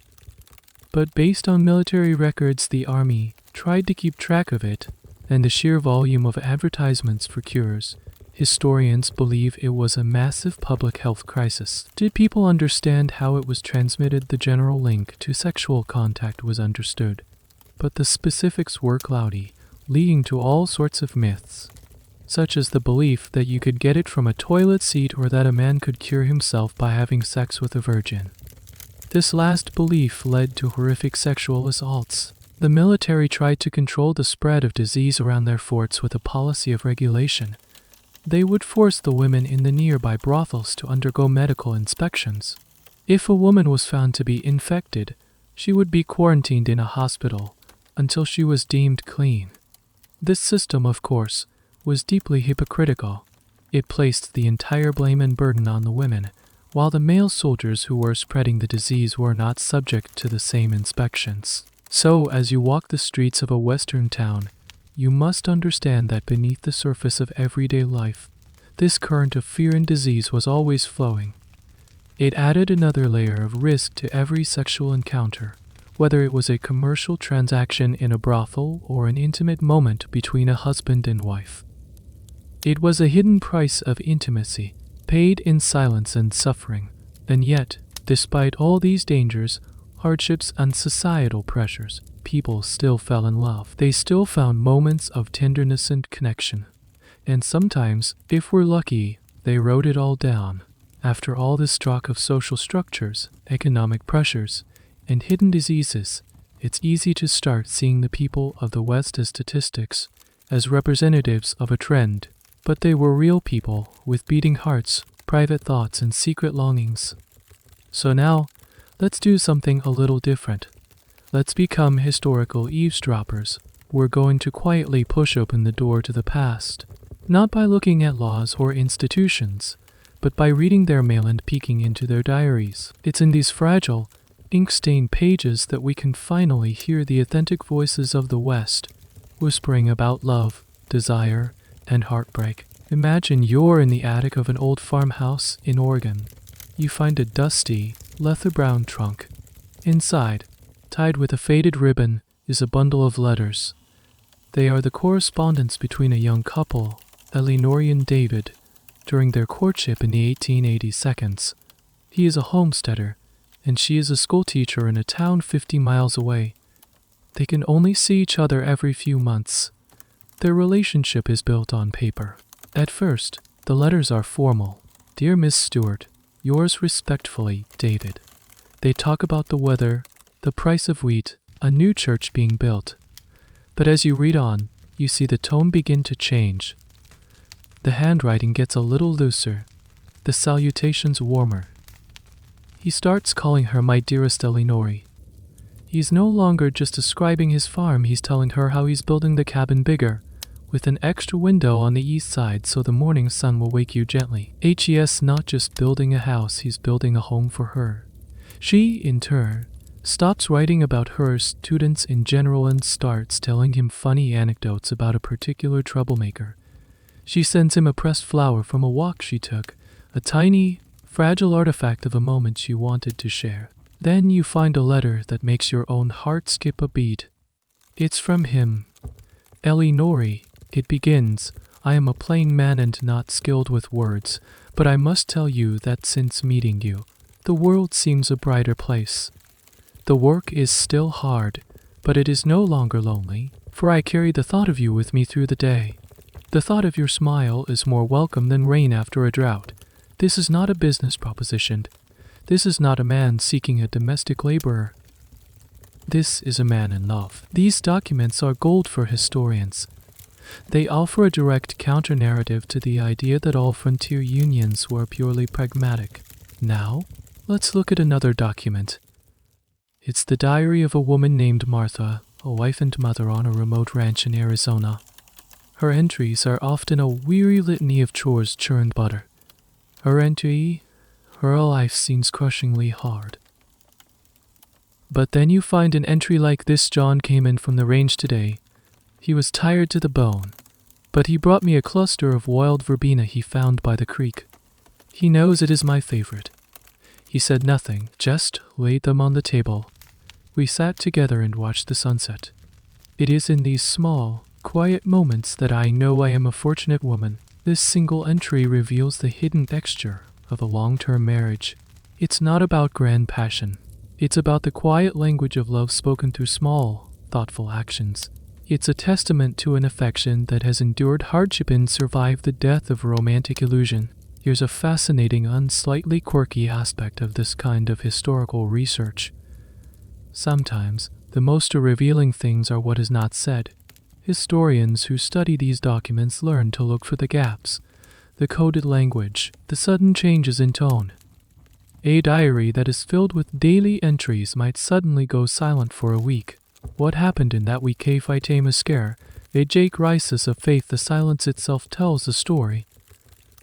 But based on military records, the army tried to keep track of it, and the sheer volume of advertisements for cures, historians believe it was a massive public health crisis. Did people understand how it was transmitted? The general link to sexual contact was understood, but the specifics were cloudy, leading to all sorts of myths, such as the belief that you could get it from a toilet seat or that a man could cure himself by having sex with a virgin. This last belief led to horrific sexual assaults. The military tried to control the spread of disease around their forts with a policy of regulation. They would force the women in the nearby brothels to undergo medical inspections. If a woman was found to be infected, she would be quarantined in a hospital until she was deemed clean. This system, of course, was deeply hypocritical. It placed the entire blame and burden on the women, while the male soldiers who were spreading the disease were not subject to the same inspections. So, as you walk the streets of a Western town, you must understand that beneath the surface of everyday life, this current of fear and disease was always flowing. It added another layer of risk to every sexual encounter, whether it was a commercial transaction in a brothel or an intimate moment between a husband and wife. It was a hidden price of intimacy, paid in silence and suffering, and yet, despite all these dangers, hardships, and societal pressures, people still fell in love. They still found moments of tenderness and connection. And sometimes, if we're lucky, they wrote it all down. After all this talk of social structures, economic pressures, and hidden diseases, it's easy to start seeing the people of the West as statistics, as representatives of a trend. But they were real people with beating hearts, private thoughts, and secret longings. So now, let's do something a little different. Let's become historical eavesdroppers. We're going to quietly push open the door to the past, not by looking at laws or institutions, but by reading their mail and peeking into their diaries. It's in these fragile, ink-stained pages that we can finally hear the authentic voices of the West, whispering about love, desire, and heartbreak. Imagine you're in the attic of an old farmhouse in Oregon. You find a dusty, leather-brown trunk. Inside, tied with a faded ribbon, is a bundle of letters. They are the correspondence between a young couple, Eleanor and David, during their courtship in the 1882. He is a homesteader, and she is a schoolteacher in a town 50 miles away. They can only see each other every few months. Their relationship is built on paper. At first, the letters are formal. Dear Miss Stewart, yours respectfully, David. They talk about the weather, the price of wheat, a new church being built. But as you read on, you see the tone begin to change. The handwriting gets a little looser, the salutations warmer. He starts calling her my dearest Eleanor. He's no longer just describing his farm, he's telling her how he's building the cabin bigger, with an extra window on the east side so the morning sun will wake you gently. HES not just building a house, he's building a home for her. She, in turn, stops writing about her students in general and starts telling him funny anecdotes about a particular troublemaker. She sends him a pressed flower from a walk she took, a tiny, fragile artifact of a moment she wanted to share. Then you find a letter that makes your own heart skip a beat. It's from him. Elinori, it begins, I am a plain man and not skilled with words, but I must tell you that since meeting you, the world seems a brighter place. The work is still hard, but it is no longer lonely, for I carry the thought of you with me through the day. The thought of your smile is more welcome than rain after a drought. This is not a business proposition. This is not a man seeking a domestic laborer. This is a man in love. These documents are gold for historians. They offer a direct counter-narrative to the idea that all frontier unions were purely pragmatic. Now, let's look at another document. It's the diary of a woman named Martha, a wife and mother on a remote ranch in Arizona. Her entries are often a weary litany of chores churned butter. Her life seems crushingly hard. But then you find an entry like this: John came in from the range today. He was tired to the bone, but he brought me a cluster of wild verbena he found by the creek. He knows it is my favorite. He said nothing, just laid them on the table. We sat together and watched the sunset. It is in these small, quiet moments that I know I am a fortunate woman. This single entry reveals the hidden texture of a long-term marriage. It's not about grand passion. It's about the quiet language of love spoken through small, thoughtful actions. It's a testament to an affection that has endured hardship and survived the death of romantic illusion. Here's a fascinating and slightly quirky aspect of this kind of historical research. Sometimes, the most revealing things are what is not said. Historians who study these documents learn to look for the gaps, the coded language, the sudden changes in tone. A diary that is filled with daily entries might suddenly go silent for a week. What happened in that week? A scare. A crisis of faith. The silence itself tells the story.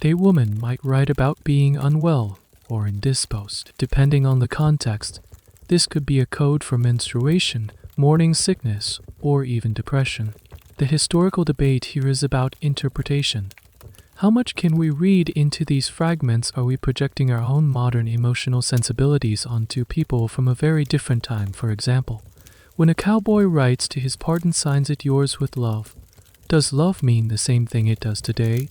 A woman might write about being unwell or indisposed, depending on the context. This could be a code for menstruation, morning sickness, or even depression. The historical debate here is about interpretation. How much can we read into these fragments? Are we projecting our own modern emotional sensibilities onto people from a very different time? For example, when a cowboy writes to his pardon, signs it yours with love. Does love mean the same thing it does today?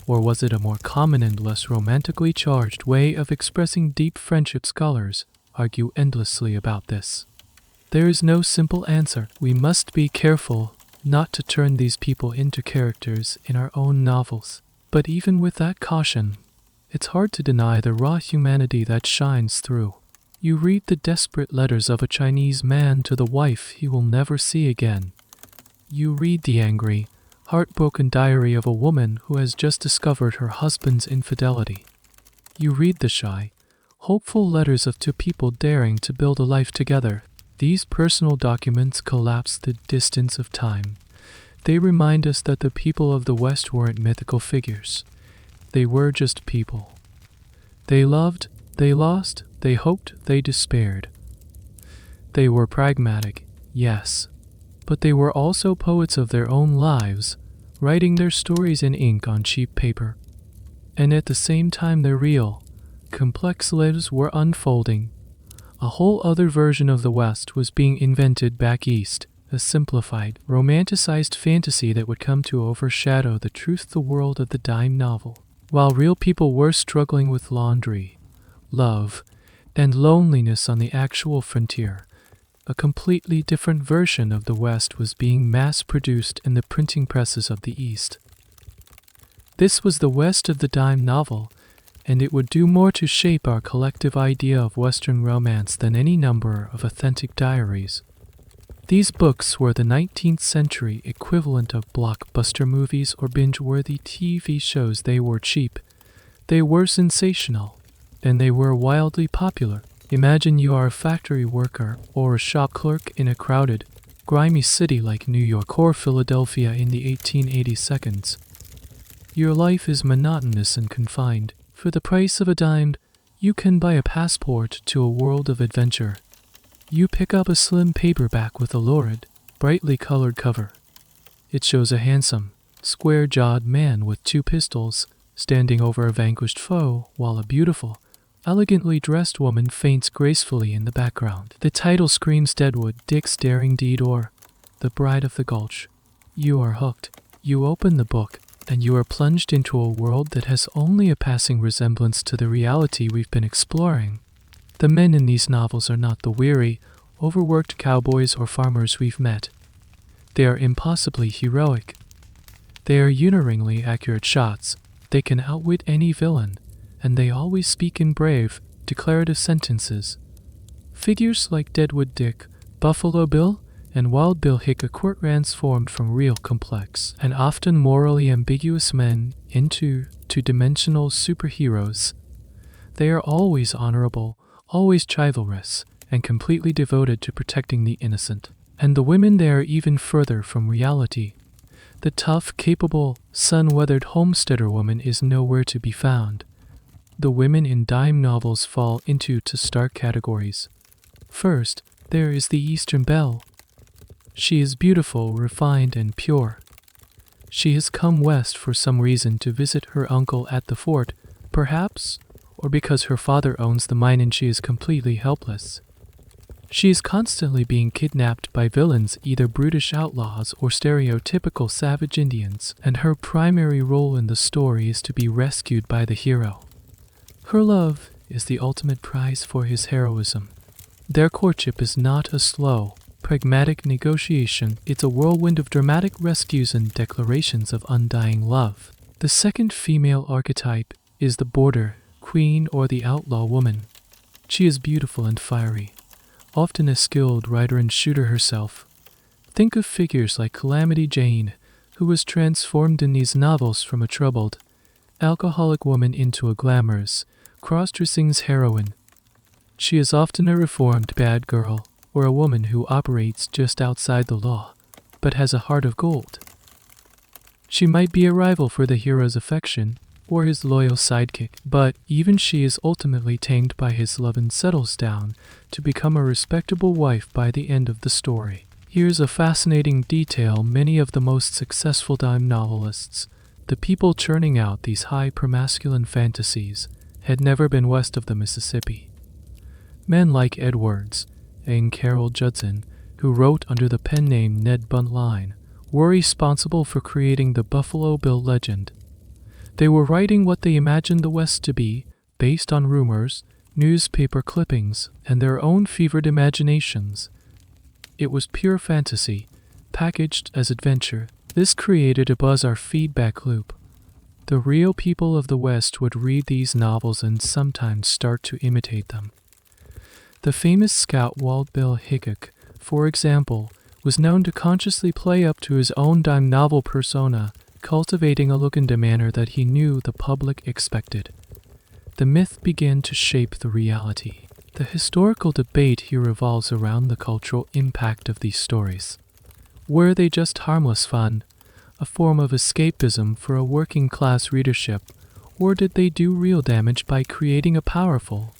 Or was it a more common and less romantically charged way of expressing deep friendship? Scholars argue endlessly about this. There is no simple answer. We must be careful not to turn these people into characters in our own novels. But even with that caution, it's hard to deny the raw humanity that shines through. You read the desperate letters of a Chinese man to the wife he will never see again. You read the angry, heartbroken diary of a woman who has just discovered her husband's infidelity. You read the shy, hopeful letters of two people daring to build a life together. These personal documents collapse the distance of time. They remind us that the people of the West weren't mythical figures. They were just people. They loved, they lost, they hoped, they despaired. They were pragmatic, yes, but they were also poets of their own lives, writing their stories in ink on cheap paper. And at the same time, their real, complex lives were unfolding. A whole other version of the West was being invented back east. A simplified, romanticized fantasy that would come to overshadow the truth, the world of the dime novel. While real people were struggling with laundry, love, and loneliness on the actual frontier, a completely different version of the West was being mass-produced in the printing presses of the East. This was the West of the dime novel, and it would do more to shape our collective idea of Western romance than any number of authentic diaries. These books were the 19th century equivalent of blockbuster movies or binge-worthy TV shows. They were cheap, they were sensational, and they were wildly popular. Imagine you are a factory worker or a shop clerk in a crowded, grimy city like New York or Philadelphia in the 1882. Your life is monotonous and confined. For the price of a dime, You can buy a passport to a world of adventure. You pick up a slim paperback with a lurid, brightly colored cover. It shows a handsome, square-jawed man with 2 pistols standing over a vanquished foe, while a beautiful, elegantly dressed woman faints gracefully in the background. The title screams Deadwood, Dick's Daring Deed, or The Bride of the Gulch. You are hooked. You open the book, and you are plunged into a world that has only a passing resemblance to the reality we've been exploring. The men in these novels are not the weary, overworked cowboys or farmers we've met. They are impossibly heroic. They are unerringly accurate shots. They can outwit any villain, and they always speak in brave, declarative sentences. Figures like Deadwood Dick, Buffalo Bill, and Wild Bill Hickok were transformed from real complex and often morally ambiguous men into two-dimensional superheroes. They are always honorable, always chivalrous, and completely devoted to protecting the innocent. And the women there are even further from reality. The tough, capable, sun-weathered homesteader woman is nowhere to be found. The women in dime novels fall into 2 stark categories. First, there is the Eastern Belle. She is beautiful, refined, and pure. She has come west for some reason to visit her uncle at the fort, perhaps, or because her father owns the mine and she is completely helpless. She is constantly being kidnapped by villains, either brutish outlaws or stereotypical savage Indians, and her primary role in the story is to be rescued by the hero. Her love is the ultimate prize for his heroism. Their courtship is not a slow, pragmatic negotiation, it's a whirlwind of dramatic rescues and declarations of undying love. The second female archetype is the border queen or the outlaw woman. She is beautiful and fiery, often a skilled writer and shooter herself. Think of figures like Calamity Jane, who was transformed in these novels from a troubled, alcoholic woman into a glamorous, cross-dressing heroine. She is often a reformed bad girl, or a woman who operates just outside the law, but has a heart of gold. She might be a rival for the hero's affection, or his loyal sidekick, but even she is ultimately tamed by his love and settles down to become a respectable wife by the end of the story. Here's a fascinating detail: many of the most successful dime novelists, the people churning out these hyper-masculine fantasies, had never been west of the Mississippi. Men like Edwards and Carol Judson, who wrote under the pen name Ned Buntline, were responsible for creating the Buffalo Bill legend. They were writing what they imagined the West to be, based on rumors, newspaper clippings, and their own fevered imaginations. It was pure fantasy, packaged as adventure. This created a bizarre feedback loop. The real people of the West would read these novels and sometimes start to imitate them. The famous scout Wild Bill Hickok, for example, was known to consciously play up to his own dime novel persona, cultivating a look and a manner that he knew the public expected. The myth began to shape the reality. The historical debate here revolves around the cultural impact of these stories. Were they just harmless fun, a form of escapism for a working-class readership, or did they do real damage by creating a powerful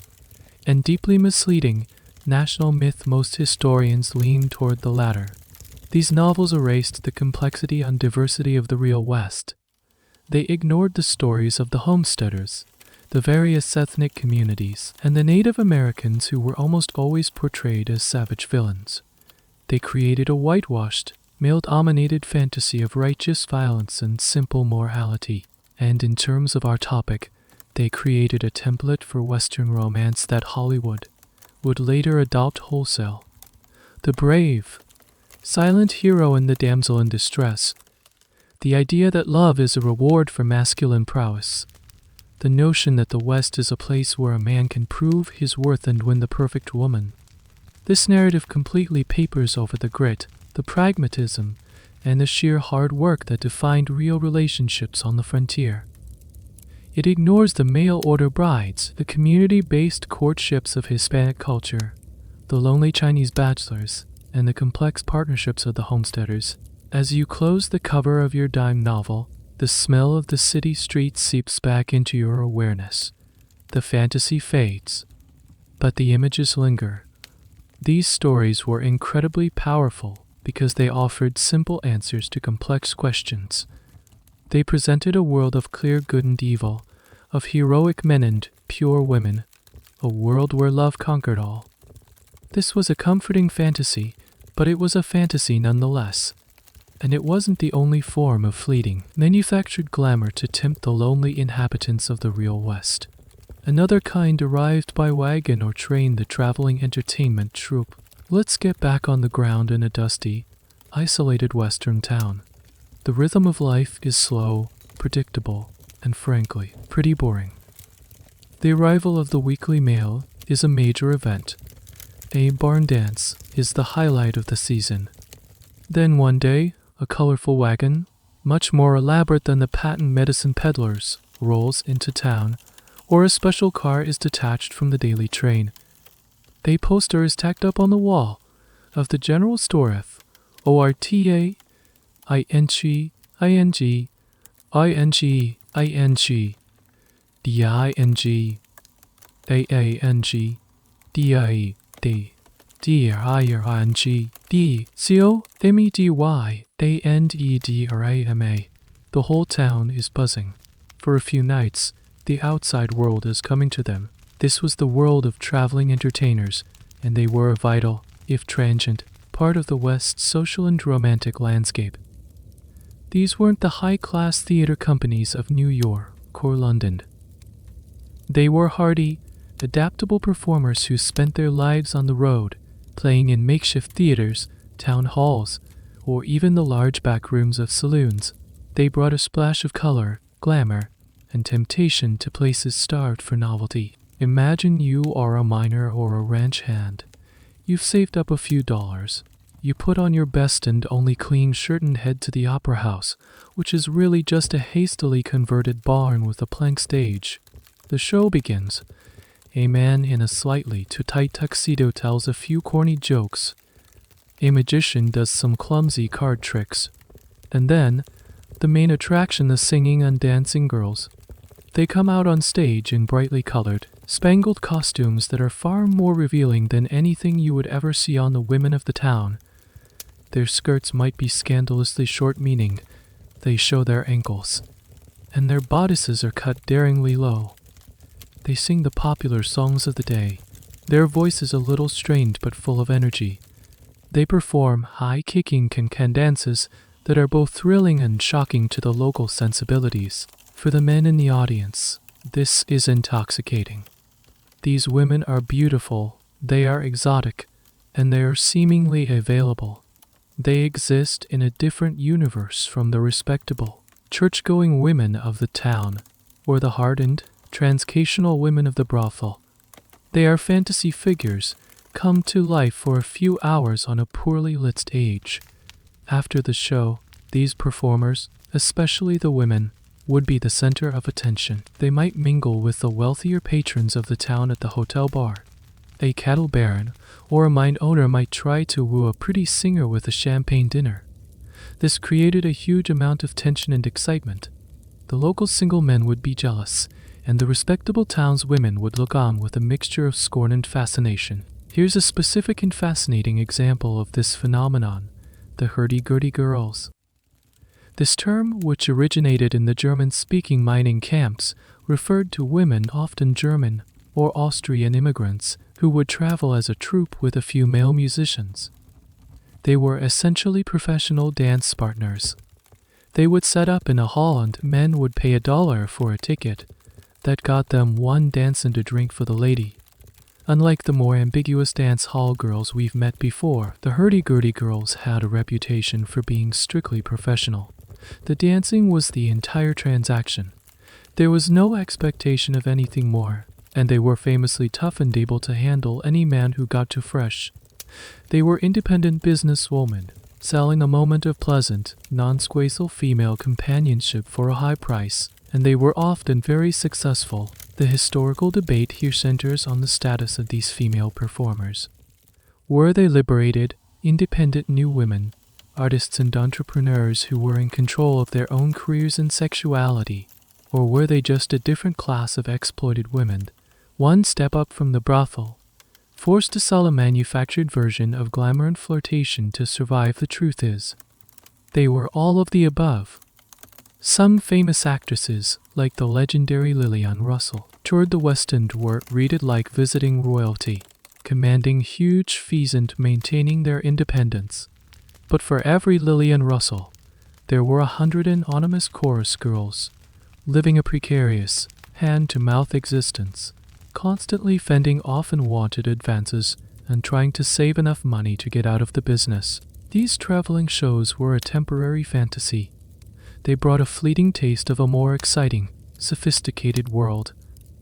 and deeply misleading national myth? Most historians lean toward the latter. These novels erased the complexity and diversity of the real West. They ignored the stories of the homesteaders, the various ethnic communities, and the Native Americans who were almost always portrayed as savage villains. They created a whitewashed, male-dominated fantasy of righteous violence and simple morality. And in terms of our topic, they created a template for Western romance that Hollywood would later adopt wholesale. The brave, silent hero and the damsel in distress. The idea that love is a reward for masculine prowess. The notion that the West is a place where a man can prove his worth and win the perfect woman. This narrative completely papers over the grit, the pragmatism, and the sheer hard work that defined real relationships on the frontier. It ignores the mail-order brides, the community-based courtships of Hispanic culture, the lonely Chinese bachelors, and the complex partnerships of the homesteaders. As you close the cover of your dime novel, the smell of the city streets seeps back into your awareness. The fantasy fades, but the images linger. These stories were incredibly powerful because they offered simple answers to complex questions. They presented a world of clear good and evil, of heroic men and pure women, a world where love conquered all. This was a comforting fantasy, but it was a fantasy nonetheless. And it wasn't the only form of fleeting, manufactured glamour to tempt the lonely inhabitants of the real West. Another kind arrived by wagon or train, the traveling entertainment troupe. Let's get back on the ground in a dusty, isolated western town. The rhythm of life is slow, predictable, and frankly, pretty boring. The arrival of the weekly mail is a major event. A barn dance is the highlight of the season. Then one day, a colorful wagon, much more elaborate than the patent medicine peddlers, rolls into town, or a special car is detached from the daily train. A poster is tacked up on the wall of the general store F O R T A I N G I N G I N G I N G D I N G A N G D I D D I N G D C O M E D Y A N E D R A M A. The whole town is buzzing. For a few nights, the outside world is coming to them. This was the world of traveling entertainers, and they were a vital, if transient, part of the West's social and romantic landscape. These weren't the high-class theater companies of New York or London. They were hardy, adaptable performers who spent their lives on the road, playing in makeshift theaters, town halls, or even the large back rooms of saloons. They brought a splash of color, glamour, and temptation to places starved for novelty. Imagine you are a miner or a ranch hand. You've saved up a few dollars. You put on your best and only clean shirt and head to the opera house, which is really just a hastily converted barn with a plank stage. The show begins. A man in a slightly too tight tuxedo tells a few corny jokes. A magician does some clumsy card tricks. And then, the main attraction, the singing and dancing girls. They come out on stage in brightly colored, spangled costumes that are far more revealing than anything you would ever see on the women of the town. Their skirts might be scandalously short, meaning they show their ankles, and their bodices are cut daringly low. They sing the popular songs of the day. Their voice is a little strained but full of energy. They perform high-kicking can-can dances that are both thrilling and shocking to the local sensibilities. For the men in the audience, this is intoxicating. These women are beautiful, they are exotic, and they are seemingly available. They exist in a different universe from the respectable, church-going women of the town, or the hardened, transcational women of the brothel. They are fantasy figures, come to life for a few hours on a poorly lit stage. After the show, these performers, especially the women, would be the center of attention. They might mingle with the wealthier patrons of the town at the hotel bar. A cattle baron or a mine owner might try to woo a pretty singer with a champagne dinner. This created a huge amount of tension and excitement. The local single men would be jealous, and the respectable town's women would look on with a mixture of scorn and fascination. Here's a specific and fascinating example of this phenomenon: the hurdy-gurdy girls. This term, which originated in the German-speaking mining camps, referred to women, often German or Austrian immigrants, who would travel as a troupe with a few male musicians. They were essentially professional dance partners. They would set up in a hall and men would pay $1 for a ticket. That got them one dance and a drink for the lady. Unlike the more ambiguous dance hall girls we've met before, the hurdy-gurdy girls had a reputation for being strictly professional. The dancing was the entire transaction. There was no expectation of anything more, and they were famously tough and able to handle any man who got too fresh. They were independent businesswomen, selling a moment of pleasant, non-squeezable female companionship for a high price, and they were often very successful. The historical debate here centers on the status of these female performers. Were they liberated, independent new women, artists and entrepreneurs who were in control of their own careers and sexuality, or were they just a different class of exploited women one step up from the brothel, forced to sell a manufactured version of glamour and flirtation to survive. The truth is, they were all of the above. Some famous actresses, like the legendary Lillian Russell, toured the West End, were treated like visiting royalty, commanding huge fees and maintaining their independence. But for every Lillian Russell, there were 100 anonymous chorus girls, living a precarious, hand-to-mouth existence, constantly fending off unwanted advances and trying to save enough money to get out of the business. These traveling shows were a temporary fantasy. They brought a fleeting taste of a more exciting, sophisticated world.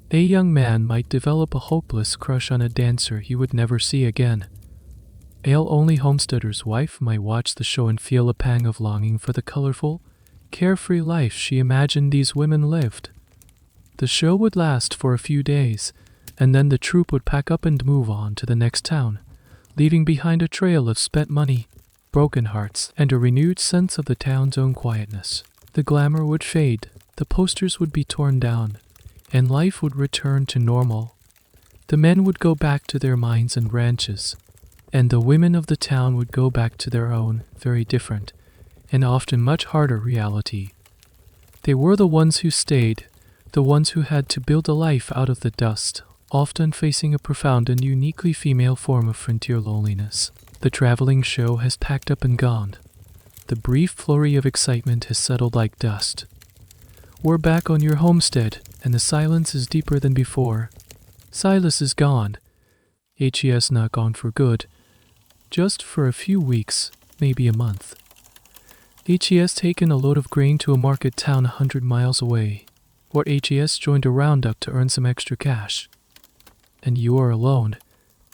A young man might develop a hopeless crush on a dancer he would never see again. Ale-only homesteader's wife might watch the show and feel a pang of longing for the colorful, carefree life she imagined these women lived. The show would last for a few days, and then the troupe would pack up and move on to the next town, leaving behind a trail of spent money, broken hearts, and a renewed sense of the town's own quietness. The glamour would fade, the posters would be torn down, and life would return to normal. The men would go back to their mines and ranches, and the women of the town would go back to their own, very different, and often much harder reality. They were the ones who stayed, the ones who had to build a life out of the dust, often facing a profound and uniquely female form of frontier loneliness. The traveling show has packed up and gone. The brief flurry of excitement has settled like dust. We're back on your homestead, and the silence is deeper than before. Silas is gone. HES not gone for good. Just for a few weeks, maybe a month. HES taken a load of grain to a market town 100 miles away, or HES joined a roundup to earn some extra cash. And you are alone,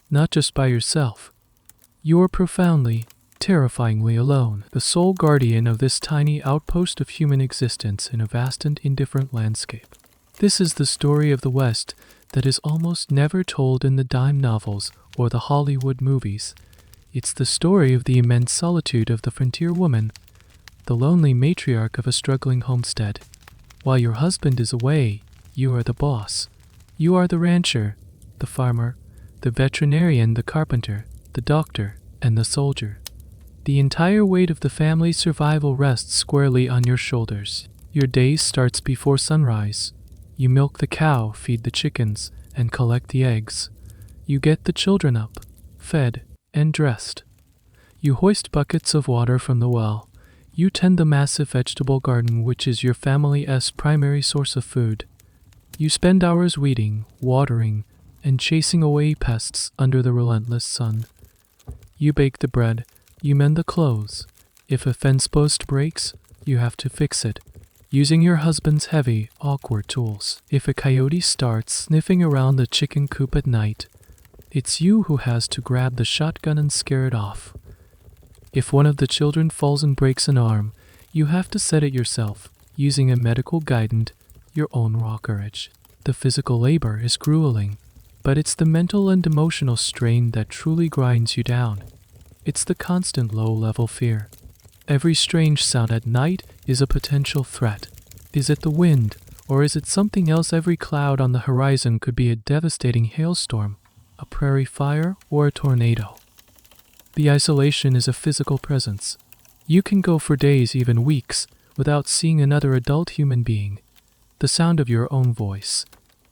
not just by yourself. You are profoundly, terrifyingly alone, the sole guardian of this tiny outpost of human existence in a vast and indifferent landscape. This is the story of the West that is almost never told in the dime novels or the Hollywood movies. It's the story of the immense solitude of the frontier woman, the lonely matriarch of a struggling homestead. While your husband is away, you are the boss. You are the rancher, the farmer, the veterinarian, the carpenter, the doctor, and the soldier. The entire weight of the family's survival rests squarely on your shoulders. Your day starts before sunrise. You milk the cow, feed the chickens, and collect the eggs. You get the children up, fed, and dressed. You hoist buckets of water from the well. You tend the massive vegetable garden which is your family's primary source of food. You spend hours weeding, watering, and chasing away pests under the relentless sun. You bake the bread, you mend the clothes. If a fence post breaks, you have to fix it, using your husband's heavy, awkward tools. If a coyote starts sniffing around the chicken coop at night, it's you who has to grab the shotgun and scare it off. If one of the children falls and breaks an arm, you have to set it yourself, using a medical guidance, your own raw courage. The physical labor is grueling, but it's the mental and emotional strain that truly grinds you down. It's the constant low-level fear. Every strange sound at night is a potential threat. Is it the wind, or is it something else? Every cloud on the horizon could be a devastating hailstorm, a prairie fire, or a tornado. The isolation is a physical presence. You can go for days, even weeks, without seeing another adult human being. The sound of your own voice,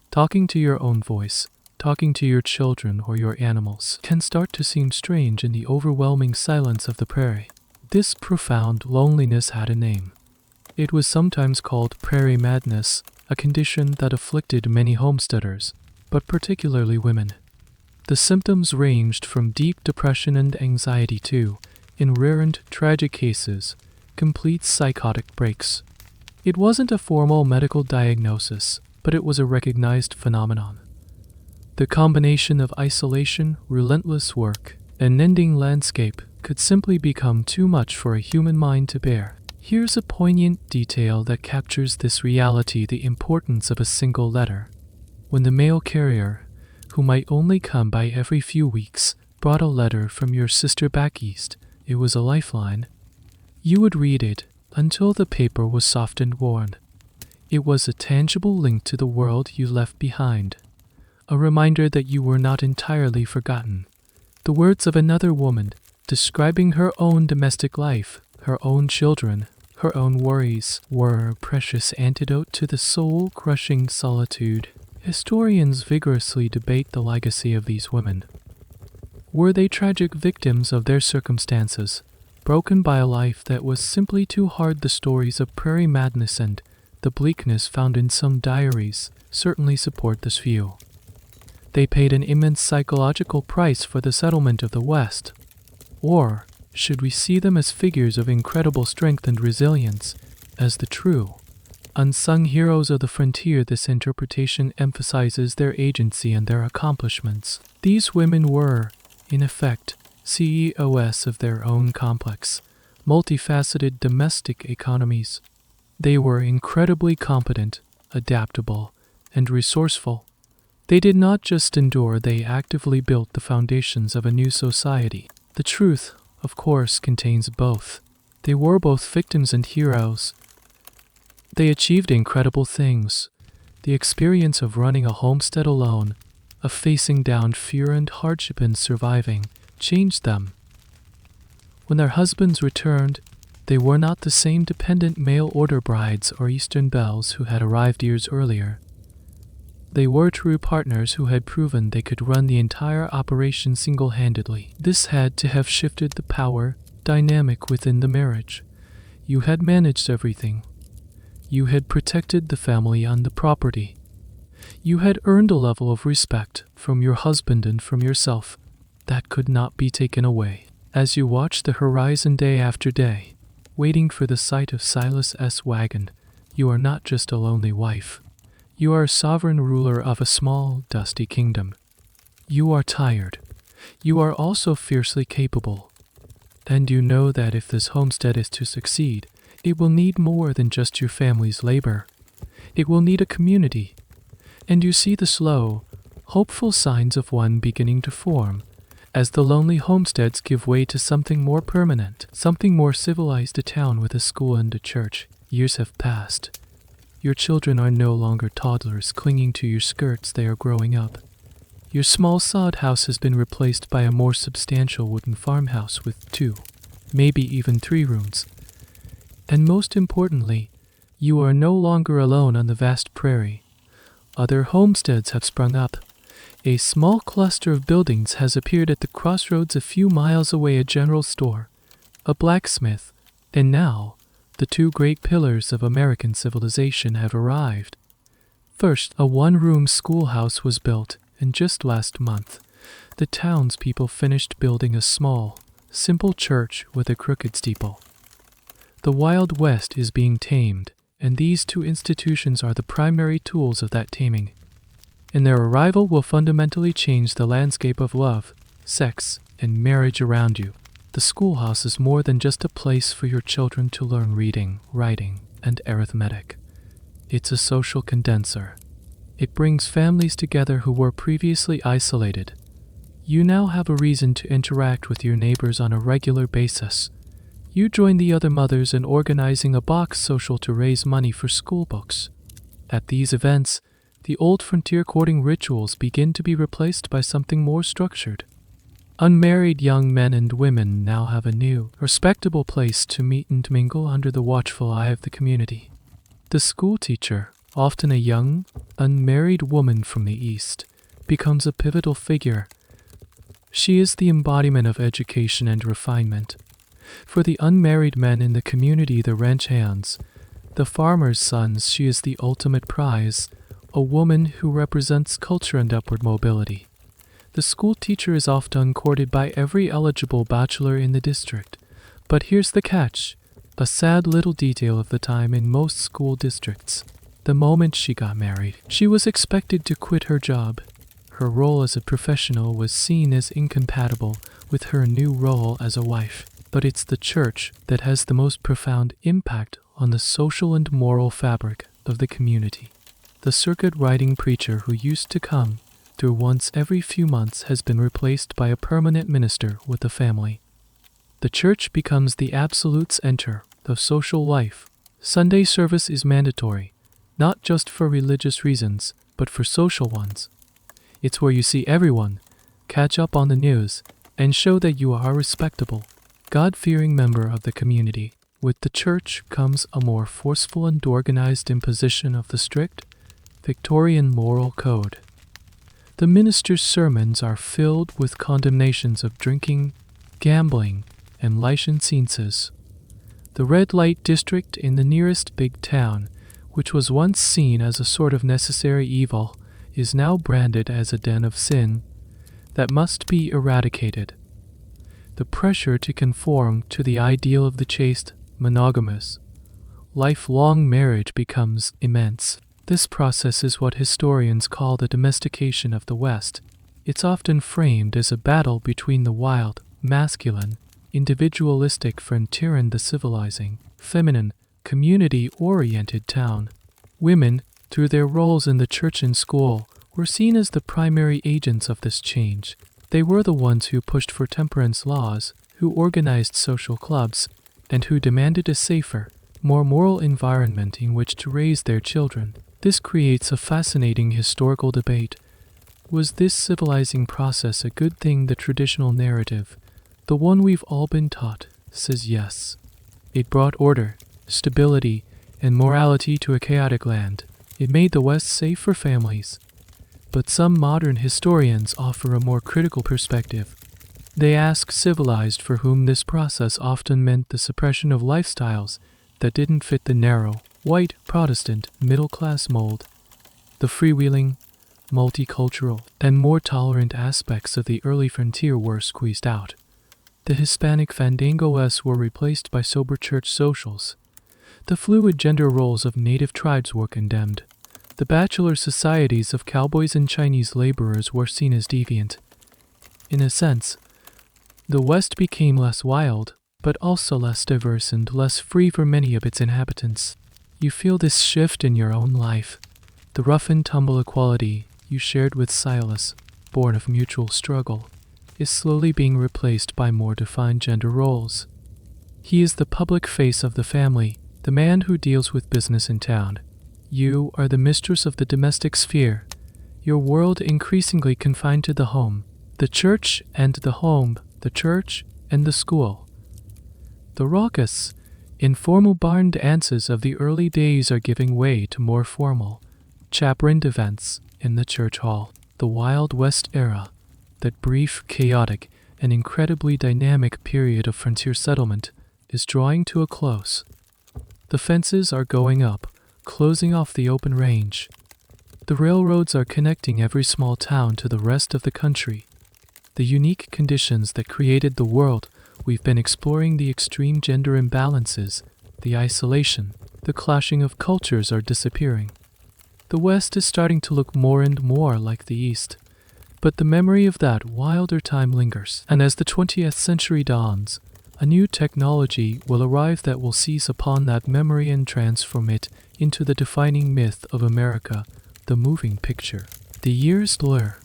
talking to your own voice, talking to your children or your animals, can start to seem strange in the overwhelming silence of the prairie. This profound loneliness had a name. It was sometimes called prairie madness, a condition that afflicted many homesteaders, but particularly women. The symptoms ranged from deep depression and anxiety to, in rare and tragic cases, complete psychotic breaks. It wasn't a formal medical diagnosis, but it was a recognized phenomenon. The combination of isolation, relentless work, and ending landscape could simply become too much for a human mind to bear. Here's a poignant detail that captures this reality: the importance of a single letter. When the mail carrier, who might only come by every few weeks, brought a letter from your sister back east, it was a lifeline. You would read it until the paper was soft and worn. It was a tangible link to the world you left behind, a reminder that you were not entirely forgotten. The words of another woman, describing her own domestic life, her own children, her own worries, were a precious antidote to the soul-crushing solitude. Historians vigorously debate the legacy of these women. Were they tragic victims of their circumstances, broken by a life that was simply too hard? The stories of prairie madness and the bleakness found in some diaries certainly support this view. They paid an immense psychological price for the settlement of the West. Or should we see them as figures of incredible strength and resilience, as the true, unsung heroes of the frontier? This interpretation emphasizes their agency and their accomplishments. These women were, in effect, CEOs of their own complex, multifaceted domestic economies. They were incredibly competent, adaptable, and resourceful. They did not just endure, they actively built the foundations of a new society. The truth, of course, contains both. They were both victims and heroes. They achieved incredible things. The experience of running a homestead alone, of facing down fear and hardship and surviving, changed them. When their husbands returned, they were not the same dependent mail-order brides or Eastern belles who had arrived years earlier. They were true partners who had proven they could run the entire operation single-handedly. This had to have shifted the power dynamic within the marriage. You had managed everything. You had protected the family and the property. You had earned a level of respect from your husband and from yourself that could not be taken away. As you watched the horizon day after day, waiting for the sight of Silas's wagon, you are not just a lonely wife. You are a sovereign ruler of a small, dusty kingdom. You are tired. You are also fiercely capable. And you know that if this homestead is to succeed, it will need more than just your family's labor. It will need a community. And you see the slow, hopeful signs of one beginning to form, as the lonely homesteads give way to something more permanent, something more civilized. A town with a school and a church. Years have passed. Your children are no longer toddlers clinging to your skirts, they are growing up. Your small sod house has been replaced by a more substantial wooden farmhouse with 2, maybe even 3 rooms. And most importantly, you are no longer alone on the vast prairie. Other homesteads have sprung up. A small cluster of buildings has appeared at the crossroads a few miles away: a general store, a blacksmith, and now the 2 great pillars of American civilization have arrived. First, a 1-room schoolhouse was built, and just last month, the townspeople finished building a small, simple church with a crooked steeple. The Wild West is being tamed, and these 2 institutions are the primary tools of that taming. And their arrival will fundamentally change the landscape of love, sex, and marriage around you. The schoolhouse is more than just a place for your children to learn reading, writing, and arithmetic. It's a social condenser. It brings families together who were previously isolated. You now have a reason to interact with your neighbors on a regular basis. You join the other mothers in organizing a box social to raise money for school books. At these events, the old frontier courting rituals begin to be replaced by something more structured. Unmarried young men and women now have a new, respectable place to meet and mingle under the watchful eye of the community. The school teacher, often a young, unmarried woman from the East, becomes a pivotal figure. She is the embodiment of education and refinement. For the unmarried men in the community, the ranch hands, the farmers' sons, she is the ultimate prize, a woman who represents culture and upward mobility. The school teacher is often courted by every eligible bachelor in the district. But here's the catch, a sad little detail of the time in most school districts. The moment she got married, she was expected to quit her job. Her role as a professional was seen as incompatible with her new role as a wife. But it's the church that has the most profound impact on the social and moral fabric of the community. The circuit-riding preacher who used to come through once every few months has been replaced by a permanent minister with a family. The church becomes the absolute center of social life. Sunday service is mandatory, not just for religious reasons, but for social ones. It's where you see everyone catch up on the news and show that you are a respectable, God-fearing member of the community. With the church comes a more forceful and organized imposition of the strict Victorian moral code. The minister's sermons are filled with condemnations of drinking, gambling, and licentiousness. The red light district in the nearest big town, which was once seen as a sort of necessary evil, is now branded as a den of sin that must be eradicated. The pressure to conform to the ideal of the chaste, monogamous, lifelong marriage becomes immense. This process is what historians call the domestication of the West. It's often framed as a battle between the wild, masculine, individualistic frontier and the civilizing, feminine, community-oriented town. Women, through their roles in the church and school, were seen as the primary agents of this change. They were the ones who pushed for temperance laws, who organized social clubs, and who demanded a safer, more moral environment in which to raise their children. This creates a fascinating historical debate. Was this civilizing process a good thing? The traditional narrative, the one we've all been taught, says yes. It brought order, stability, and morality to a chaotic land. It made the West safe for families. But some modern historians offer a more critical perspective. They ask civilized for whom this process often meant the suppression of lifestyles that didn't fit the narrow, white, Protestant, middle-class mold. The freewheeling, multicultural, and more tolerant aspects of the early frontier were squeezed out. The Hispanic fandangos were replaced by sober church socials. The fluid gender roles of native tribes were condemned. The bachelor societies of cowboys and Chinese laborers were seen as deviant. In a sense, the West became less wild, but also less diverse and less free for many of its inhabitants. You feel this shift in your own life. The rough and tumble equality you shared with Silas, born of mutual struggle, is slowly being replaced by more defined gender roles. He is the public face of the family, the man who deals with business in town. You are the mistress of the domestic sphere, your world increasingly confined to the home, the church and the home, the church and the school. The raucous, informal barn dances of the early days are giving way to more formal, chaperoned events in the church hall. The Wild West era, that brief, chaotic, and incredibly dynamic period of frontier settlement, is drawing to a close. The fences are going up, closing off the open range. The railroads are connecting every small town to the rest of the country. The unique conditions that created the world we've been exploring, the extreme gender imbalances, the isolation, the clashing of cultures are disappearing. The West is starting to look more and more like the East, but the memory of that wilder time lingers. And as the 20th century dawns, a new technology will arrive that will seize upon that memory and transform it into the defining myth of America, the moving picture. The years blur.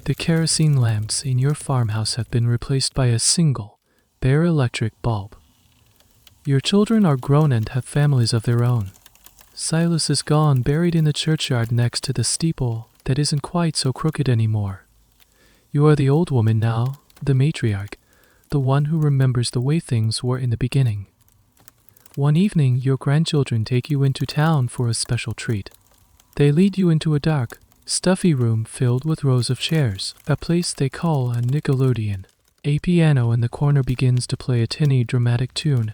The kerosene lamps in your farmhouse have been replaced by a single, bare electric bulb. Your children are grown and have families of their own. Silas is gone, buried in the churchyard next to the steeple that isn't quite so crooked anymore. You are the old woman now, the matriarch, the one who remembers the way things were in the beginning. One evening, your grandchildren take you into town for a special treat. They lead you into a dark, stuffy room filled with rows of chairs, a place they call a Nickelodeon. A piano in the corner begins to play a tinny, dramatic tune.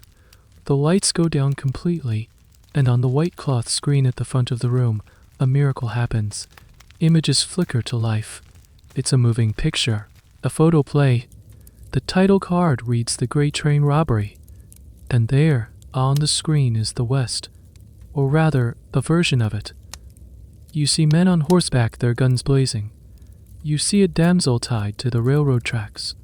The lights go down completely, and on the white cloth screen at the front of the room, a miracle happens. Images flicker to life. It's a moving picture, a photo play. The title card reads The Great Train Robbery, and there, on the screen, is the West, or rather, a version of it. You see men on horseback, their guns blazing. You see a damsel tied to the railroad tracks.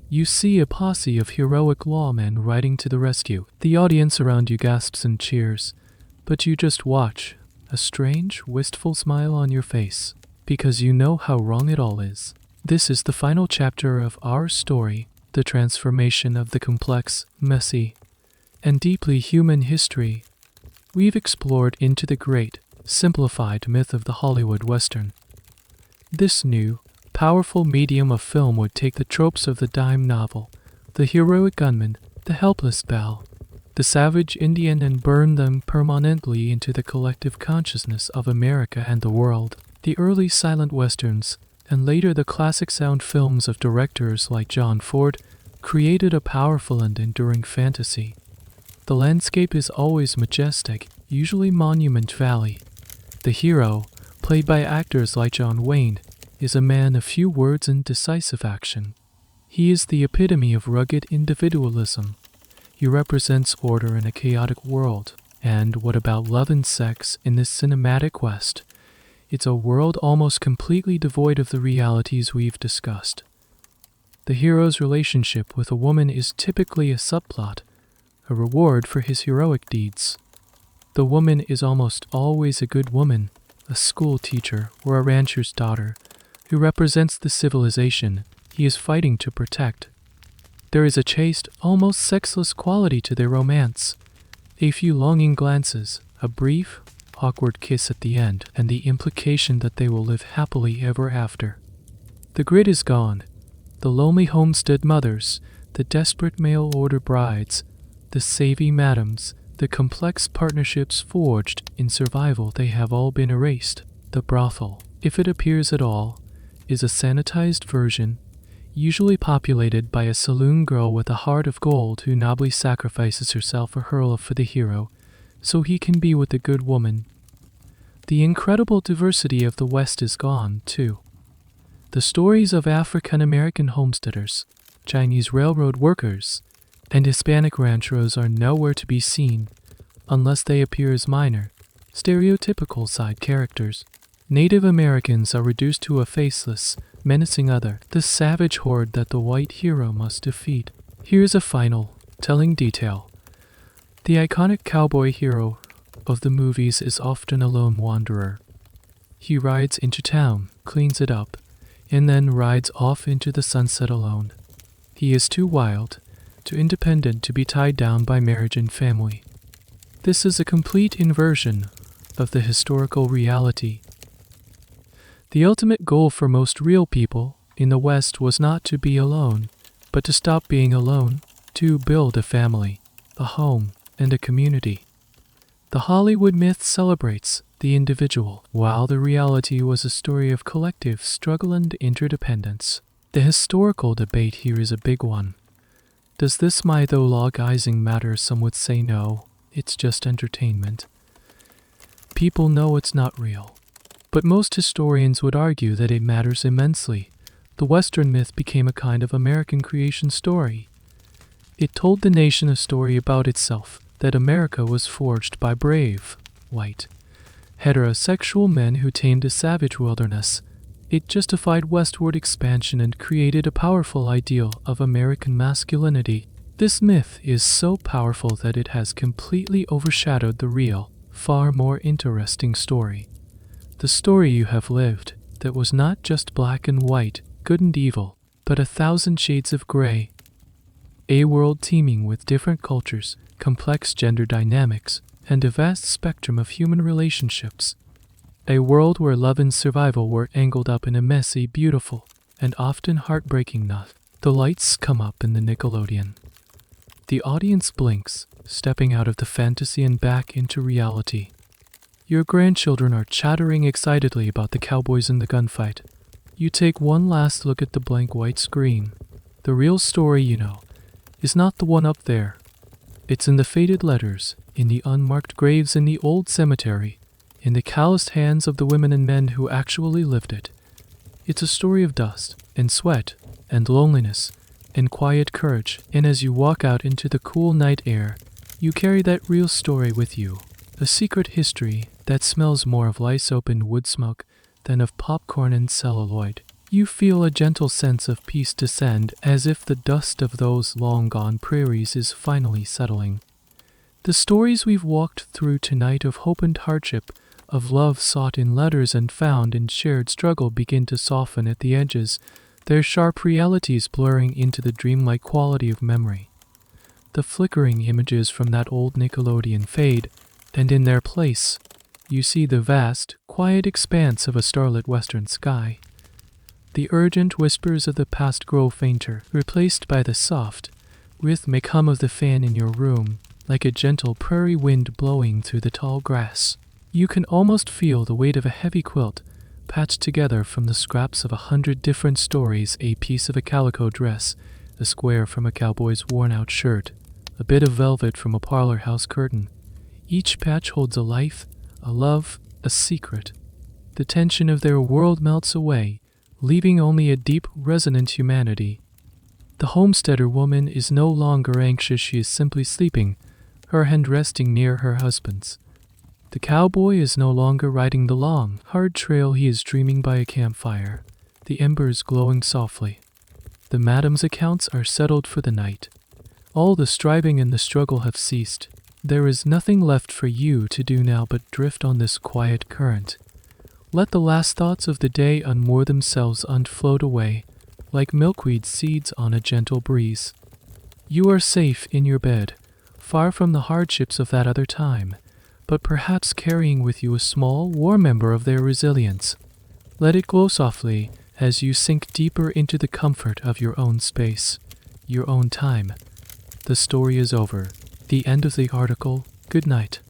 You see a posse of heroic lawmen riding to the rescue. The audience around you gasps and cheers, but you just watch, a strange, wistful smile on your face, because you know how wrong it all is. This is the final chapter of our story, the transformation of the complex, messy, and deeply human history we've explored into the great, simplified myth of the Hollywood Western. This new, powerful medium of film would take the tropes of the dime novel, the heroic gunman, the helpless belle, the savage Indian, and burn them permanently into the collective consciousness of America and the world. The early silent westerns, and later the classic sound films of directors like John Ford, created a powerful and enduring fantasy. The landscape is always majestic, usually Monument Valley. The hero, played by actors like John Wayne, is a man of few words and decisive action. He is the epitome of rugged individualism. He represents order in a chaotic world. And what about love and sex in this cinematic West? It's a world almost completely devoid of the realities we've discussed. The hero's relationship with a woman is typically a subplot, a reward for his heroic deeds. The woman is almost always a good woman, a school teacher or a rancher's daughter, who represents the civilization he is fighting to protect. There is a chaste, almost sexless quality to their romance. A few longing glances, a brief, awkward kiss at the end, and the implication that they will live happily ever after. The grit is gone. The lonely homestead mothers, the desperate mail-order brides, the savvy madams, the complex partnerships forged in survival, they have all been erased. The brothel, if it appears at all, is a sanitized version, usually populated by a saloon girl with a heart of gold who nobly sacrifices herself for her love for the hero, so he can be with the good woman. The incredible diversity of the West is gone, too. The stories of African-American homesteaders, Chinese railroad workers, and Hispanic rancheros are nowhere to be seen, unless they appear as minor, stereotypical side characters. Native Americans are reduced to a faceless, menacing other, the savage horde that the white hero must defeat. Here's a final, telling detail. The iconic cowboy hero of the movies is often a lone wanderer. He rides into town, cleans it up, and then rides off into the sunset alone. He is too wild, too independent to be tied down by marriage and family. This is a complete inversion of the historical reality. The ultimate goal for most real people in the West was not to be alone, but to stop being alone, to build a family, a home, and a community. The Hollywood myth celebrates the individual, while the reality was a story of collective struggle and interdependence. The historical debate here is a big one. Does this mythologizing matter? Some would say no, it's just entertainment. People know it's not real. But most historians would argue that it matters immensely. The Western myth became a kind of American creation story. It told the nation a story about itself, that America was forged by brave, white, heterosexual men who tamed a savage wilderness. It justified westward expansion and created a powerful ideal of American masculinity. This myth is so powerful that it has completely overshadowed the real, far more interesting story. The story you have lived, that was not just black and white, good and evil, but 1,000 shades of gray. A world teeming with different cultures, complex gender dynamics, and a vast spectrum of human relationships. A world where love and survival were angled up in a messy, beautiful, and often heartbreaking knot. The lights come up in the Nickelodeon. The audience blinks, stepping out of the fantasy and back into reality. Your grandchildren are chattering excitedly about the cowboys and the gunfight. You take one last look at the blank white screen. The real story, you know, is not the one up there. It's in the faded letters, in the unmarked graves in the old cemetery, in the calloused hands of the women and men who actually lived it. It's a story of dust, and sweat, and loneliness, and quiet courage, and as you walk out into the cool night air, you carry that real story with you. A secret history that smells more of lice-soap and wood smoke than of popcorn and celluloid. You feel a gentle sense of peace descend as if the dust of those long-gone prairies is finally settling. The stories we've walked through tonight of hope and hardship, of love sought in letters and found in shared struggle begin to soften at the edges, their sharp realities blurring into the dreamlike quality of memory. The flickering images from that old Nickelodeon fade, and in their place, you see the vast, quiet expanse of a starlit western sky. The urgent whispers of the past grow fainter, replaced by the soft, rhythmic hum of the fan in your room, like a gentle prairie wind blowing through the tall grass. You can almost feel the weight of a heavy quilt, patched together from the scraps of 100 different stories, a piece of a calico dress, a square from a cowboy's worn-out shirt, a bit of velvet from a parlor house curtain. Each patch holds a life, a love, a secret. The tension of their world melts away, leaving only a deep, resonant humanity. The homesteader woman is no longer anxious, she is simply sleeping, her hand resting near her husband's. The cowboy is no longer riding the long, hard trail, he is dreaming by a campfire, the embers glowing softly. The madam's accounts are settled for the night. All the striving and the struggle have ceased. There is nothing left for you to do now but drift on this quiet current. Let the last thoughts of the day unmoor themselves and float away, like milkweed seeds on a gentle breeze. You are safe in your bed, far from the hardships of that other time, but perhaps carrying with you a small, warm member of their resilience. Let it glow softly as you sink deeper into the comfort of your own space, your own time. The story is over. The end of the article. Good night.